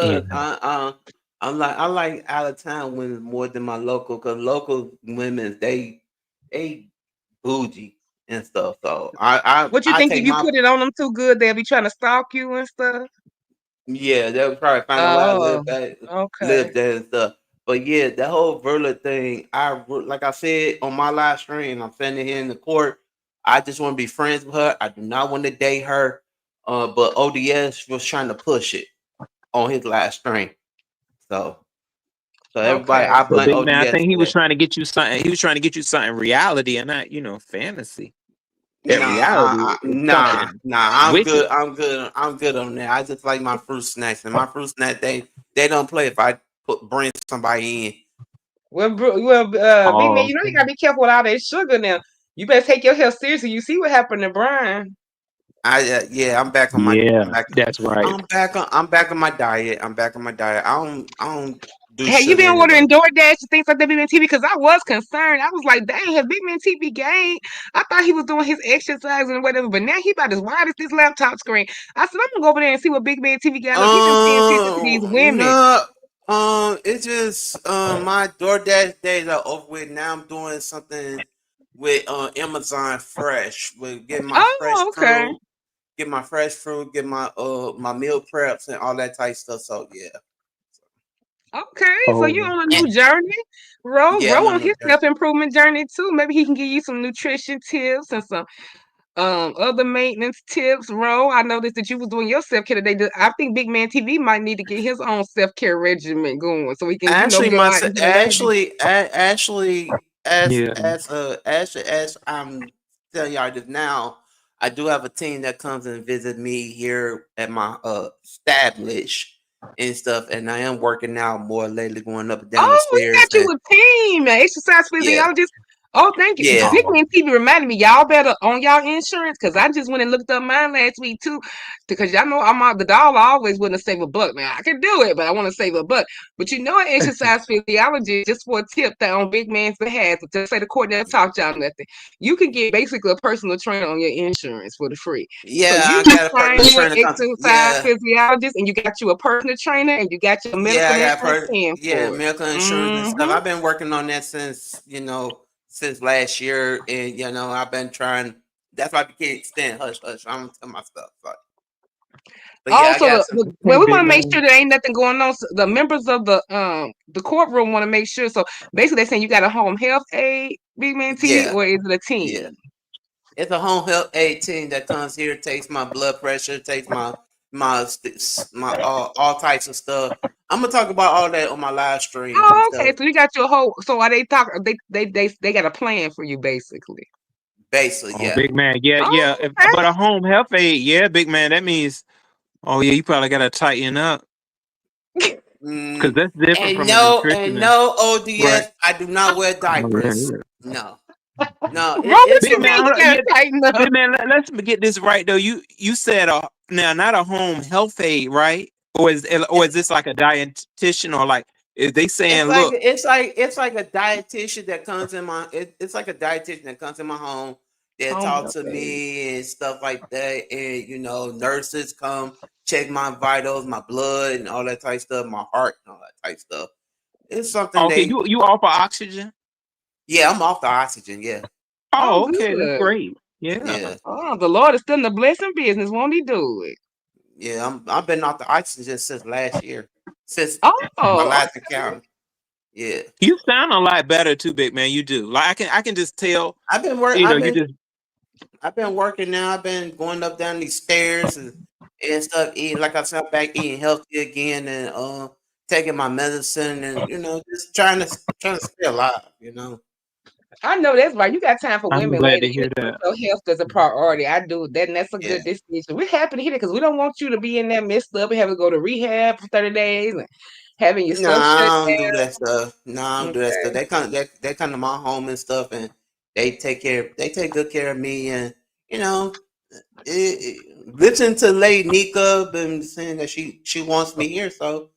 Yeah. because I like out of town women more than my local because local women they bougie and stuff. So What you I think if take you my put it on them too good, they'll be trying to stalk you and stuff? yeah they'll probably find a way to Oh, okay. live there and stuff. But yeah, that whole Verla thing, like I said on my live stream, I'm standing here in the court. I just want to be friends with her. I do not want to date her. But ODS was trying to push it on his live stream. So so everybody, Okay. I But blame big man, I ODS think he for was that. trying to get you something. He was trying to get you something reality and not, fantasy. That reality is something I'm wicked. good. I'm good on that. I just like my fruit snacks, and my fruit snack they don't play if I bring somebody in. Big Man, Oh, you know you okay. gotta be careful with all that sugar now. You better take your health seriously. You see what happened to Brian. Yeah, I'm back on my Yeah, that's right. I'm back on my diet. I'm back on my diet. I don't do Have you sugar been anymore. ordering DoorDash and things like that, Big Man TV? Because I was concerned. I was like, dang, has Big Man TV gained? I thought he was doing his exercise and whatever, but now he about as wide as this laptop screen. I said, I'm gonna go over there and see what Big Man TV got up. He been paying attention to these women. No. It's just my DoorDash days are over with. Now I'm doing something with Amazon Fresh. With getting my fresh Oh, okay. fruit, get my meal preps and all that type stuff. So yeah. Okay, so you Oh, on a And, new journey. yeah, Ro I'm on on his the self-improvement journey too. Maybe he can give you some nutrition tips and some other maintenance tips. Ro, I noticed that you was doing your self-care today. I think Big Man TV might need to get his own self-care regimen going so he can, actually go my out into the ladies. actually yeah. as I'm telling y'all this now, I do have a team that comes and visit me here at my establish and stuff, and I am working out more lately, going up and down the Oh, he stairs got you and a team, an exercise yeah, physiologist. Oh, thank you. yeah, Big Oh, Man TV reminded me, y'all better on y'all insurance because I just went and looked up mine last week too. Because y'all know I'm out the dollar always want to save a buck. Now I can do it, but I want to save a buck. But you know, an exercise physiologist, just for a tip that on Big Man's behalf, just say the court never talked y'all nothing. You can get basically a personal trainer on your insurance for the free. So yeah. you I got a find personal you an trainer. exercise physiologist, and you got you a personal trainer, and you got your Yeah, medical I got insurance paying for it. medical insurance and stuff. Mm-hmm. I've been working on that since since last year, and I've been trying. That's why I can't stand hush hush. I'm gonna tell my stuff. But yeah, I Also, got some. hey, well, we want big to make sure man. there ain't nothing going on. So the members of the courtroom want to make sure. So basically, they're saying you got a home health aid, Big Man TV, Yeah, or is it a yeah. team? It's a home health aid team that comes here, takes my blood pressure, takes my all types of stuff. I'm gonna talk about all that on my live streams and Oh, okay. stuff. So you got your whole. So are they talking? They got a plan for you, basically. Basically, Oh, yeah. big man. Yeah, yeah. Oh, okay. But a home health aid, yeah, big man. That means, oh yeah, you probably got to tighten up because Mm, that's different and from a no, and nutritionist, no right? ODS. I do not wear Oh yeah, diapers. yeah. No, no. Bro, what It's you Big a man, mean hold you on. gotta Yeah, tighten up? big man. Let's get this right though. You said now not a home health aid, right? Or is this like a dietitian or like is they saying, look, it's like a dietitian that comes in my it's like a dietitian that comes in my home. They Home talk health to aid. me and stuff like that, and nurses come check my vitals, my blood, and all that type stuff, my heart, and all that type stuff. It's something okay, they you offer oxygen? Yeah, I'm off the oxygen. Yeah, Oh, Oh, okay, that's good. great. Yeah. yeah, Oh, the Lord is still in the blessing business. Won't He do it? yeah. I've been off the oxygen since last year, since my Oh, last encounter. Yeah, You sound a lot better too, big man. You do. Like I can just tell. I've been work. You know, you just I've been working now. I've been going up down these stairs and stuff. Eating, like I said, back eating healthy again, and taking my medicine, and just trying to stay alive. I know that's right. You got time for I'm women, glad lady. to hear Put that. your health as a priority. I do that, and that's a Yeah. good decision. We're happy to hear that because we don't want you to be in there messed up and have to go to rehab for 30 days and having your No, stuff shut I don't do down. that stuff. No, I don't do that stuff. Okay. They come to my home and stuff, and they take good care of me, and you know, listen to Lady Nika been saying that she wants me here, so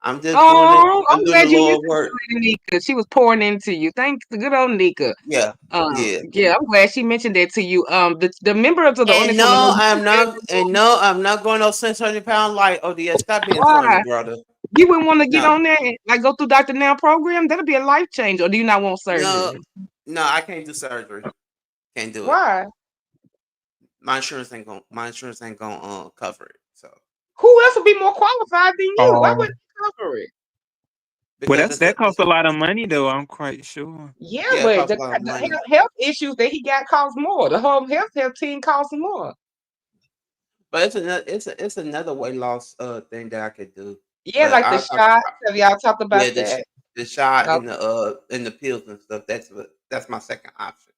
I'm just doing it. Oh, I'm I'm doing the glad you Lord listened work. to Lady Nika. She was pouring into you. Thanks, the good old Nika. Yeah, yeah. Yeah, I'm glad she mentioned that to you. The members of the And audience want to know no, you I'm not. available. And no, I'm not going no 600 pound light. Oh, yeah, stop being funny, Why? brother. You wouldn't want to get No, on there and like go through Dr. Now program? That'll be a life change. Or do you not want no, surgery? no. I can't do surgery. Can't do it. Why? My insurance ain't gonna cover it. So Who else would be more qualified than you? Why Oh, would you cover it? well, because that's that costs a lot of money, though. I'm quite sure. Yeah, yeah, it but costs the, a lot of the money. health issues that he got cost more. The whole health team costs more. But it's another weight loss thing that I could do. Yeah, But like the shots. Have y'all talked about yeah, that? the shot Oh, and the pills and stuff. That's my second option.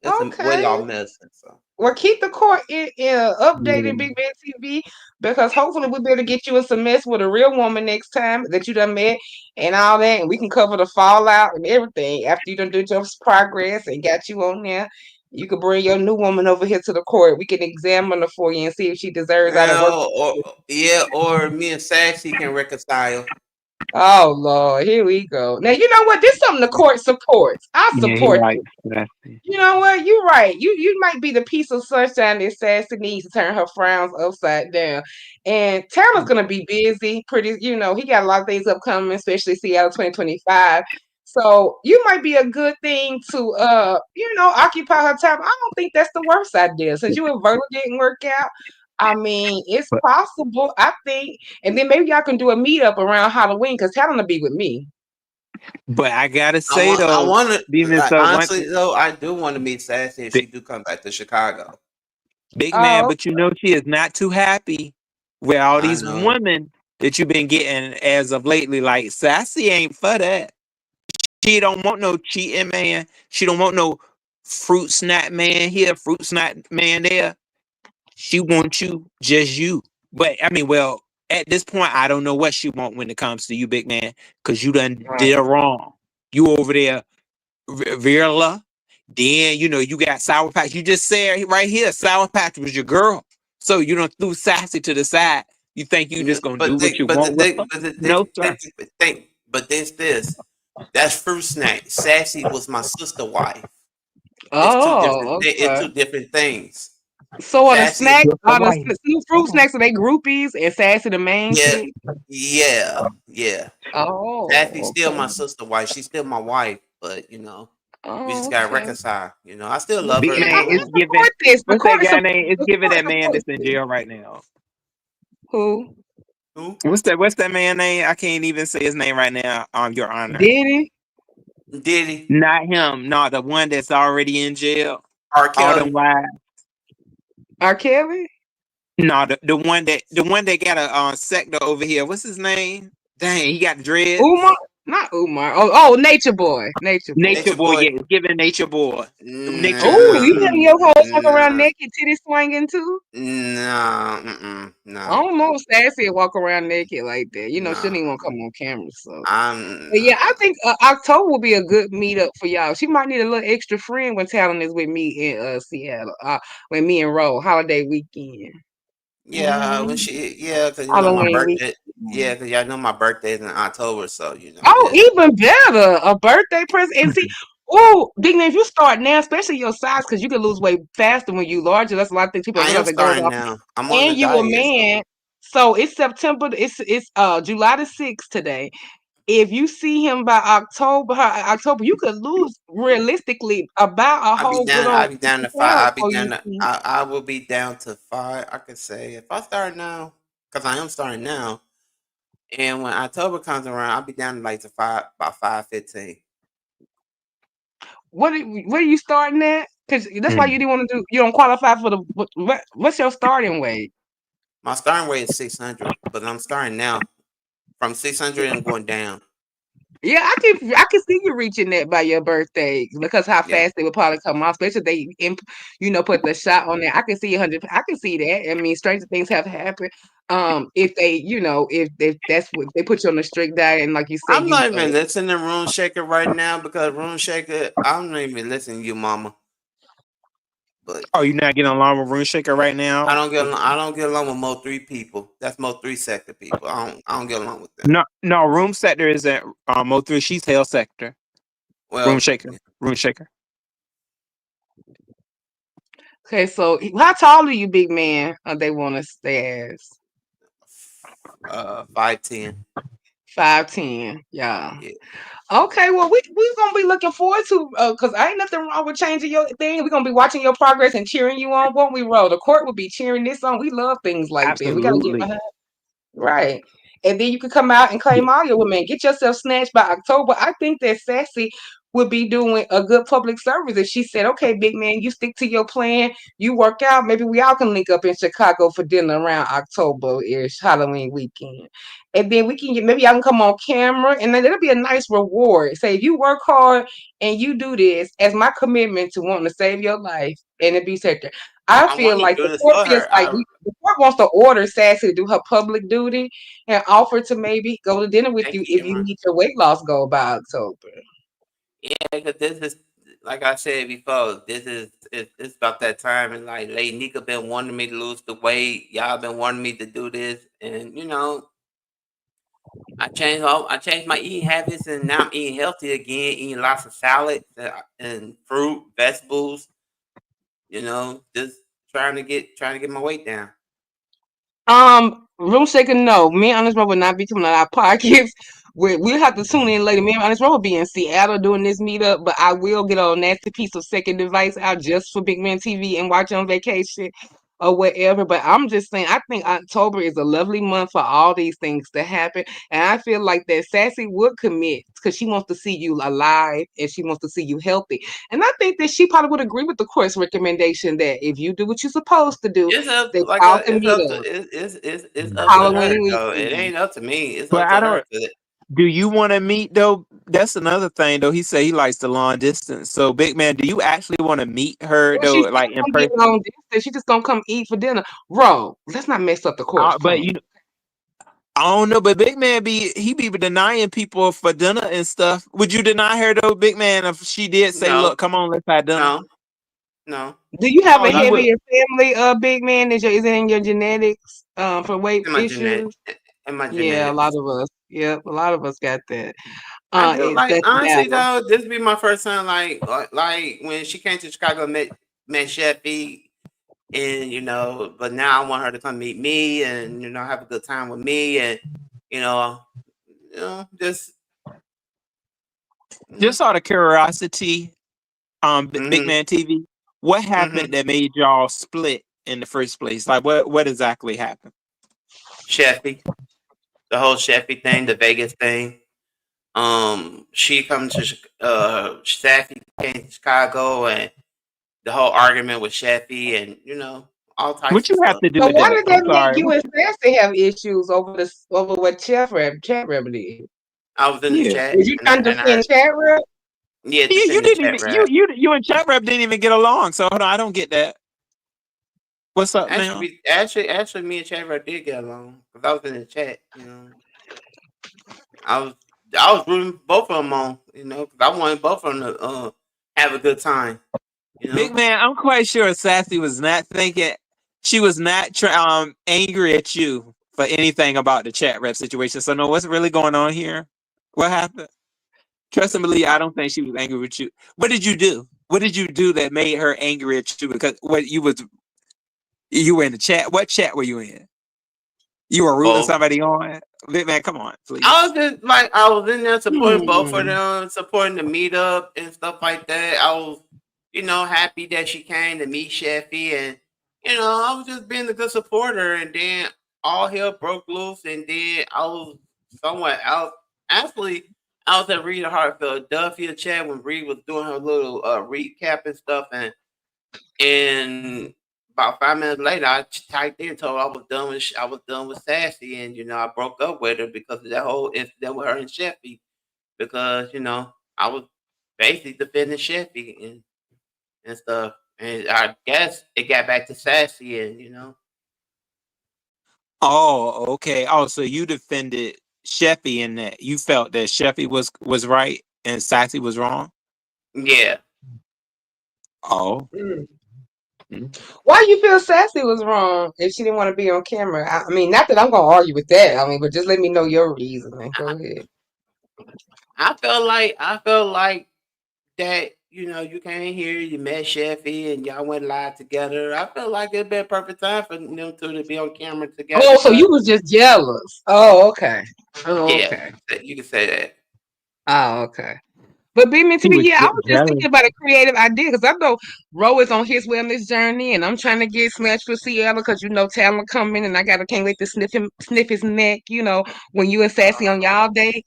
It's a weight okay. loss medicine. So Well, keep the court updated, Yeah. Big Man TV, because hopefully we'll be able to get you in some mess with a real woman next time that you done met and all that, and we can cover the fallout and everything after you done do your progress and got you on there. You could bring your new woman over here to the court. We can examine her for you and see if she deserves out of work. or me and Sassy can reconcile. Oh Lord, here we go. Now you know what? This is something the court supports. I Yeah, he support. likes sassy. You know what? You're right. You might be the piece of sunshine that Sassy needs to turn her frowns upside down. And Taylor's gonna be busy. Pretty, he got a lot of things upcoming, especially Seattle 2025. So you might be a good thing to occupy her time. I don't think that's the worst idea. Since you and Verla didn't work out, I mean, it's But possible, I think. And then maybe y'all can do a meetup around Halloween because Taylor will be with me. but I gotta I say want I though, want to demon like so one honestly though I do want to meet Sassy if the she do come back to Chicago. big man, Oh, but you know she is not too happy with all I these know. women that you've been getting as of lately. Like sassy ain't for that. She don't want no cheating man. She don't want no fruit snack man here, fruit snack man there. She wants you, just you. But I mean, well, at this point, I don't know what she want when it comes to you, big man, because you done did her wrong. You over there, Virla. Then you got Sour Patch. You just said right here, Sour Patch was your girl. So you don't threw Sassy to the side. You think you just gonna do But what they, you but the want with her? thing, but the No, thing, sir. but this that's fruit snack. Sassy was my sister wife. oh, It's okay. two different things. So are the Sassy, snacks, Just the are the wife. new fruit snacks, are they groupies and Sassy the main yeah, chick? yeah. Sassy's Oh, still okay. my sister wife. She's still my wife, but we just Oh, gotta okay. reconcile. I still Well, love Big her. yeah, I man mean, is giving. support this. The What's that court guy support name? It's the giving court that man supports that's in this. jail right now. Who? Who? What's that man name? I can't even say his name right now. Your honor. Diddy? Diddy? Not him. No, the one that's already in jail. R. All them Kelly? wives. R. Kelly? No, the one that got a sector over here. What's his name? Dang, he got dreads. Umar? Not Umar. Oh, Nature Boy. Nature Boy. Nature Nature boy, Boy? yeah, it's giving nature boy. Nature Oh, boy. you Nah, letting your hoes walk around nah, naked, titty swinging too? nah, I nah, don't know if Sassy would walk around naked like that. She nah. didn't even want to come on camera, so. I'm But yeah, I nah. think October will be a good meetup for y'all. She might need a little extra friend when Talon is with me in Seattle. When me and Ro holiday weekend. Yeah, Hmm. because my Halloween birthday. weekend. Yeah, because y'all know my birthday is in October, so Oh, just even better, a birthday present. And see, oh, Dignan, if you start now, especially your size, because you can lose weight faster when you larger. That's a lot of things people don't I am realize that goes starting off. now. I'm on the And you a diet, so man, so it's September. It's July the 6th today. if you see him by October, you could lose realistically about a whole good I'll old be down to 5. pounds I'll be before you down to see. I will be down to 5. I could say if I start now, because I am starting now, and when October comes around, I'll be down to like to 5 about 5:15. What are you starting at? Because that's why you didn't want to do. You don't qualify for the. What's your starting weight? My starting weight is 600, but I'm starting now from 600 and going down. Yeah, I can see you reaching that by your birthday because how Yeah, fast they would probably come off, especially if they put the shot on there. I can see 100. I can see that. I mean, stranger things have happened. If they, if that's what they put you on a strict diet and like you said, I'm not even listening to Room Shaker right now because Room Shaker, I'm not even listening to you, Mama. But Oh, you're not getting along with Rune Shaker right I now? don't get along, I don't get along with Mo 3 people. That's Mo 3 sector people. I don't get along with them. No, no. Room Sector isn't Mo3. She's Hell Sector. Rune Well, Shaker. Rune Shaker. okay. So how tall are you, big man? They want to stay as 5'10". 5'10". Yeah. Yeah. Okay, well, we gonna be looking forward to because ain't nothing wrong with changing your thing. We're gonna be watching your progress and cheering you on, won't we, Roll? The court will be cheering this on. We love things like this. We gotta get Absolutely. behind. Right. And then you could come out and claim all your women. Get yourself snatched by October. I think that Sassy would be doing a good public service if she said, okay, big man, you stick to your plan, you work out. Maybe we all can link up in Chicago for dinner around October-ish, Halloween weekend. And then we can maybe I can come on camera and then it'll be a nice reward. Say if you work hard and you do this as my commitment to wanting to save your life and it be sector. I I feel want to like do the this court for feels her. like the court wants to order Sassy to do her public duty and offer to maybe go to dinner with Thank you you, if you Imran. meet your weight loss goal by October. Yeah, because this is like I said before. It's about that time, and like Lady Nika been wanting me to lose the weight. Y'all been wanting me to do this, and I changed my eating habits, and now I'm eating healthy again. Eating lots of salad and fruit, vegetables. Just trying to get my weight down. Room shaker, no. Me and Honest Rob will not be coming on our podcast. We'll have to tune in later. Me and Honest Rob will be in Seattle doing this meetup, but I will get a nasty piece of second device out just for Big Man TV and watch on vacation or whatever. But I'm just saying, I think October is a lovely month for all these things to happen. And I feel like that Sassy would commit because she wants to see you alive and she wants to see you healthy. And I think that she probably would agree with the court's recommendation that if you do what you're supposed to do, It's up that like y'all can it's meet up to up it's up to her Halloween though. It weekend. ain't up to me. It's But up I to her. don't. Do you want to meet though? That's another thing though. He said he likes the long distance. So, big man, do you actually want to meet her Well, though, she's like not in gonna get person? long distance. She's just gonna come eat for dinner. Bro, let's not mess up the court's But plan. I don't know. But big man be denying people for dinner and stuff. Would you deny her though, big man, if she did say, No, "Look, come on, let's have dinner"? no, no. Do you have Oh, a you would. heavier family, big man? Is it in your genetics, for weight In my genetic, issues? in my Yeah, a lot genetics. of us. Yep, a lot of us got that. I do like That's honestly battle. though. This be my first time like when she came to Chicago, met Sheffy, and but now I want her to come meet me and have a good time with me and you know just mm, Just out of curiosity, big mm-hmm, man TV, what mm-hmm. happened that made y'all split in the first place? Like, what exactly happened? Sheffy, the whole Sheffy thing, the Vegas thing. She comes to Sheffy came to Chicago and the whole argument with Sheffy and all types What of you have stuff. to do So with why that? did I'm that make sorry. you and Sassy have issues over what Chat Rap did? I was in the Yeah. chat Was you trying to and I defend heard Chat Rap? yeah, Yeah, you defend the didn't chat even you rap. you you and Chat Rap didn't even get along. So hold on, I don't get that. What's up Actually, now? actually, me and chat rap did get along because I was in the chat. I was I was rooting both of them on. Because I wanted both of them to have a good time. You Big know. man, I'm quite sure Sassy was not thinking she was not angry at you for anything about the Chat Rep situation. So no, what's really going on here? What happened? Trust and believe, I don't think she was angry with you. What did you do? What did you do that made her angry at you? Because you were in the chat. What chat were you in? You were rooting both. somebody on? Big man, come on, please. I was just like I was in there supporting both of Hmm. them, supporting the meetup and stuff like that. I was, happy that she came to meet Sheffy, and I was just being a good supporter. And then all hell broke loose, and then I was somewhere else. Actually, I was at Reed Heart Philadelphia chat when Reed was doing her little recap and stuff, and about 5 minutes later, I typed in, told her I was done with Sassy, and I broke up with her because of that whole incident with her and Sheffy. Because I was basically defending Sheffy and stuff, and I guess it got back to Sassy, and Oh, okay. Oh, so you defended Sheffy in that you felt that Sheffy was right and Sassy was wrong. yeah. Oh, Mm. mm. Why you feel Sassy was wrong if she didn't want to be on camera? I mean, not that I'm gonna argue with that. I mean, but just let me know your reasoning. I, Go ahead. I felt like that. You came here, you met Sheffy, and y'all went live together. I felt like it'd be a perfect time for them two to be on camera together Oh, so because you was just jealous. Oh, okay. Oh, yeah, okay. you can say that. Oh, okay. But Big Man He TV, was yeah, I was just jealous. thinking about a creative idea because I know Ro is on his wellness journey, and I'm trying to get Smash for Ciela because talent coming, and I can't wait to sniff his neck. When you and Sassy on y'all date.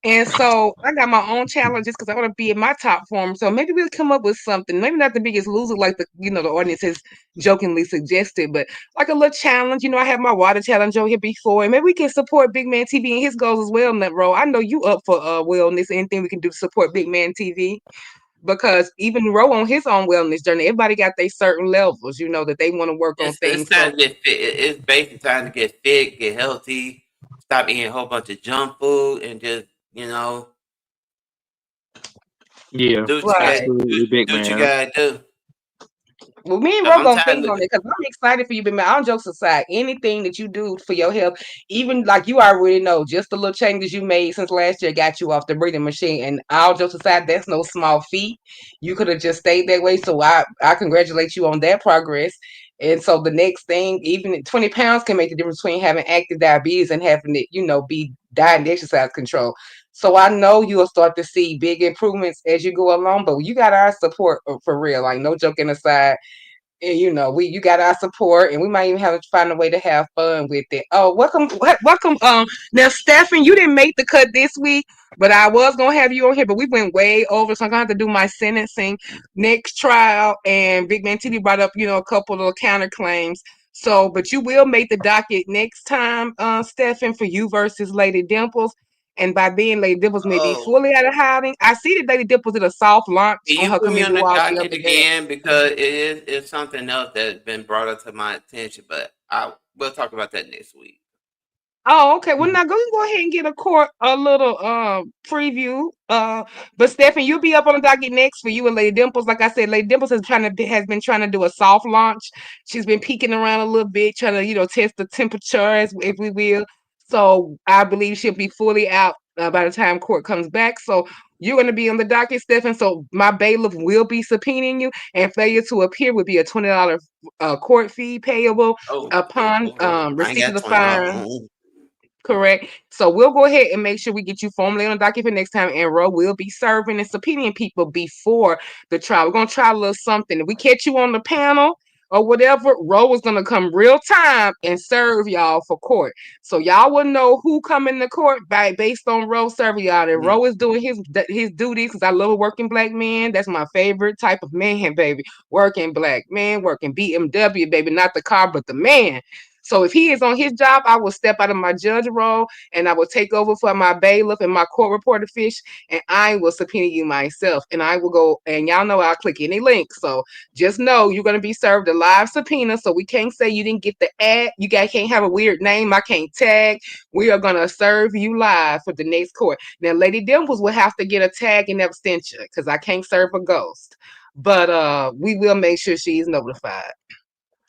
And so I got my own challenges because I want to be in my top form. So maybe we'll come up with something. Maybe not the biggest loser like the audience has jokingly suggested, but like a little challenge. I have my water challenge over here before, and maybe we can support Big Man TV and his goals as well, Nut Roll. I know you up for wellness. Anything we can do to support Big Man TV because even Ro on his own wellness journey, everybody got their certain levels. That they want to work on It's things. time So to get fit. It's basically time to get fit, get healthy, stop eating a whole bunch of junk food, and just Yeah, do what you got. right. absolutely, big Do what you man. gotta do. Well, me and Cause Ro I'm gonna tired think of on it because I'm excited for you, but man, all jokes aside, anything that you do for your health, even like you already know, just the little changes you made since last year got you off the breathing machine. And all jokes aside, that's no small feat. You could have just stayed that way. So I congratulate you on that progress. And so the next thing, even 20 pounds can make the difference between having active diabetes and having it, be diet and exercise control. So I know you'll start to see big improvements as you go along, but you got our support for real. Like no joking aside, and you got our support, and we might even have to find a way to have fun with it. Oh, welcome. Now, Stefan, you didn't make the cut this week, but I was gonna have you on here, but we went way over, so I'm gonna have to do my sentencing next trial. And Big Man TV brought up, a couple of counterclaims. So, but you will make the docket next time, Stefan, for you versus Lady Dimples. And by then, Lady Dimples may be oh, fully out of hiding. I see that Lady Dimples did a soft launch can on you her put me on community the wall the docket other day. again because it's something else that's been brought up to my attention, but we'll talk about that next week. Oh, okay. Well, now go ahead and get a little preview. But Stefan, you'll be up on the docket next for you and Lady Dimples. Like I said, Lady Dimples has been trying to do a soft launch. She's been peeking around a little bit, trying to test the temperature, as if we will. So I believe she'll be fully out by the time court comes back. So you're going to be on the docket, Stefan. So my bailiff will be subpoenaing you, and failure to appear would be a $20 court fee payable upon I ain't receipt of got the fine. $20. Correct. So we'll go ahead and make sure we get you formally on the docket for next time. And Ro will be serving and subpoenaing people before the trial. We're gonna try a little something. If we catch you on the panel or whatever, Ro is gonna come real time and serve y'all for court. So y'all will know who coming to court based on Ro serving y'all. And Mm. Ro is doing his duties because I love a working black man. That's my favorite type of man, baby. Working black man, working BMW, baby, not the car, but the man. So if he is on his job, I will step out of my judge role and I will take over for my bailiff and my court reporter fish, and I will subpoena you myself. And I will go, and y'all know I'll click any link. So just know you're gonna be served a live subpoena. So we can't say you didn't get the ad. You guys can't have a weird name. I can't tag. We are gonna serve you live for the next court. Now, Lady Dimples will have to get a tag and abstention because I can't serve a ghost. But we will make sure she's notified.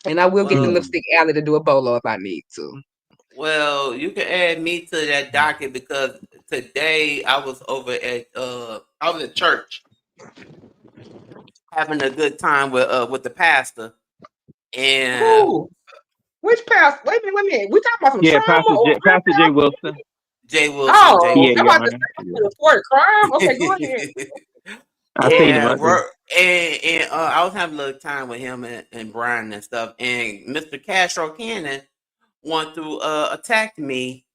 And I will get the Well, Mm. lipstick alley to do a bolo if I need to. well, you can add me to that docket because today I was at church having a good time with the pastor, and Who? Which pastor? Wait a minute. We talking about some Yeah, trauma or real Pastor Jay pastor? Wilson. Jay Wilson. Jay Oh, Yeah, I'm Your about Wilson. to Honor. say Yeah. report crime. Okay, go ahead. I seen him Yeah, out there. I was having a little time with him and Brian and stuff, and Mr. Castro Cannon wanted to attack me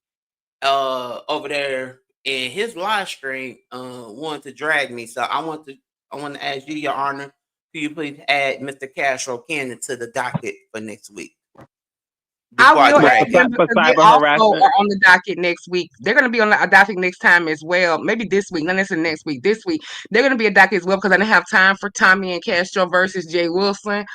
over there in his live stream, wanted to drag me. So I want to ask you, Your Honor, could you please add Mr. Castro Cannon to the docket for next week I before I will What, add drag him? them for because they cyber also harassment? are on the docket next week. They're going to be on the docket next time as well. Maybe this week. Not necessarily next week. This week. They're going to be a docket as well because I didn't have time for Tommy and Castro versus Jay Wilson.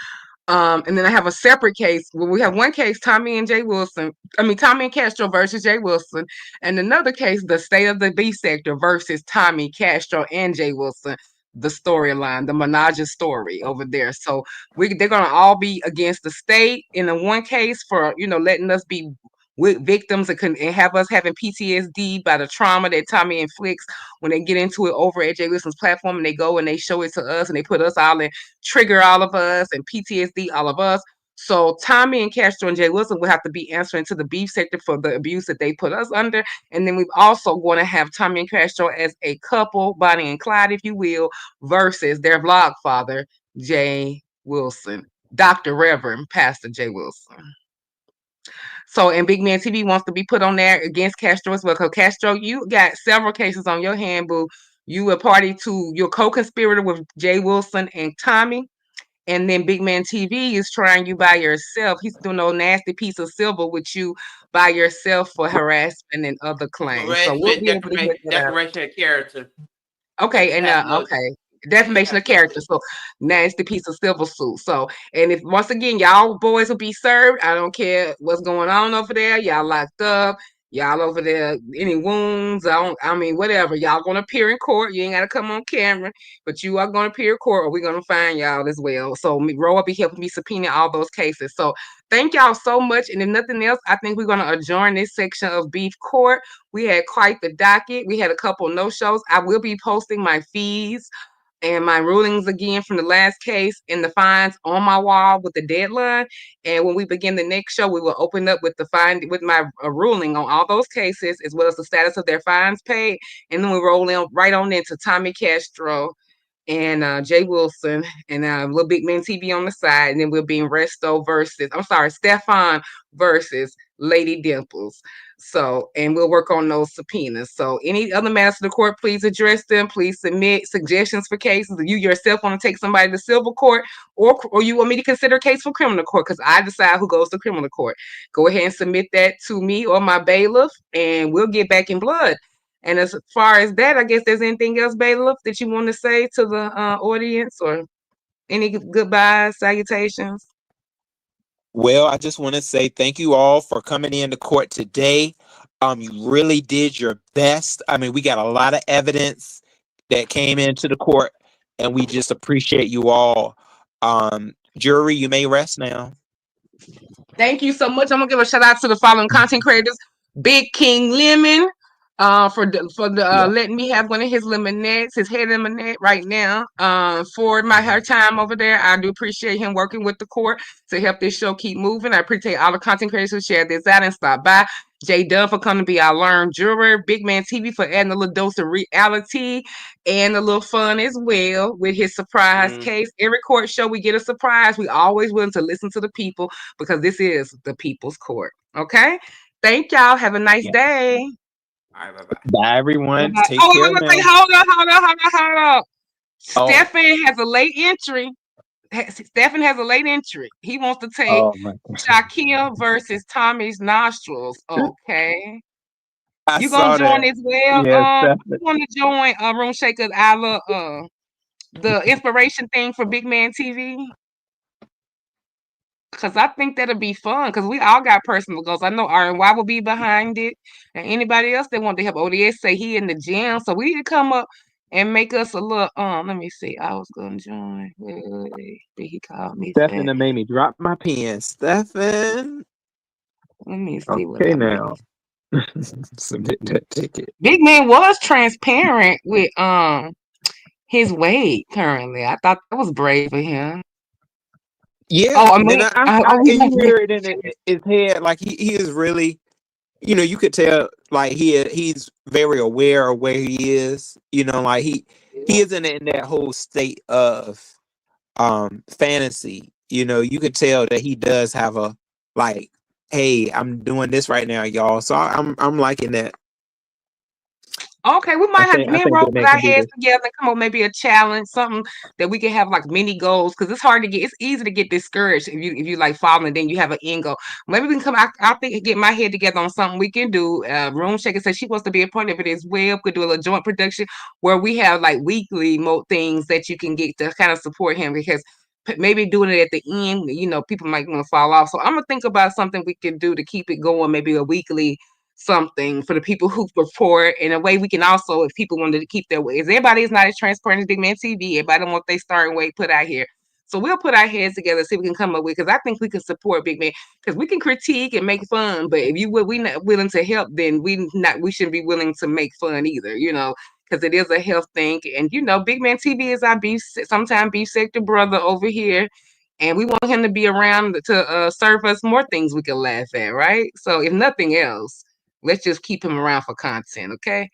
And then I have a separate case. Well, we have one case, Tommy and Tommy and Castro versus Jay Wilson, and another case, the state of the B sector versus Tommy, Castro, and Jay Wilson. The storyline, the menage story over there. So they're gonna all be against the state in the one case for letting us be victims and have us having PTSD by the trauma that Tommy inflicts when they get into it over at Jay Wilson's platform and they go and they show it to us and they put us all in trigger all of us and PTSD all of us. So Tommy and Castro and Jay Wilson will have to be answering to the beef sector for the abuse that they put us under. And then we've also going to have Tommy and Castro as a couple, Bonnie and Clyde, if you will, versus their vlog father, Jay Wilson, Dr. Reverend Pastor Jay Wilson. So, and Big Man TV wants to be put on there against Castro as well. Because Castro, you got several cases on your hand, boo. You were party to your co-conspirator with Jay Wilson and Tommy. And then Big Man TV is trying you by yourself. He's doing no nasty piece of silver with you by yourself for harassment and other claims. So we'll Harassment, be able to get that out. declaration of character. Okay, and okay, defamation of character. So nasty piece of civil suit. So, and if once again y'all boys will be served, I don't care what's going on over there. Y'all locked up. Y'all over there, any wounds? I mean, whatever. Y'all gonna appear in court. You ain't gotta come on camera, but you are gonna appear in court, or we're gonna find y'all as well. So, Roe will be helping me subpoena all those cases. So, thank y'all so much. And if nothing else, I think we're gonna adjourn this section of beef court. We had quite the docket. We had a couple no shows. I will be posting my fees and my rulings again from the last case and the fines on my wall with the deadline. And when we begin the next show, we will open up with the fine with my ruling on all those cases as well as the status of their fines paid. And then we roll in right on into Tommy Castro and Jay Wilson and Little Big Man TV on the side, and then we'll be in Stefan versus Lady Dimples. So, and we'll work on those subpoenas. So, any other matters of the court, please address them. Please submit suggestions for cases. If you yourself want to take somebody to civil court, or you want me to consider a case for criminal court, because I decide who goes to criminal court. Go ahead and submit that to me or my bailiff, and we'll get back in blood. And as far as that, I guess there's anything else, Bailiff, that you want to say to the audience or any goodbyes, salutations? Well, I just want to say thank you all for coming into court today. You really did your best. I mean, we got a lot of evidence that came into the court, and we just appreciate you all. Jury, you may rest now. Thank you so much. I'm gonna give a shout out to the following content creators: Big King Lemon, for letting me have one of his lemonades, his head lemonade right now. For her time over there, I do appreciate him working with the court to help this show keep moving. I appreciate all the content creators who shared this out and stopped by. Jay Dunn for coming to be our learned juror. Big Man TV for adding a little dose of reality and a little fun as well with his surprise case. Every court show we get a surprise. We always willing to listen to the people because this is the people's court. Okay. Thank y'all. Have a nice day. All right, bye-bye. Bye, everyone. Bye-bye. Take Oh, care wait, now. hold on. Oh. Stefan has a late entry. Stefan has a late entry. He wants to take Shaquille versus Tommy's nostrils. Okay. You gonna join as well? Yes, You want to join Room Shakers Isla the inspiration thing for Big Man TV? Because I think that'll be fun because we all got personal goals. I know RNY will be behind it. And anybody else that want to help ODS say he in the gym. So we need to come up and make us a little let me see. I was gonna join. Wait. He called me. Stefan made me drop my pen. Stefan. Let me see what Okay I now. Submit that ticket. Big Man was transparent with his weight currently. I thought that was brave of him. Yeah, Oh, I and mean, and we you hear it in his head, like he is really, you could tell, like he's very aware of where he is. Like he isn't in that whole state of fantasy. You could tell that he does have a, like, hey, I'm doing this right now, y'all. So I'm liking that. Okay, we I might have think I me and think Rose that put man our can do heads this. together and come up maybe a challenge, something that we can have like mini goals because it's hard to get. It's easy to get discouraged if you like following, then you have an end goal. Maybe we can come. I think get my head together on something we can do. Room Shaker said she wants to be a part of it as well. We could do a little joint production where we have like weekly things that you can get to kind of support him because maybe doing it at the end, people might want to fall off. So I'm gonna think about something we can do to keep it going, maybe a weekly something for the people who report. In a way, we can also, if people wanted to keep their ways, everybody is not as transparent as Big Man TV. Everybody don't want their starting weight put out here. So we'll put our heads together, see if we can come up with. Because I think we can support Big Man. Because we can critique and make fun, but if we not willing to help, then we shouldn't be willing to make fun either. Because it is a health thing, and Big Man TV is our sometimes beef sector brother over here, and we want him to be around to serve us more things we can laugh at, right? So if nothing else, let's just keep him around for content, okay?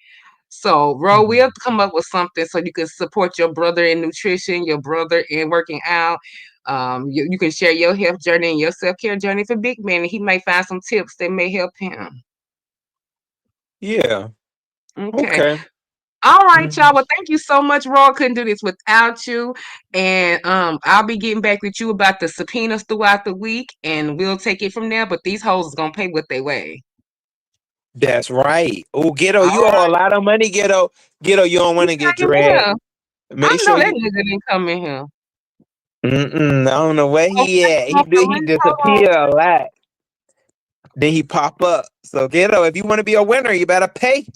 So, Ro, we'll Mhm. come up with something so you can support your brother in nutrition, your brother in working out. You can share your health journey and your self care journey for Big Man, and he may find some tips that may help him. Yeah. Okay. Okay. All right, y'all. Mhm. Well, thank you so much, Ro. I couldn't do this without you. And I'll be getting back with you about the subpoenas throughout the week, and we'll take it from there. But these hoes is gonna pay what they weigh. That's right. Oh, Ghetto, All you owe a right. lot of money, Ghetto. Ghetto, you don't He want to get came dragged. here. Make I know sure that you. nigga didn't come in here. I don't know where he Okay, at. He do. okay, He hold on. disappear a lot. Then he pop up. So Ghetto, if you want to be a winner, you better pay.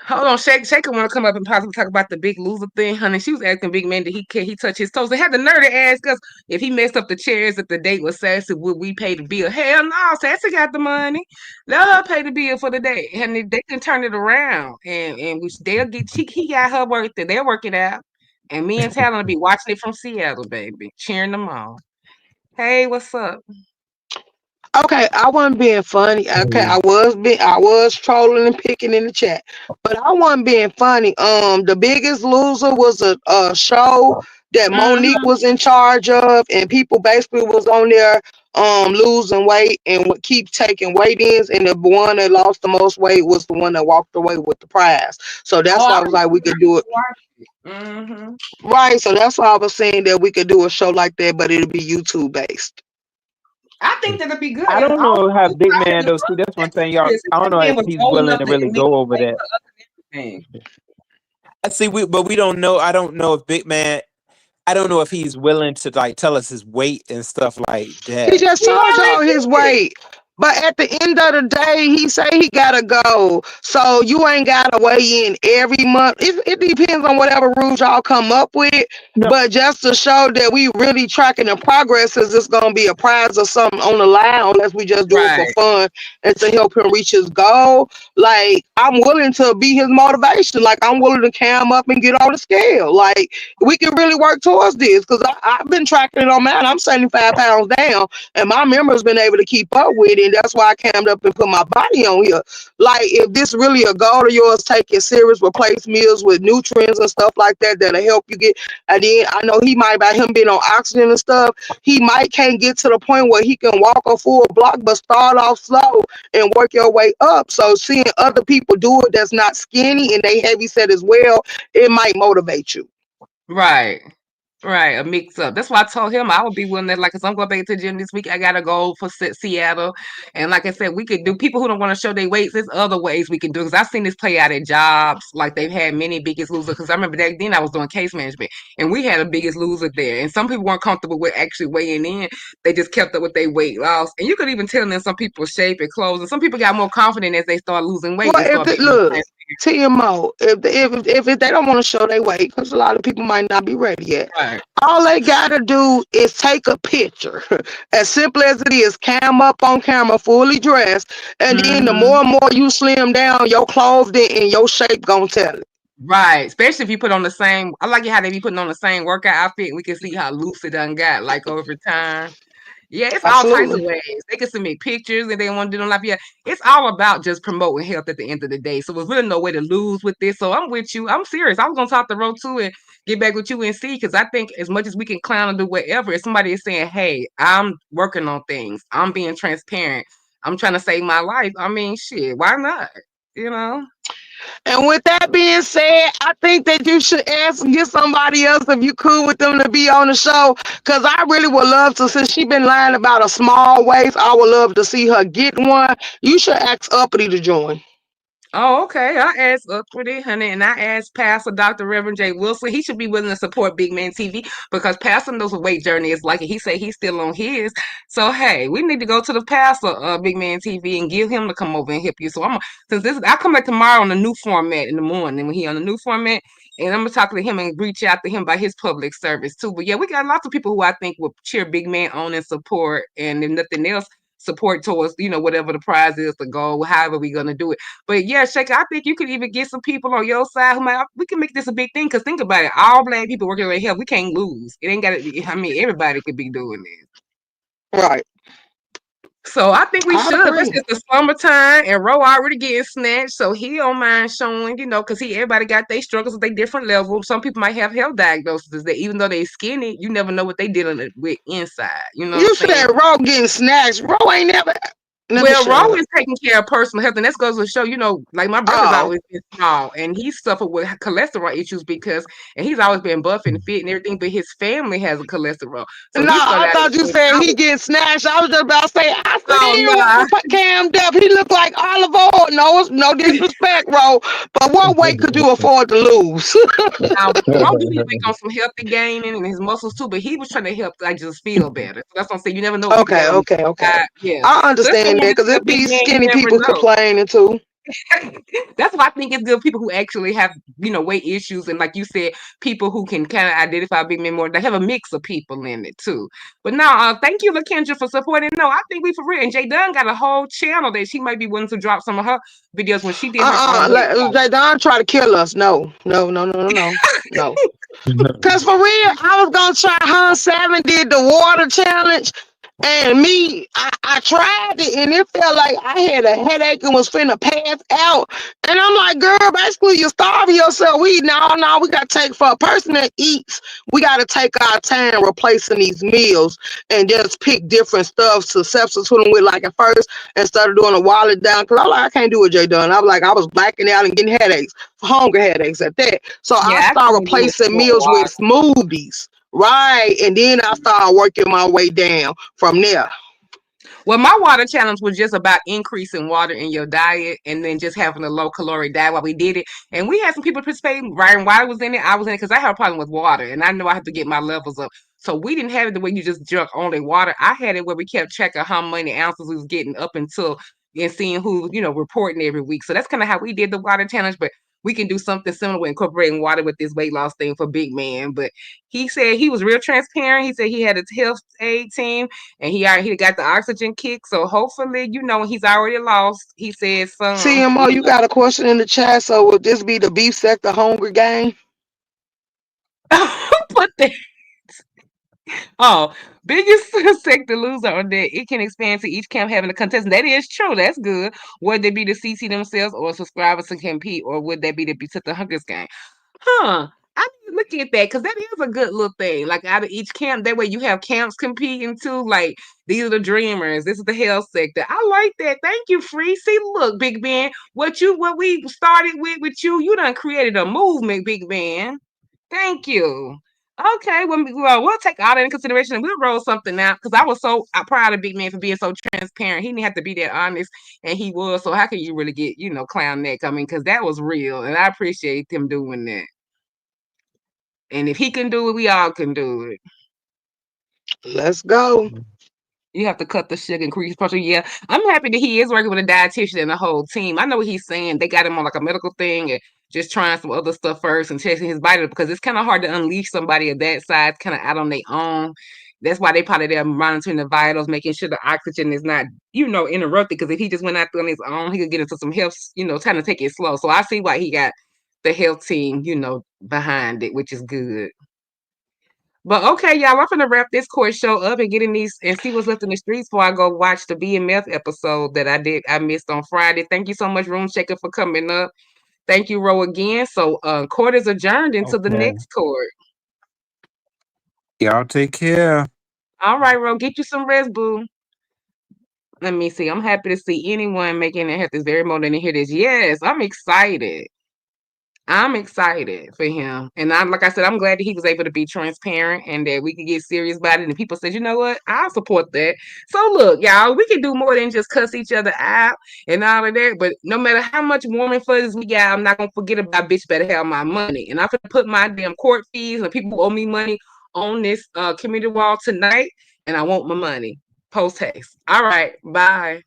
Hold on, Shaker want to come up and possibly talk about the big loser thing, honey. She was asking Big Man that he touch his toes. They had the nerve to ask us if he messed up the chairs at the date with Sassy, would we pay the bill? Hell no, Sassy got the money. Let her pay the bill for the day, and they can turn it around, and they'll get. He got her work that they'll work it out, and me and Talon will be watching it from Seattle, baby, cheering them on. Hey, what's up? Okay, I wasn't being funny. Okay, Mm. I was trolling and picking in the chat, but I wasn't being funny. The Biggest Loser was a show that Monique Mm-hmm. was in charge of, and people basically was on there losing weight and would keep taking weight ins, and the one that lost the most weight was the one that walked away with the prize. So Oh, that's I why I was like, we could do it. remember watching. Mm-hmm. Right, so that's why I was saying that we could do a show like that, but it'll be YouTube based. I think that'll be good. I And don't also, know how Big I Man had though. See, that's one thing, y'all. this. I don't That know man if was he's old willing enough to to really admit go the over weight that. for other everything. I see, but we don't know. I don't know if Big Man. I don't know if he's willing to like tell us his weight and stuff like He that. just He told already y'all his did. weight. But at the end of the day, he say he gotta go. So you ain't gotta weigh in every month. It depends on whatever rules y'all come up with. No, But just to show that we really tracking the progress, is this gonna be a prize or something on the line, unless we just do it for Right, fun and to help him reach his goal. Like, I'm willing to be his motivation. Like, I'm willing to cam up and get on the scale. Like, we can really work towards this, because I've been tracking it on mine. I'm 75 pounds down, and my members been able to keep up with it. And that's why I camed up and put my body on here. Like, if this really a goal of yours, take it serious, replace meals with nutrients and stuff like that that'll help you get. And then I know he might, by him being on oxygen and stuff, he might can't get to the point where he can walk a full block, but start off slow and work your way up. So seeing other people do it that's not skinny and they heavy set as well, it might motivate you. right. Right, a mix up. That's why I told him I would be willing to, like, cause I'm going back to the gym this week. I gotta go for Seattle, and like I said, we could do people who don't want to show their weights. There's other ways we can do. Cause I've seen this play out at jobs, like they've had many Biggest Loser. Cause I remember back then I was doing case management, and we had a Biggest Loser there, and some people weren't comfortable with actually weighing in. They just kept up with their weight loss, and you could even tell in some people's shape and clothes. And some people got more confident as they start losing weight Well, and if start it being more look, transparent. TMO, if they don't want to show their weight, because a lot of people might not be ready yet, Right. all they gotta do is take a picture. As simple as it is, cam up on camera, fully dressed, and then the Mm-hmm. more and more you slim down, your clothes and your shape gonna tell it. Right, especially if you put on the same. I like it how they be putting on the same workout outfit, and we can see how loose it done got like over time. Yeah, it's all types of Absolutely. ways. They can submit pictures and they want to do them live. Yeah, it's all about just promoting health at the end of the day. So there's really no way to lose with this. So I'm with you. I'm serious. I was gonna talk to Ro too and get back with you and see because I think as much as we can clown and do whatever, if somebody is saying, "Hey, I'm working on things. I'm being transparent. I'm trying to save my life." I mean, shit, why not? You know. And with that being said, I think that you should ask get somebody else if you could with them to be on the show. Cause I really would love to, since she been lying about a small waist, I would love to see her get one. You should ask Uppity to join. Oh, okay. I asked Uppity, honey, and I asked Pastor Dr. Reverend J. Wilson. He should be willing to support Big Man TV because Pastor knows what weight journey is like. And he said he's still on his. So hey, we need to go to the Pastor Big Man TV and give him to come over and help you. So since this I come back tomorrow on the new format in the morning when he on the new format. And I'm gonna talk to him and reach out to him about his public service too. But yeah, we got lots of people who I think will cheer Big Man on and support, and if nothing else, support towards whatever the prize is, the goal, however we're gonna do it. But yeah, Shake, I think you could even get some people on your side who might we can make this a big thing. Cause think about it, all black people working on their health, we can't lose. It ain't gotta be. I mean, everybody could be doing this. Right. So I think we I should. That's agree. just the summertime, and Ro already getting snatched, so he don't mind showing, because everybody got their struggles at their different levels. Some people might have health diagnoses that even though they skinny, you never know what they dealing with inside. You know what I'm You saying? said Ro getting snatched. Ro ain't never. Let me Well, shut Ro up. is taking care of personal health, and that goes to show, like my brother's Oh always been small, and he suffered with cholesterol issues and he's always been buff and fit and everything, but his family has a cholesterol, so no, he started I out thought you as said I he was, getting snatched. I was just about to say I oh seen no, Ro cammed up. He looked like olive oil. No, it's no disrespect, Ro. But what weight could you afford to lose? now Ro do need to be on some healthy gaining and his muscles too, but he was trying to help like just feel better. So that's what I'm saying. You never know what people Okay, got on okay, the okay. side. Yeah. I So that's the understand one that to because tell it Big be Man you skinny never people know. complaining too. That's why I think it's good people who actually have, weight issues and like you said, people who can kind of identify big men more. They have a mix of people in it too. But now, thank you, LaKendra, for supporting. No, I think we for real. And Jay Dunn got a whole channel that she might be willing to drop some of her videos when she did her weight loss. They don't try to kill us. No, no, no, no, no, no, no. Cause for real, I was gonna try her. Seven did the water challenge, and me, I tried it, and it felt like I had a headache and was finna pass out. And I'm like, girl, basically you're starving yourself. We gotta take for a person that eats. We gotta take our time replacing these meals and just pick different stuff to substitute them with. Like at first, instead of doing a wallet down, cause I can't do what Jay done. I was blacking out and getting headaches, hunger headaches at that. So I Yeah, I started couldn't do it replacing for a meals while. with smoothies. Right. And then I started working my way down from there. Well, my water challenge was just about increasing water in your diet and then just having a low caloric diet while we did it. And we had some people participate. Ryan White was in it. I was in it because I had a problem with water and I know I have to get my levels up. So we didn't have it the way you just drunk only water. I had it where we kept track of how many ounces we was getting up until and seeing who, reporting every week. So that's kind of how we did the water challenge. But we can do something similar with incorporating water with this weight loss thing for big man. But he said he was real transparent. He said he had a health aid team and he got the oxygen kick. So hopefully, he's already lost. He said some, CMO, you got a question in the chat. So would this be the beef sector hunger game? Put that. Oh, biggest sector loser on that. It can expand to each camp having a contestant. That is true. That's good. Would they be the CC themselves or subscribers to compete, or would that be the to the Hunger game? Huh. I need to look at that because that is a good little thing. Like out of each camp, that way you have camps competing too. Like these are the dreamers. This is the health sector. I like that. Thank you, Free. See, look, Big Ben, what we started with you, you done created a movement, Big Ben. Thank you. Okay, we'll take all that into consideration and we'll roll something out because I was so proud of Big Man for being so transparent. He didn't have to be that honest, and he was. So how can you really get clown that? I mean, because that was real, and I appreciate him doing that. And if he can do it, we all can do it. Let's go. You have to cut the sugar, increase protein. Yeah, I'm happy that he is working with a dietitian and the whole team. I know what he's saying. They got him on like a medical thing and just trying some other stuff first and testing his body because it's kind of hard to unleash somebody of that size kind of out on their own. That's why they probably they're monitoring the vitals, making sure the oxygen is not, interrupted. Because if he just went out there on his own, he could get into some health, trying to take it slow. So I see why he got the health team, behind it, which is good. But okay, y'all, I'm gonna wrap this court show up and get in these and see what's left in the streets before I go watch the BMF episode that I missed on Friday. Thank you so much, Room Checker, for coming up. Thank you, Ro, again. So court is adjourned into the Okay. next court. Y'all take care. All right, Ro, get you some rest, boo. Let me see. I'm happy to see anyone making it at this very moment and hear this. Yes, I'm excited. I'm excited for him. And like I said, I'm glad that he was able to be transparent and that we could get serious about it. And people said, you know what? I'll support that. So look, y'all, we can do more than just cuss each other out and all of that. But no matter how much woman fuzz we got, I'm not gonna forget about bitch better have my money. And I'm gonna put my damn court fees and people who owe me money on this community wall tonight. And I want my money post haste. All right, bye.